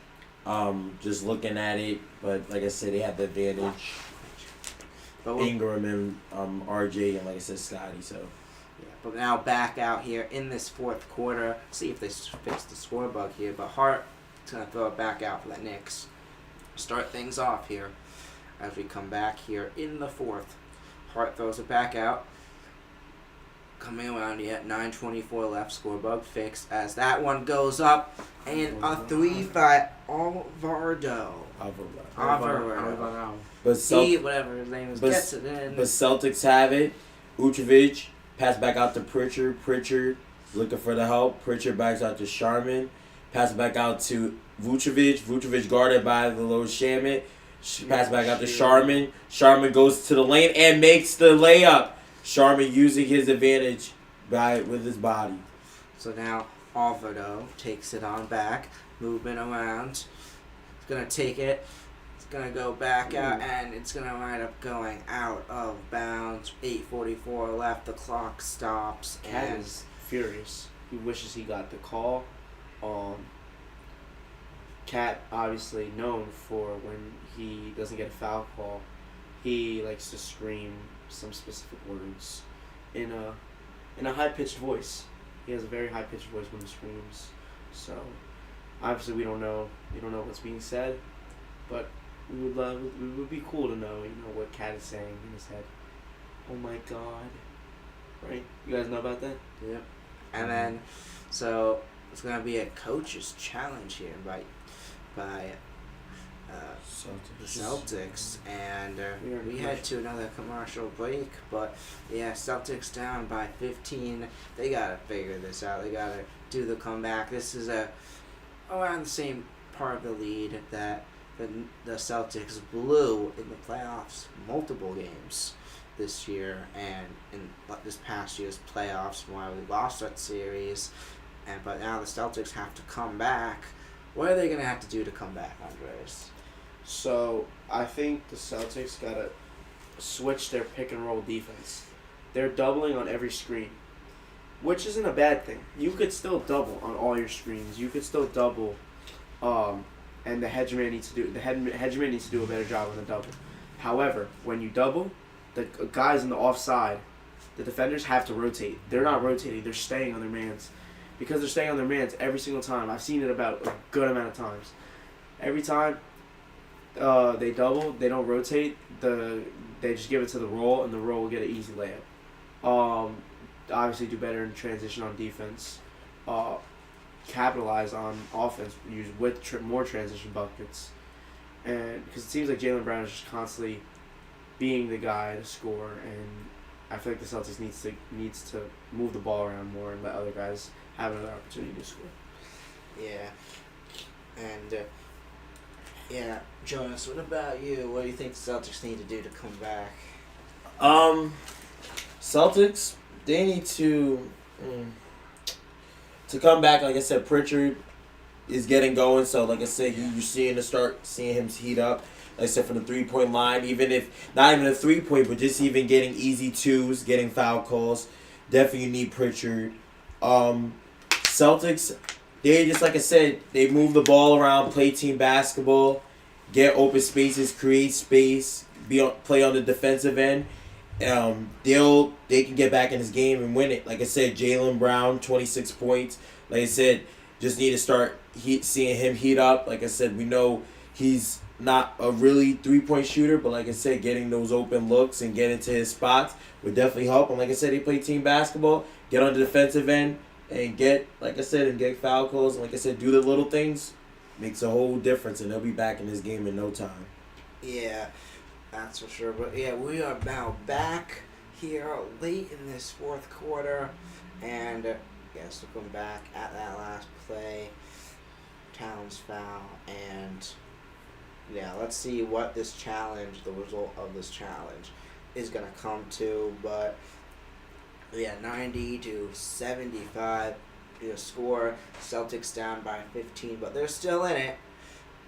Just looking at it, but like I said, they have the advantage. But Ingram and RJ, and like I said, Scotty. So. Yeah, but now back out here in this fourth quarter. See if they fix the score bug here. But Hart is going to throw it back out for the Knicks. Start things off here as we come back here in the fourth. Hart throws it back out. Coming around yet 9:24 left. Score bug fixed as that one goes up. And a 3 by Alvarado. But whatever his name is, gets it in. But Celtics have it. Vucevic pass back out to Pritchard. Pritchard looking for the help. Pritchard backs out to Sharman. Pass back out to Vucevic. Vucevic guarded by the little Shaman. Pass back out to Sharman. Sharman goes to the lane and makes the layup. Sharman using his advantage with his body. So now Alvarado takes it on back. Movement around. It's going to take it. It's going to go back out, and it's going to wind up going out of bounds. 8:44 left. The clock stops. Cat is furious. He wishes he got the call. Cat, obviously known for when he doesn't get a foul call, he likes to scream some specific words in a high-pitched voice. He has a very high-pitched voice when he screams. So obviously we don't know what's being said, but it would be cool to know what Cat is saying in his head. Oh my God. Right? You guys know about that? Yep. And then so it's gonna be a coach's challenge here by the Celtics, and we head to another commercial break, but yeah, Celtics down by 15. They gotta figure this out. They gotta do the comeback. This is around the same part of the lead that the Celtics blew in the playoffs multiple games this year, and in this past year's playoffs while we lost that series, but now the Celtics have to come back. What are they gonna have to do to come back, Andres? So I think the Celtics gotta switch their pick and roll defense. They're doubling on every screen, which isn't a bad thing. You could still double on all your screens. You could still double, and the hedgeman needs to do a better job on the double. However, when you double, the guys in the offside, the defenders have to rotate. They're not rotating. They're staying on their mans. Because they're staying on their mans every single time. I've seen it about a good amount of times. Every time they double, they don't rotate. They just give it to the roll, and the roll will get an easy layup. Obviously, do better in transition on defense. Capitalize on offense with more transition buckets. And because it seems like Jaylen Brown is just constantly being the guy to score, and I feel like the Celtics needs to move the ball around more and let other guys have another opportunity to score. Yeah. And Jonas, what about you? What do you think the Celtics need to do to come back? Celtics, they need to come back. Like I said, Pritchard is getting going. So like I said, you're seeing him heat up. like I said, from the 3-point line, even if not even a 3-point, but just even getting easy twos, getting foul calls. Definitely need Pritchard. Celtics, they just like I said, they move the ball around, play team basketball, get open spaces, create space, play on the defensive end. They can get back in this game and win it. Like I said, Jaylen Brown, 26 points. Like I said, just need to start seeing him heat up. Like I said, we know he's not a really 3-point shooter, but like I said, getting those open looks and getting to his spots would definitely help. And like I said, they play team basketball, get on the defensive end, and get foul calls. And like I said, do the little things, makes a whole difference, and they'll be back in this game in no time. Yeah, that's for sure. But yeah, we are now back here late in this fourth quarter, and yes, looking back at that last play, Towns foul, and yeah, let's see what this challenge, the result of this challenge, is gonna come to. But yeah, 90-75 to score. Celtics down by 15, but they're still in it.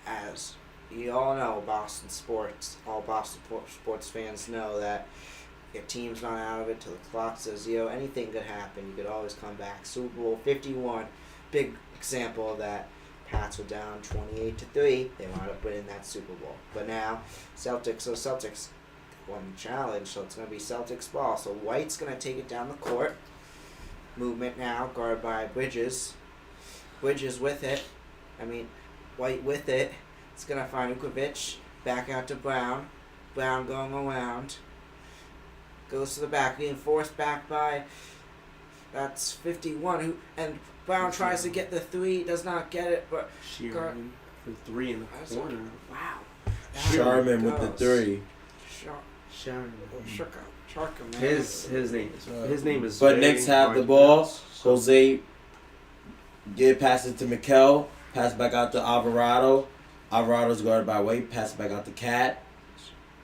As you all know, Boston sports fans know that your team's not out of it till the clock says zero. Anything could happen. You could always come back. Super Bowl 51, big example of that. Pats were down 28-3. They wound up winning that Super Bowl. But now, Celtics won the challenge, so it's going to be Celtics ball. So White's going to take it down the court. Movement now, guarded by Bridges. Bridges with it. White with it. It's going to find Ukovic. Back out to Brown. Brown going around. Goes to the back. Being forced back by... That's 51. And Brown tries to get the three. Does not get it. But Sheeran for 3 in the corner. Wow. Sharman with the 3. Sharon. Sharka, man. His name is. But Knicks have the ball. Jose passes to Mikel. Pass back out to Alvarado. Alvarado's guarded by White. Pass it back out to Cat.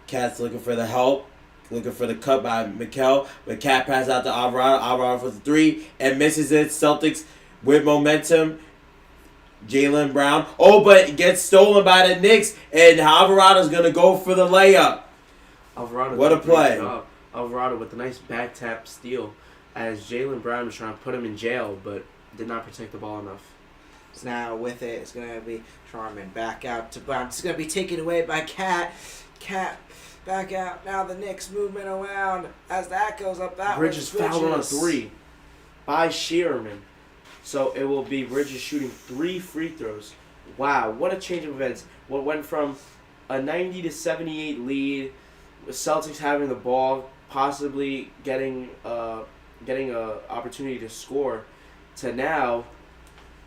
Cat's looking for the help. Looking for the cut by Mikel. But Cat passes out to Alvarado. Alvarado for the 3 and misses it. Celtics with momentum. Jaylen Brown. Oh, but it gets stolen by the Knicks. And Alvarado's going to go for the layup. Alvarado, what a play. Alvarado with a nice back tap steal as Jaylen Brown was trying to put him in jail, but did not protect the ball enough. So now with it, it's going to be Sharman back out to Brown. It's going to be taken away by Cat. Cat back out. Now the Knicks movement around as that goes up. Bridges fouled on a 3 by Sheerman. So it will be Bridges shooting 3 free throws. Wow, what a change of events. What went from a 90-78 lead, with Celtics having the ball, possibly getting a opportunity to score, to now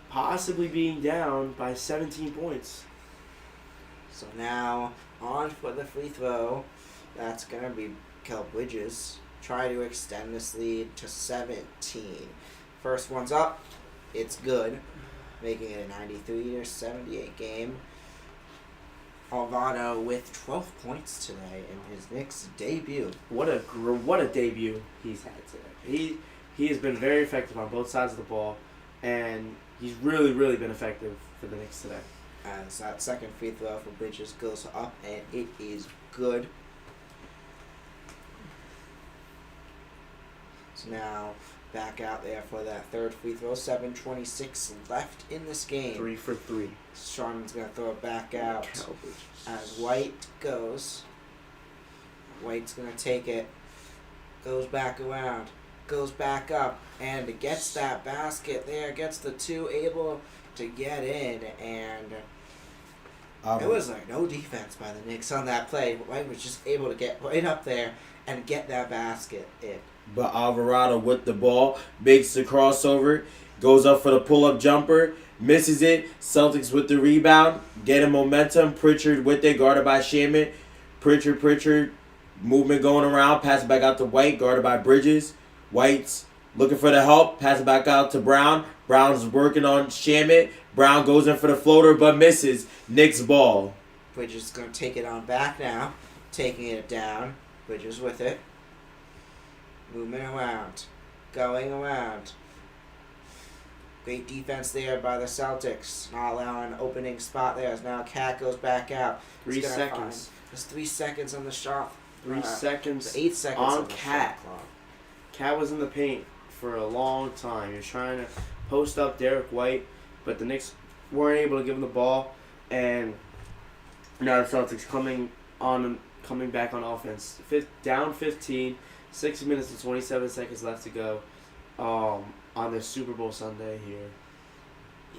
possibly being down by 17 points. So now on for the free throw. That's going to be Kel Bridges. Try to extend this lead to 17. First one's up. It's good, making it a 93-78 game. Alvarado with 12 points today in his Knicks debut. What a debut he's had today. He has been very effective on both sides of the ball, and he's really been effective for the Knicks today. As that second free throw for Bridges goes up, and it is good. So now back out there for that third free throw. 7:26 left in this game. 3 for 3. Sharman's going to throw it back out as White goes. White's going to take it. Goes back around. Goes back up. And gets that basket there. Gets the 2, able to get in. And it was like no defense by the Knicks on that play. White was just able to get right up there and get that basket in. But Alvarado with the ball, makes the crossover, goes up for the pull-up jumper, misses it. Celtics with the rebound, getting momentum. Pritchard with it, guarded by Shaman. Pritchard, movement going around, pass it back out to White, guarded by Bridges. White's looking for the help, pass it back out to Brown. Brown's working on Shaman. Brown goes in for the floater, but misses. Knicks ball. Bridges is going to take it on back now, taking it down. Bridges with it. Moving around. Going around. Great defense there by the Celtics, not allowing an opening spot there. As now Cat goes back out. 3 He's gonna seconds. There's 3 seconds on the shot. 3 seconds 8 seconds on the Cat. shot clock. Cat was in the paint for a long time. He was trying to post up Derek White, but the Knicks weren't able to give him the ball. And now the Celtics coming back on offense. Down 15, 6 minutes and 27 seconds left to go on the Super Bowl Sunday here.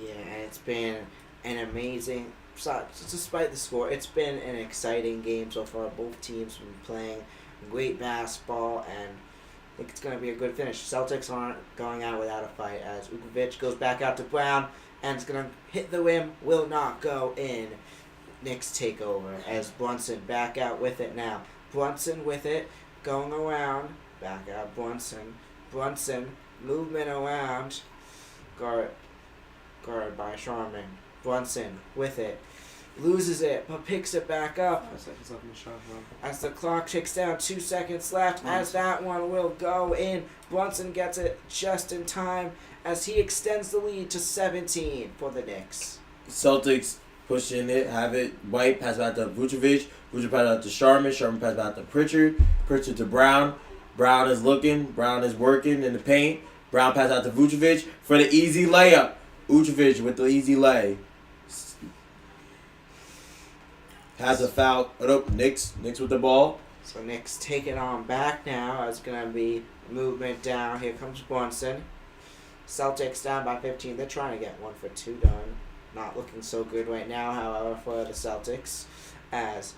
Yeah, and it's been an amazing, despite the score, it's been an exciting game so far. Both teams have been playing great basketball, and I think it's going to be a good finish. Celtics aren't going out without a fight as Vukovic goes back out to Brown, and it's going to hit the rim, will not go in. Knicks take over as Brunson back out with it now. Brunson with it, going around, back out Brunson, movement around, guard by Sharman. Brunson with it, loses it, but picks it back up. 5 seconds left in the shot clock. As the clock ticks down, 2 seconds left, as that one will go in. Brunson gets it just in time as he extends the lead to 17 for the Knicks. Celtics pushing it, have it. White pass back to Vucevic. Vucevic pass out to Sharman. Sharman pass back to Pritchard. Pritchard to Brown. Brown is looking. Brown is working in the paint. Brown pass out to Vucevic for the easy layup. Vucevic with the easy lay. Has a foul. Knicks with the ball. So Knicks take it on back now. It's going to be movement down. Here comes Brunson. Celtics down by 15. They're trying to get 1 for 2 done. Not looking so good right now, however, for the Celtics. As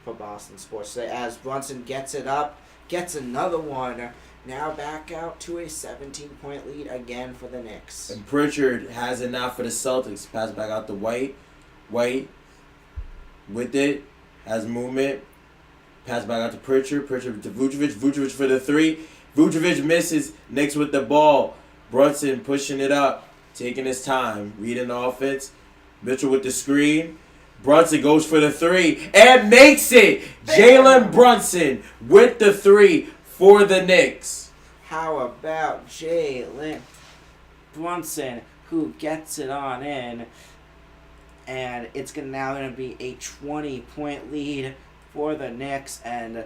for Boston Sports Today, as Brunson gets it up, gets another one. Now back out to a 17-point lead again for the Knicks. And Pritchard has it now for the Celtics. Pass back out to White. White with it. Has movement. Pass back out to Pritchard. Pritchard to Vucevic. Vucevic for the 3. Vucevic misses. Knicks with the ball. Brunson pushing it up. Taking his time. Reading the offense. Mitchell with the screen. Brunson goes for the 3. And makes it! Jalen Brunson with the 3 for the Knicks. How about Jalen Brunson, who gets it on in, and it's now going to be a 20-point lead for the Knicks, and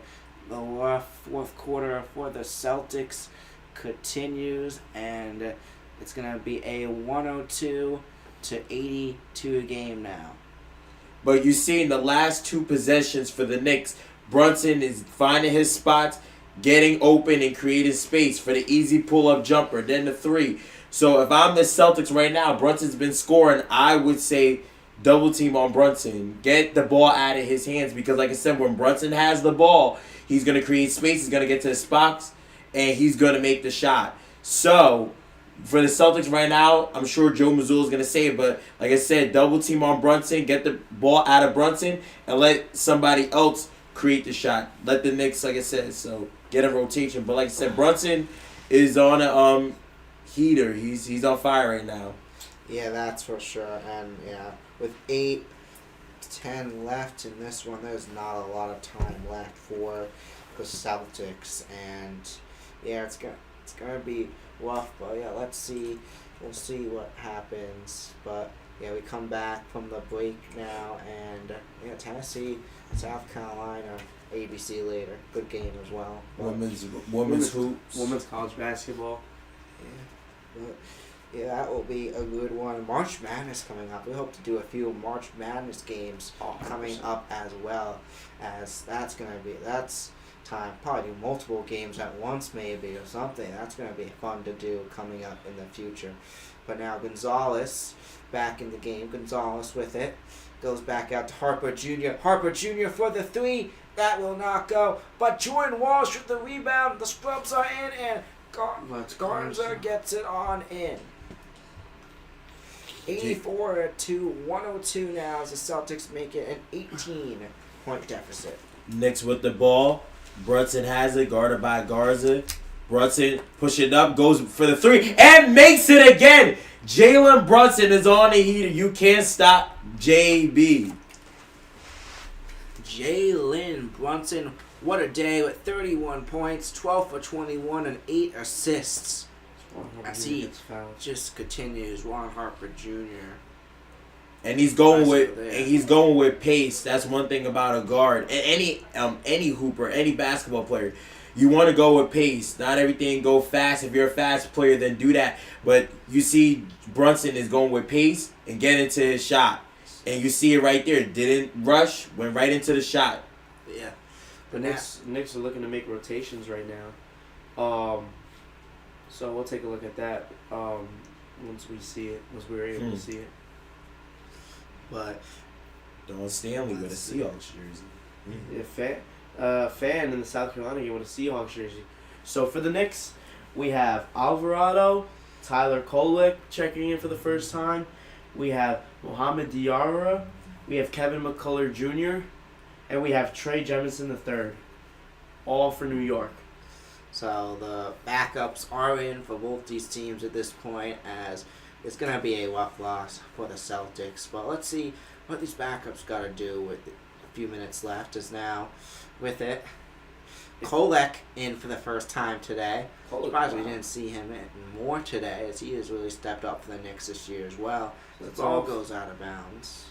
the fourth quarter for the Celtics continues, and it's going to be a 102-82 game now. But you see in the last 2 possessions for the Knicks, Brunson is finding his spots, getting open and creating space for the easy pull-up jumper, then the 3. So if I'm the Celtics right now, Brunson's been scoring, I would say double team on Brunson. Get the ball out of his hands because, like I said, when Brunson has the ball, he's going to create space, he's going to get to the spots, and he's going to make the shot. So for the Celtics right now, I'm sure Joe Mazzulla is going to say it, but like I said, double team on Brunson, get the ball out of Brunson, and let somebody else create the shot. Let the Knicks, like I said, so get a rotation. But like I said, Brunson is on a heater. He's on fire right now. Yeah, that's for sure. And yeah, with 8-10 left in this one, there's not a lot of time left for the Celtics. And yeah, it's gonna be rough. But yeah, we'll see what happens. But yeah, we come back from the break now, and yeah, Tennessee, South Carolina, ABC later. Good game as well. Women's hoops. Women's college basketball. Yeah, that will be a good one. March Madness coming up. We hope to do a few March Madness games coming up as well, as that's time. Probably do multiple games at once maybe or something. That's going to be fun to do coming up in the future. But now Gonzalez back in the game. Gonzalez with it. Goes back out to Harper Jr. Harper Jr. for the 3. That will not go. But Jordan Walsh with the rebound. The scrubs are in, and Garza gets it on in. 84-102 now as the Celtics make it an 18-point deficit. Knicks with the ball. Brunson has it, guarded by Garza. Brunson push it up, goes for the 3, and makes it again. Jalen Brunson is on the heater. You can't stop JB. Jalen Brunson, what a day with 31 points, 12 for 21, and 8 assists. as he just continues. Ron Harper Jr. And he's going with pace. That's one thing about a guard. And any hooper, any basketball player. You want to go with pace. Not everything go fast. If you're a fast player, then do that. But you see Brunson is going with pace and get into his shot. And you see it right there. Didn't rush, went right into the shot. Yeah. The Knicks are looking to make rotations right now. So we'll take a look at that once we're able to see it. But Don Stanley with a Seahawks jersey. Yeah, fan in the South Carolina game with a Seahawks jersey. So for the Knicks, we have Alvarado, Tyler Kolek checking in for the first time. We have Mohamed Diarra. We have Kevin McCullough Jr. And we have Trey Jemison III. All for New York. So the backups are in for both these teams at this point, as it's going to be a rough loss for the Celtics. But let's see what these backups got to do with a few minutes left. Is now with it. Kolek in for the first time today. Surprised we didn't see him in more today, as he has really stepped up for the Knicks this year as well. The ball goes out of bounds.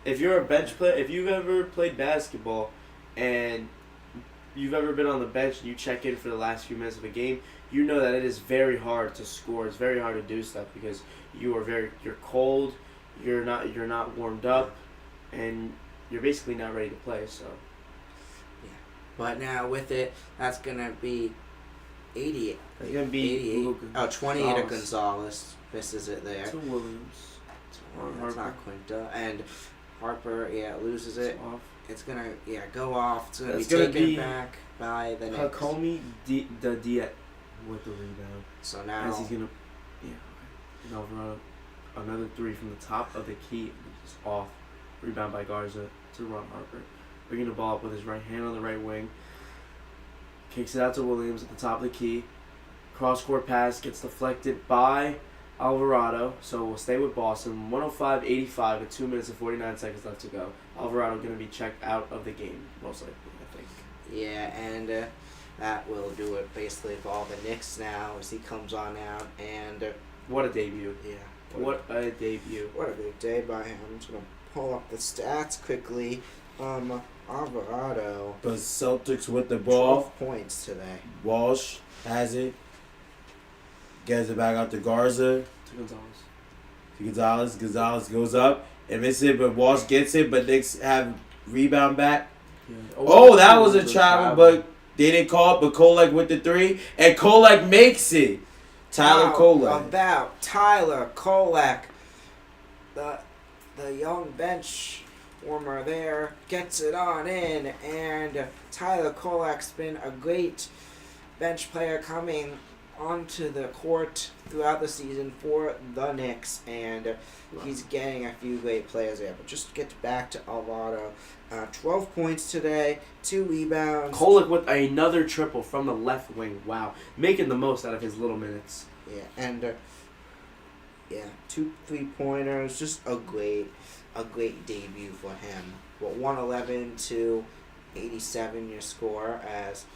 If you're a bench player, if you've ever played basketball and you've ever been on the bench and you check in for the last few minutes of a game, you know that it is very hard to score. It's very hard to do stuff because you're cold, you're not warmed up, and you're basically not ready to play. So, yeah. But now with it, that's gonna be 88. It's gonna be 88. 28 of Gonzalez. Misses it there. To Williams. That's not Quinta. And Harper, loses it. It's going to, go off. It's going to be taken back by the Knicks. Hakomi Diet with the rebound. So now... As he's going to... Alvarado, another three from the top of the key. Just off. Rebound by Garza to Ron Harper. Bringing the ball up with his right hand on the right wing. Kicks it out to Williams at the top of the key. Cross-court pass gets deflected by Alvarado, so we'll stay with Boston. 105-85 with 2 minutes and 49 seconds left to go. Alvarado going to be checked out of the game, most likely, I think. Yeah, and that will do it basically for all the Knicks now as he comes on out. And what a debut. Yeah. What a debut. What a big day by him. I'm just going to pull up the stats quickly. Alvarado. But Celtics with the ball. 12 points today. Walsh has it. Gets it back out to Garza. To Gonzalez. Gonzalez goes up and misses it, but Walsh gets it, but Knicks have rebound back. Yeah. Oh, that was a travel, but they didn't call it, but Kolek with the three, and Kolek makes it. Tyler Kolek. About Tyler Kolek, the young bench warmer there, gets it on in, and Tyler Kolek's been a great bench player coming onto the court throughout the season for the Knicks, and he's getting a few great players there. But just to get back to Alvarado, 12 points today, 2 rebounds. Kolek with another triple from the left wing. Wow, making the most out of his little minutes. Yeah, and 2 3-pointers. Just a great debut for him. Well, 111 to 87 your score as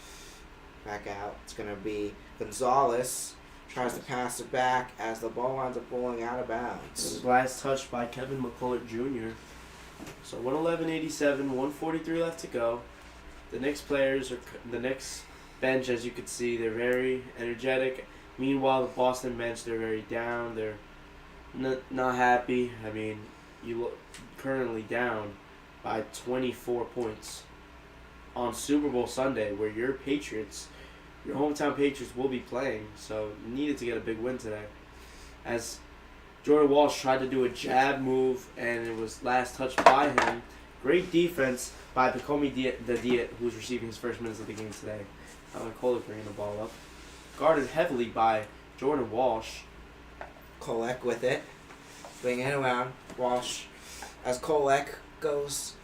back out. It's gonna be Gonzalez tries to pass it back as the ball winds up rolling out of bounds. Last touch by Kevin McCullough Jr. So 111-87, 143 left to go. The Knicks bench, as you can see, they're very energetic. Meanwhile, the Boston bench, they're very down. They're not happy. I mean, you look currently down by 24 points on Super Bowl Sunday, where your hometown Patriots will be playing, so you needed to get a big win today. As Jordan Walsh tried to do a jab move, and it was last touched by him. Great defense by Hakomi Diet, who's receiving his first minutes of the game today. Tyler Kolek bringing the ball up. Guarded heavily by Jordan Walsh. Kolek with it. Bringing it around. Walsh, as Kolek goes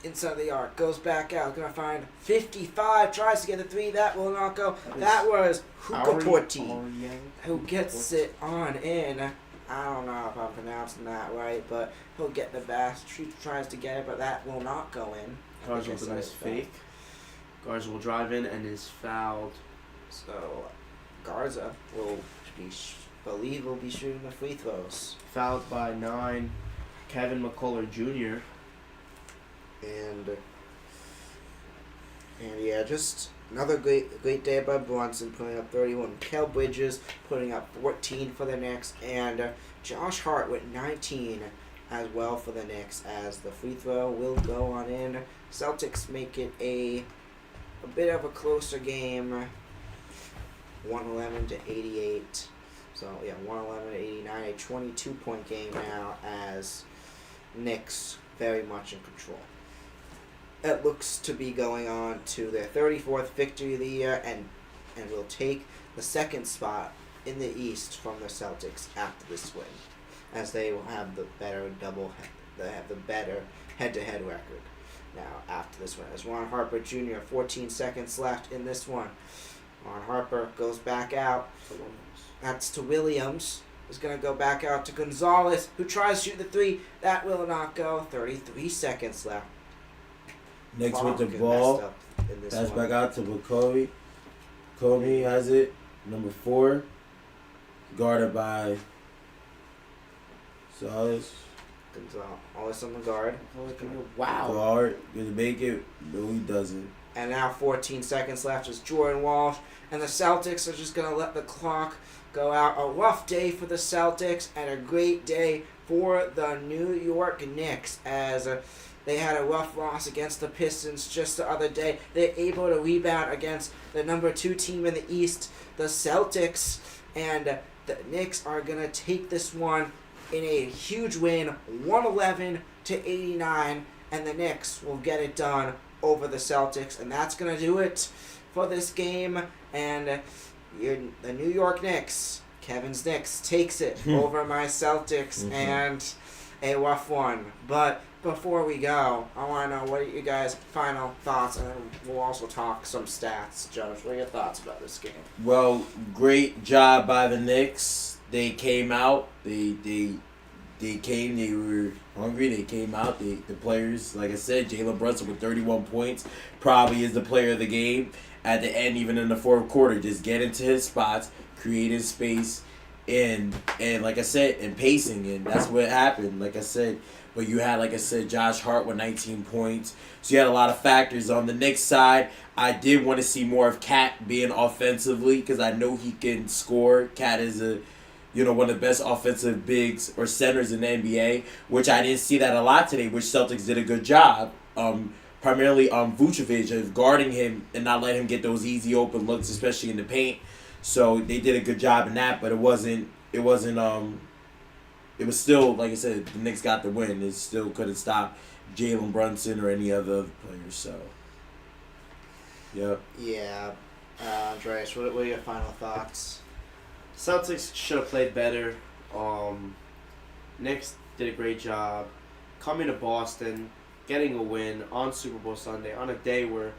inside the arc, goes back out, gonna find 55, tries to get the 3, that will not go. That was Hukaporti, who gets it on in. I don't know if I'm pronouncing that right, but he'll get the basket, tries to get it, but that will not go in. Garza with a nice fake. Garza will drive in and is fouled. So, Garza will will be shooting the free throws. Fouled by 9, Kevin McCullough Jr. And yeah, just another great day by Brunson, putting up 31. Kel Bridges putting up 14 for the Knicks, and Josh Hart with 19 as well for the Knicks, as the free throw will go on in. Celtics make it a bit of a closer game, 111 to 88. So yeah, 111 to 89, a 22-point game now, as Knicks very much in control. It looks to be going on to their 34th victory of the year, and will take the second spot in the East from the Celtics after this win, as they will have the better head-to-head record now after this win. As Ron Harper Jr., 14 seconds left in this one. Ron Harper goes back out. That's to Williams. Is going to go back out to Gonzalez, who tries to shoot the three. That will not go. 33 seconds left. Knicks with the ball. Pass back out to Kobe. Kobe has it. Number 4. Guarded by Gonzalez. Always on the guard. Wow. Guard. Does he make it? No, he doesn't. And now 14 seconds left is Jordan Walsh. And the Celtics are just going to let the clock go out. A rough day for the Celtics and a great day for the New York Knicks, as they had a rough loss against the Pistons just the other day. They're able to rebound against the number 2 team in the East, the Celtics. And the Knicks are going to take this one in a huge win, 111 to 89. And the Knicks will get it done over the Celtics. And that's going to do it for this game. And the New York Knicks, Kevin's Knicks, takes it over my Celtics, and a rough one. But before we go, I want to know what are you guys' final thoughts, and then we'll also talk some stats. Josh, what are your thoughts about this game? Well, great job by the Knicks. They came out. They came. They were hungry. They came out. The players, like I said, Jalen Brunson with 31 points, probably is the player of the game. At the end, even in the fourth quarter, just get into his spots, creating space, and like I said, and pacing, and that's what happened. Like I said, but you had, like I said, Josh Hart with 19 points. So you had a lot of factors on the Knicks side. I did want to see more of Cat being offensively, because I know he can score. Cat is one of the best offensive bigs or centers in the NBA, which I didn't see that a lot today, which Celtics did a good job. Primarily Vucevic of guarding him and not letting him get those easy open looks, especially in the paint. So they did a good job in that, but it was still, like I said, the Knicks got the win. It still couldn't stop Jalen Brunson or any other players. So, yep. Yeah. Andreas, what are your final thoughts? Celtics should have played better. Knicks did a great job coming to Boston, getting a win on Super Bowl Sunday, on a day where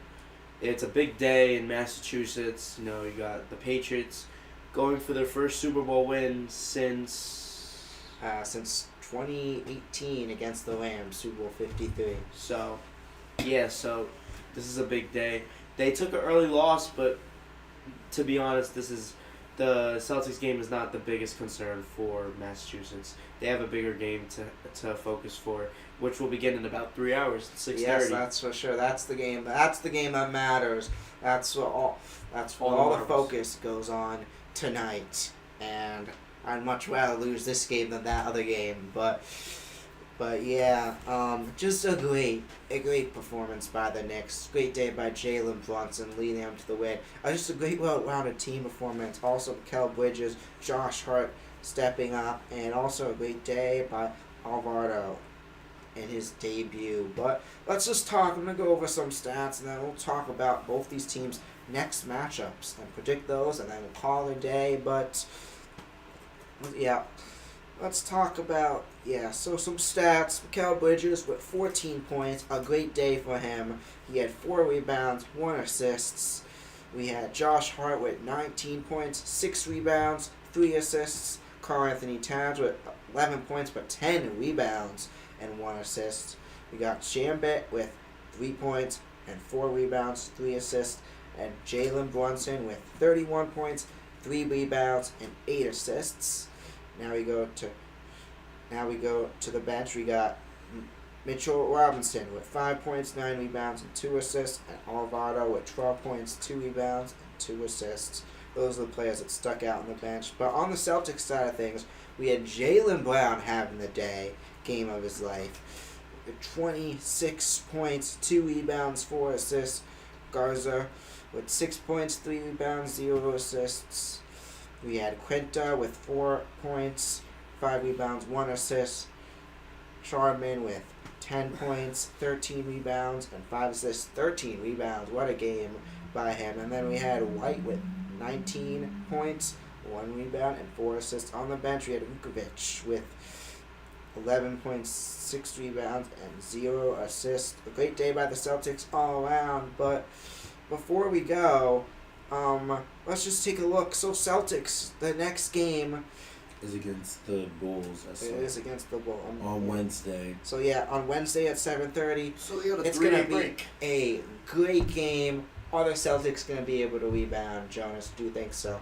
it's a big day in Massachusetts. You got the Patriots going for their first Super Bowl win since 2018 against the Rams, Super Bowl 53. So this is a big day. They took an early loss, but to be honest, the Celtics game is not the biggest concern for Massachusetts. They have a bigger game to focus for, which will begin in about 3 hours, 6:30. Yes, that's for sure. That's the game. That's the game that matters. That's what all the focus goes on tonight. And I'd much rather lose this game than that other game. But yeah, just a great performance by the Knicks. Great day by Jalen Brunson leading them to the win. Just a great well-rounded team performance. Also, Kel Bridges, Josh Hart stepping up, and also a great day by Alvarado in his debut. But let's just talk. I'm going to go over some stats, and then we'll talk about both these teams' next matchups and predict those, and then we'll call it a day. But yeah, let's talk about, so some stats. Kel Bridges with 14 points, a great day for him. He had 4 rebounds, 1 assists. We had Josh Hart with 19 points, 6 rebounds, 3 assists. Karl Anthony Towns with 11 points but 10 rebounds and 1 assist. We got Shambit with 3 points and 4 rebounds, 3 assists. And Jalen Brunson with 31 points, 3 rebounds and 8 assists. Now we go to the bench. We got Mitchell Robinson with 5 points, 9 rebounds, and 2 assists, and Alvarado with 12 points, 2 rebounds, and 2 assists. Those are the players that stuck out on the bench. But on the Celtics side of things, we had Jaylen Brown having the game of his life. 26 points, 2 rebounds, 4 assists. Garza with 6 points, 3 rebounds, 0 assists. We had Quinta with 4 points, 5 rebounds, 1 assist. Charman with 10 points, 13 rebounds, and 5 assists. 13 rebounds. What a game by him. And then we had White with 19 points, 1 rebound, and 4 assists. On the bench, we had Vukovic with 11 points, 6 rebounds, and 0 assists. A great day by the Celtics all around. But before we go, let's just take a look. So Celtics, the next game is against the Bulls. It is against the Bulls. On Wednesday. So yeah, on Wednesday at 7:30. So they got a it's going to be break. a great game. Are the Celtics going to be able to rebound, Jonas? Do you think so?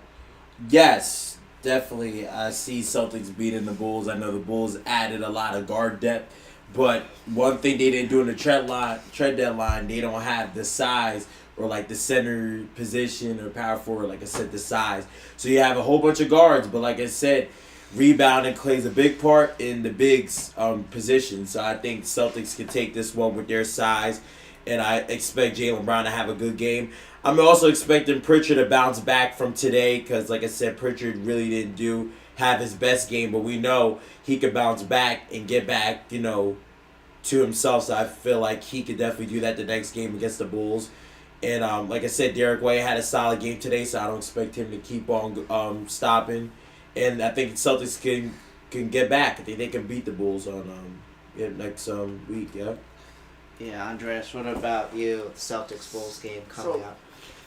Yes, definitely. I see Celtics beating the Bulls. I know the Bulls added a lot of guard depth, but one thing they didn't do in the trade deadline, they don't have the size or like the center position or power forward, like I said, the size. So you have a whole bunch of guards, but like I said, rebounding plays a big part in the bigs position. So I think Celtics can take this one with their size, and I expect Jaylen Brown to have a good game. I'm also expecting Pritchard to bounce back from today because, like I said, Pritchard really didn't have his best game, but we know he could bounce back and get back, to himself. So I feel like he could definitely do that the next game against the Bulls. And like I said, Derek White had a solid game today, so I don't expect him to keep on stopping. And I think Celtics can get back. I think they can beat the Bulls on next week. Yeah. Yeah, Andreas. What about you? The Celtics Bulls game coming up.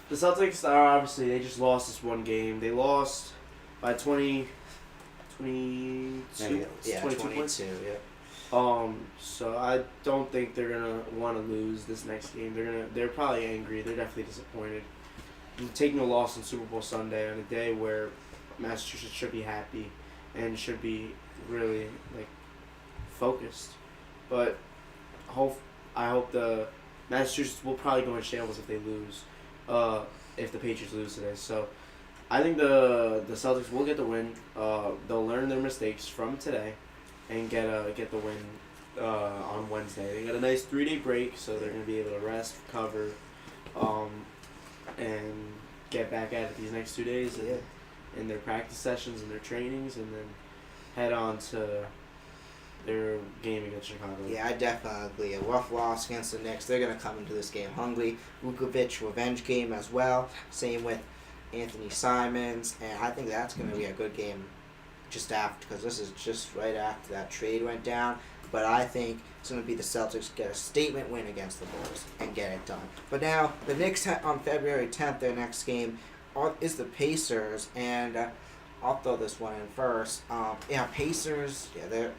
The Celtics are obviously, they just lost this one game. They lost by 22 points. Yeah. So I don't think they're gonna want to lose this next game. They're probably angry. They're definitely disappointed. And taking a loss on Super Bowl Sunday on a day where Massachusetts should be happy and should be really focused. But I hope the Massachusetts will probably go in shambles if they lose. If the Patriots lose today. So I think the Celtics will get the win. They'll learn their mistakes from today and get the win on Wednesday. They got a nice 3-day break, so they're going to be able to rest, recover, and get back at it these next 2 days in their practice sessions and their trainings, and then head on to their game against Chicago. Yeah, I definitely agree. A rough loss against the Knicks. They're going to come into this game hungry. Vukovic revenge game as well. Same with Anthony Simons, and I think that's going to be a good game just after, because this is just right after that trade went down. But I think it's going to be the Celtics get a statement win against the Bulls and get it done. But now, the Knicks on February 10th, their next game is the Pacers, and I'll throw this one in first. Pacers, they're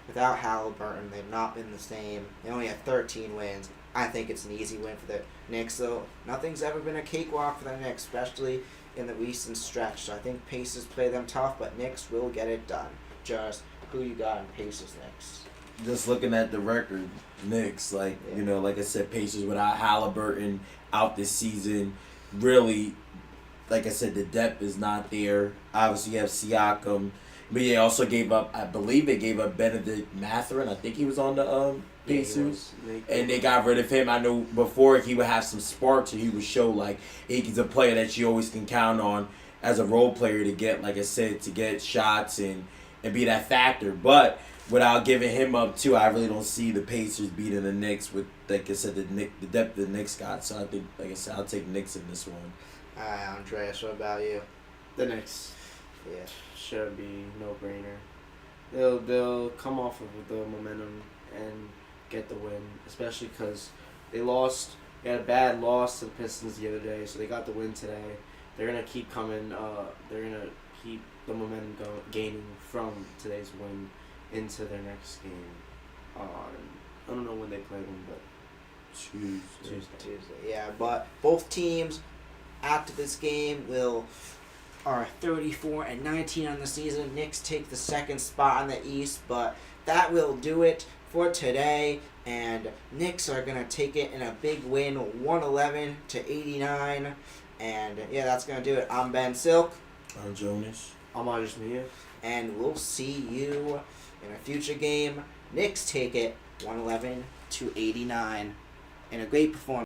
without Halliburton. They've not been the same. They only have 13 wins. I think it's an easy win for the Knicks, though. Nothing's ever been a cakewalk for the Knicks, especially in the recent stretch. So I think Pacers play them tough, but Knicks will get it done. Just who you got in Pacers Knicks? Just looking at the record, Knicks, like I said, Pacers without Halliburton out this season, really, like I said, the depth is not there. Obviously, you have Siakam, but they also gave up, I believe they gave up Benedict Mathurin. I think he was on the Pacers, and they got rid of him. I know before he would have some sparks, and he would show like he's a player that you always can count on as a role player to get, like I said, to get shots and be that factor. But without giving him up too, I really don't see the Pacers beating the Knicks with, like I said, the depth the Knicks got. So I think, like I said, I'll take Knicks in this one. Andreas, what about you? The Knicks. Yeah. Should be no-brainer. They'll come off of the momentum and get the win, especially because they had a bad loss to the Pistons the other day, so they got the win today. They're gonna keep coming. They're gonna keep the momentum gaining from today's win into their next game. I don't know when they play them, but Tuesday. Yeah, but both teams after this game will are 34-19 on the season. Knicks take the second spot on the East, but that will do it for today. And Knicks are going to take it in a big win, 111-89. And yeah, that's going to do it. I'm Ben Silk. I'm Jonas. I'm Andres Mejia. And we'll see you in a future game. Knicks take it 111-89 in a great performance.